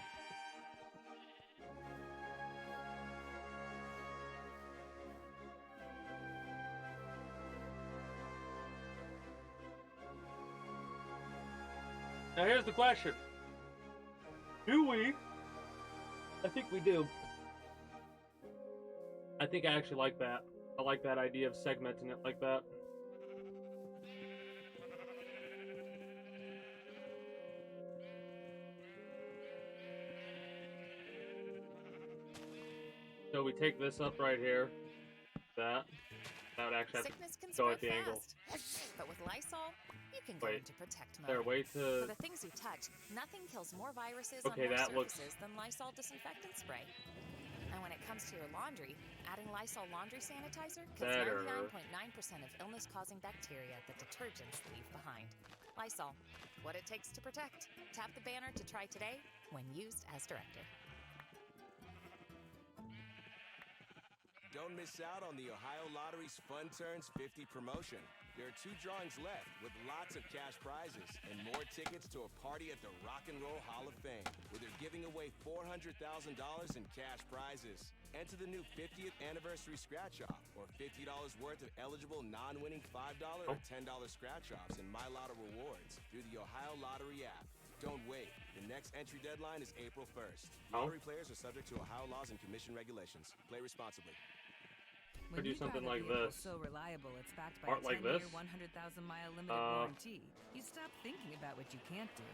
S1: Now here's the question. Do we? I think we do. I think I actually like that. I like that idea of segmenting it like that. So we take this up right here. That would actually have to go at the angle.
S12: But with Lysol, you can go into protect mode.
S1: There, wait to...
S12: For the things you touch, nothing kills more viruses
S1: on more surfaces
S12: than Lysol disinfectant spray. And when it comes to your laundry, adding Lysol laundry sanitizer kills 99.9% of illness-causing bacteria that detergents leave behind. Lysol, what it takes to protect. Tap the banner to try today when used as directed.
S14: Don't miss out on the Ohio Lottery's Fun Turns 50 promotion. There are 2 drawings left with lots of cash prizes and more tickets to a party at the Rock and Roll Hall of Fame, where they're giving away $400,000 in cash prizes. Enter the new 50th anniversary scratch-off, or $50 worth of eligible non-winning $5 or $10 scratch-offs in My Lotto Rewards through the Ohio Lottery app. Don't wait. The next entry deadline is April 1st. Lottery players are subject to Ohio laws and commission regulations. Play responsibly.
S1: Or do something like this.
S8: So reliable, it's backed by
S1: Art
S8: a 10-year,
S1: like this.
S8: 100,000-mile limited warranty. You stop thinking about what you can't do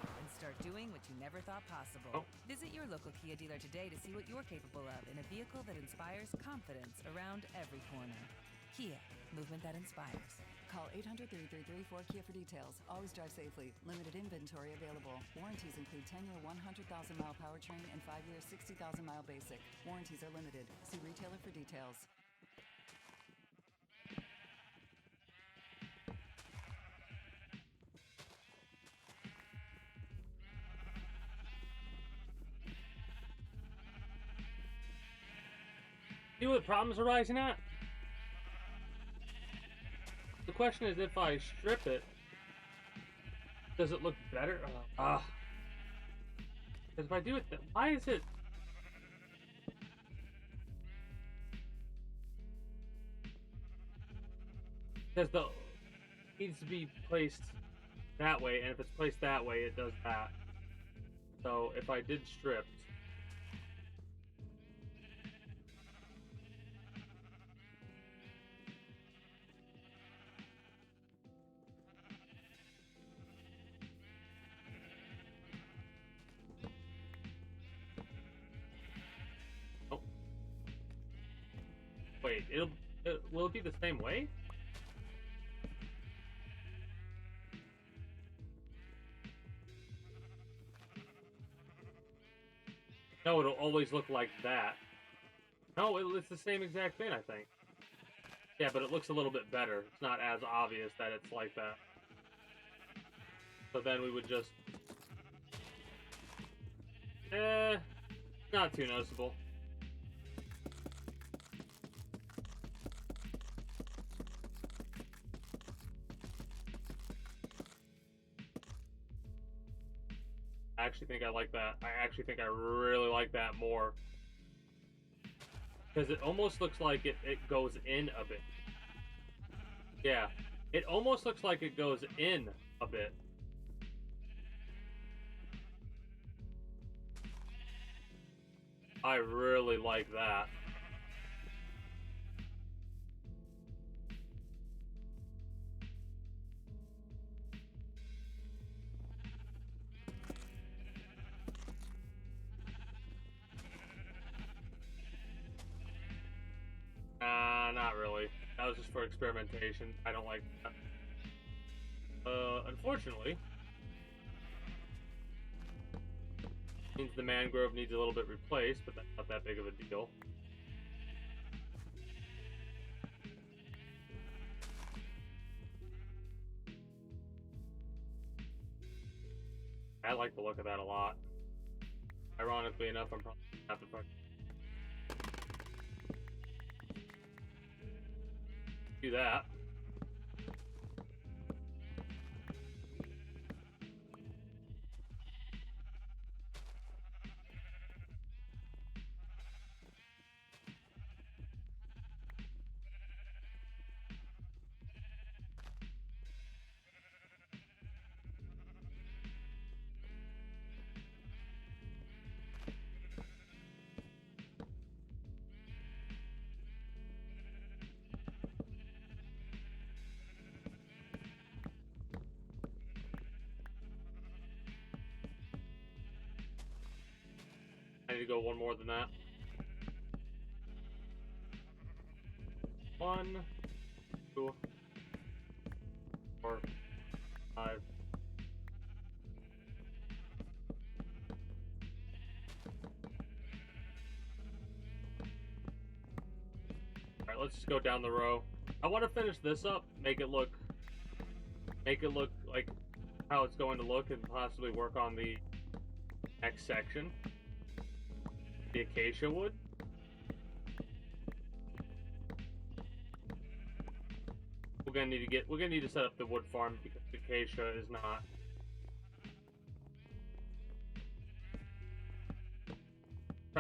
S8: and start doing what you never thought possible. Visit your local Kia dealer today to see what you're capable of in a vehicle that inspires confidence around every corner. Kia, movement that inspires.
S21: Call 800-3334-KIA for details. Always drive safely. Limited inventory available. Warranties include 10-year, 100,000-mile powertrain and 5-year, 60,000-mile basic. Warranties are limited. See retailer for details.
S1: See what problems are arising at? The question is, if I strip it, Does it look better? Because if I do it, why is it? Because the needs to be placed that way, and if it's placed that way, it does that. So if I did stripped, oh, wait, will it be the same way? No, it'll always look like that. No, it's the same exact thing, I think. Yeah, but it looks a little bit better. It's not as obvious that it's like that. So then we would just... not too noticeable. I actually think I like that. I actually think I really like that more. Because it almost looks like it goes in a bit. Yeah. It almost looks like it goes in a bit. I really like that. Not really. That was just for experimentation. I don't like that. Unfortunately, means the mangrove needs a little bit replaced, but that's not that big of a deal. I like the look of that a lot. Ironically enough, I'm probably gonna have to do that. I need to go one more than that. 1, 2, 4, 5. Alright, let's just go down the row. I want to finish this up, make it look like how it's going to look, and possibly work on the next section. The acacia wood. We're gonna need to set up the wood farm because the acacia is not.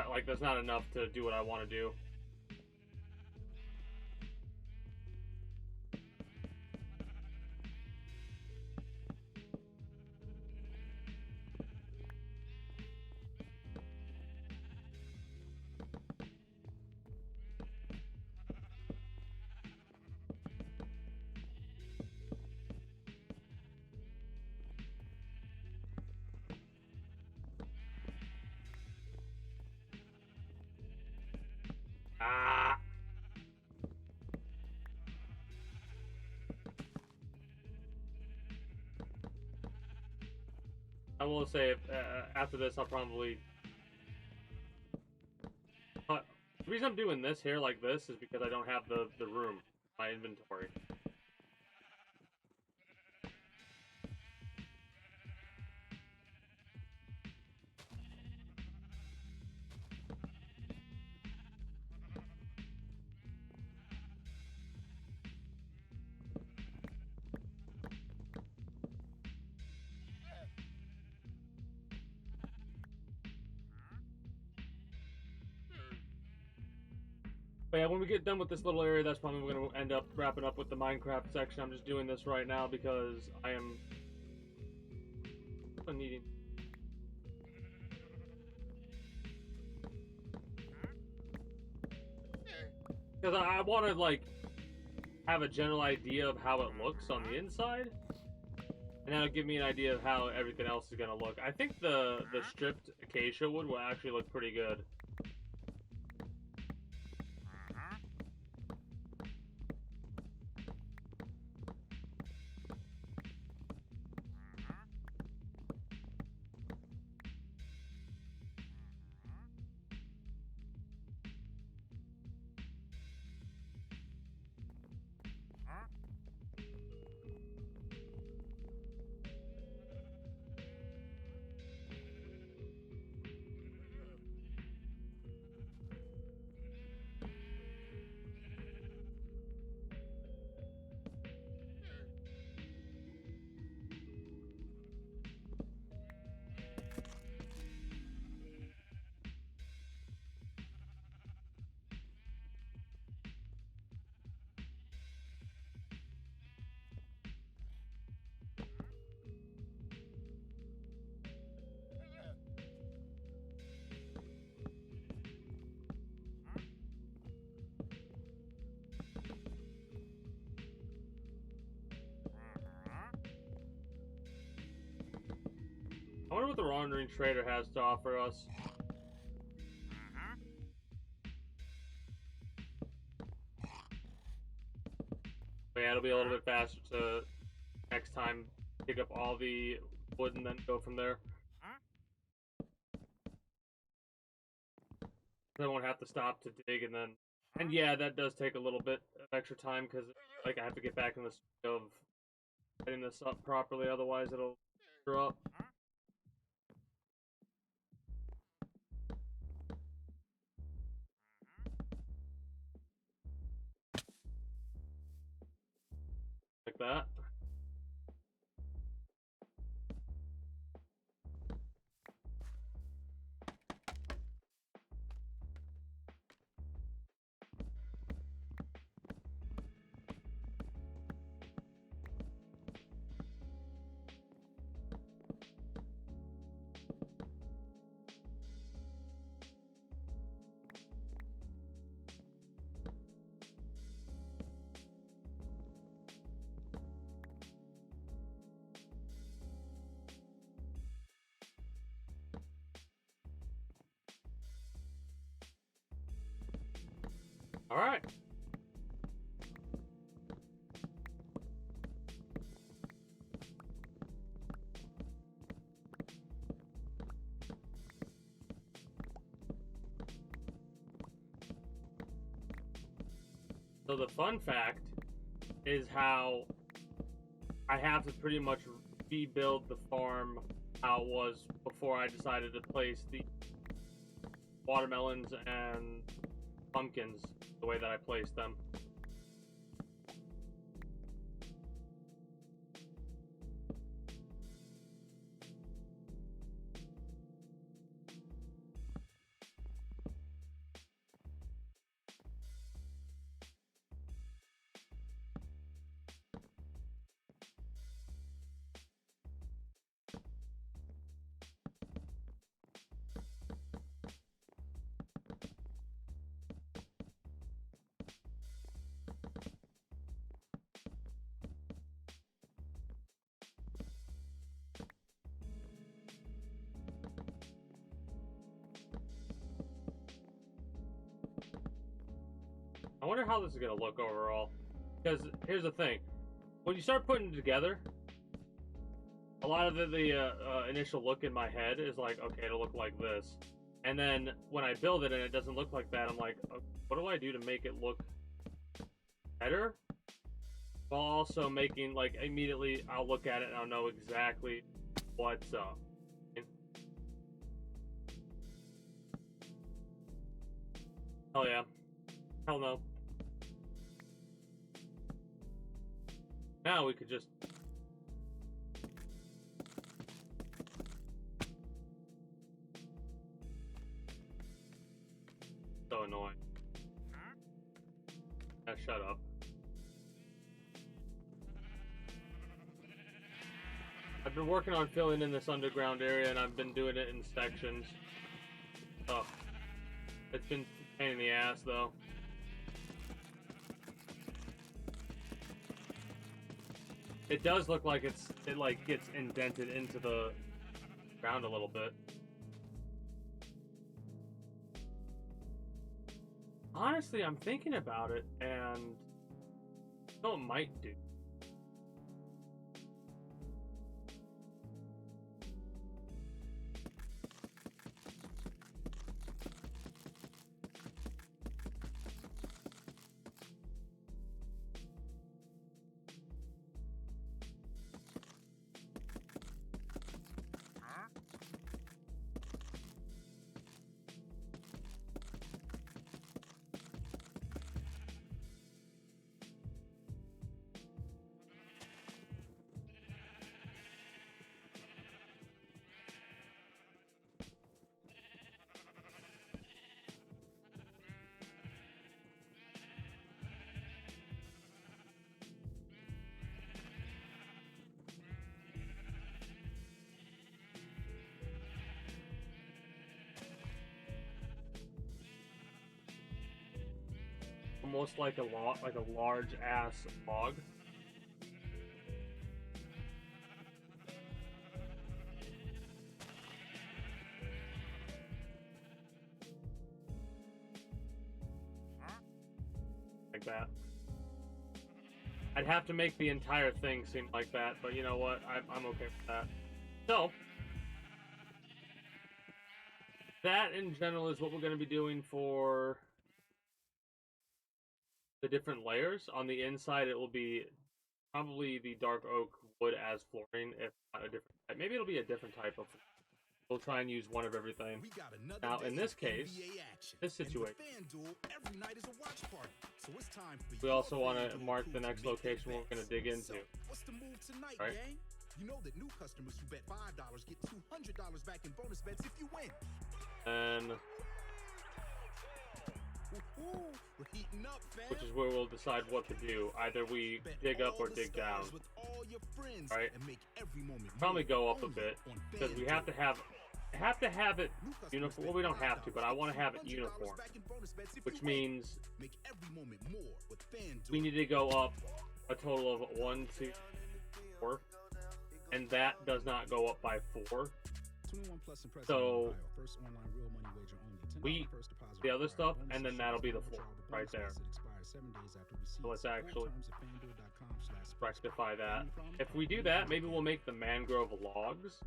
S1: Like, there's not enough to do what I want to do. I will say, after this, I'll probably... the reason I'm doing this here like this is because I don't have the room, my inventory. But yeah, when we get done with this little area, that's probably we're going to end up wrapping up with the Minecraft section. I'm just doing this right now because I am needing. Because I want to, like, have a general idea of how it looks on the inside. And that'll give me an idea of how everything else is going to look. I think the stripped acacia wood will actually look pretty good. I wonder what the Wandering Trader has to offer us. But yeah, it'll be a little bit faster to next time pick up all the wood and then go from there. I won't have to stop to dig and then... And yeah, that does take a little bit of extra time because like I have to get back in the swing of setting this up properly, otherwise it'll screw up. Like that. All right. So the fun fact is how I have to pretty much rebuild the farm how it was before I decided to place the watermelons and pumpkins the way that I placed them. I wonder how this is going to look overall. Because here's the thing. When you start putting it together, a lot of the initial look in my head is like, okay, it'll look like this. And then when I build it and it doesn't look like that, I'm like, what do I do to make it look better? While also making, like, immediately I'll look at it and I'll know exactly what's up. Hell yeah. Hell no. Now we could just... So annoying. Shut up. I've been working on filling in this underground area, and I've been doing it in sections. Oh, it's been a pain in the ass, though. It does look like it like gets indented into the ground a little bit. Honestly, I'm thinking about it, and I know it might do. Almost like a large ass log. Like that. I'd have to make the entire thing seem like that, but you know what? I'm okay with that. So, that in general is what we're going to be doing for the different layers. On the inside, it will be probably the dark oak wood as flooring, if not a different type. Maybe it'll be a different type of. We'll try and use one of everything. Now, in this case, this situation, we also want to mark the next location we're going to dig into.
S2: What's the move tonight,
S1: right?
S2: gang? You know that new customers who bet $5 get $200 back in bonus bets if you win.
S1: And
S2: we're heating up, fam.
S1: which is where we'll decide what to do. Either we dig up or dig down. Right? Probably go up a bit because we have to have it uniform. Well, we don't have to, but I want to have it uniform, which means we need to go up a total of 1, 2, 4, and that does not go up by 4. So we the other stuff, and then that'll be the floor right there. So let's actually rectify that. If we do that, maybe we'll make the mangrove logs.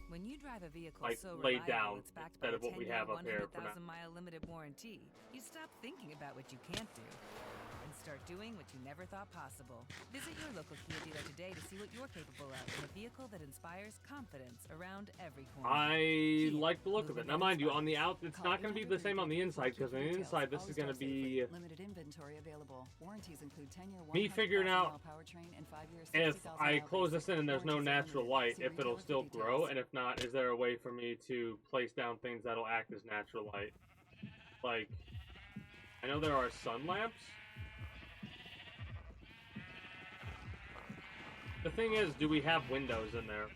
S8: When you drive a vehicle
S1: Like
S8: so
S1: laid
S8: reliable
S1: down
S8: it's backed
S1: instead
S8: by
S1: of what we have up here for now.
S8: 100,000-mile limited warranty, you stop thinking about what you can't do and start doing what you never thought possible. Visit your local Kia dealer today to see what you're capable of in a vehicle that inspires confidence around every corner.
S1: I like the look of it. Now, mind you, on the out, it's not going to be the same on the inside, because on the inside, this is going to be
S21: limited inventory available. Warranties include 10-year
S1: me figuring out
S21: powertrain and 5-year
S1: if I close this in and there's no natural light, if it'll still grow, and if not, is there a way for me to place down things that'll act as natural light? Like, I know there are sun lamps. The thing is, do we have windows in there?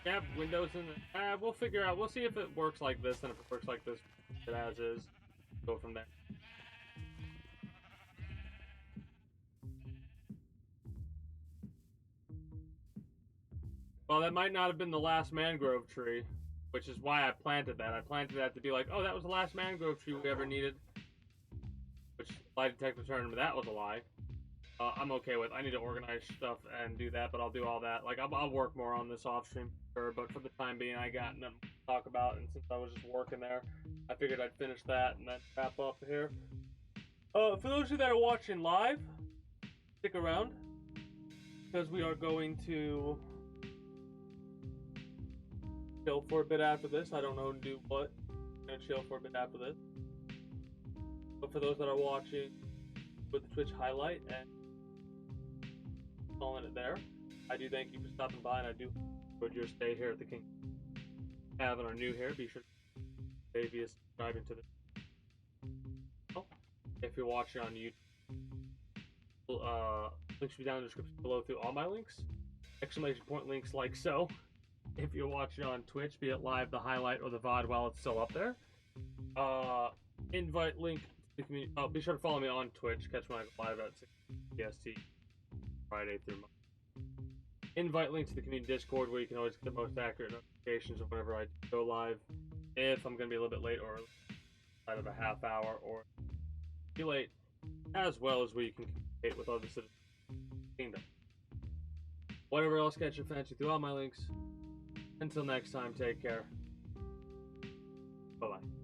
S1: We have windows in there. We'll figure out. We'll see if it works like this, and if it works like this, it as is. Go from there. Well, that might not have been the last mangrove tree, which is why I planted that. I planted that to be like, oh, that was the last mangrove tree we ever needed. Which lie detector turned, that was a lie. I'm okay with. I need to organize stuff and do that, but I'll do all that. Like, I'll work more on this off stream, sure, but for the time being, I got nothing to talk about, and since I was just working there, I figured I'd finish that and then wrap up here. For those of you that are watching live, stick around, because we are going to chill for a bit after this. I don't know to do what. I'm going to chill for a bit after this. But for those that are watching with the Twitch highlight and calling it there, I do thank you for stopping by, and I do enjoy your stay here at the King. Have and are new here, be sure to subscribe to the. Oh, if you're watching on YouTube. Links will be down in the description below through all my links. Exclamation point links like so. If you're watching on Twitch, be it live, the highlight, or the VOD while it's still up there. Invite link to the community. Oh, be sure to follow me on Twitch. Catch me live at 6 PST Friday through Monday. Invite link to the community Discord where you can always get the most accurate notifications of whenever I go live. If I'm going to be a little bit late or out of a half hour or be late, as well as where you can communicate with other citizens of the kingdom. Whatever else catch your fancy through all my links. Until next time, take care. Bye-bye.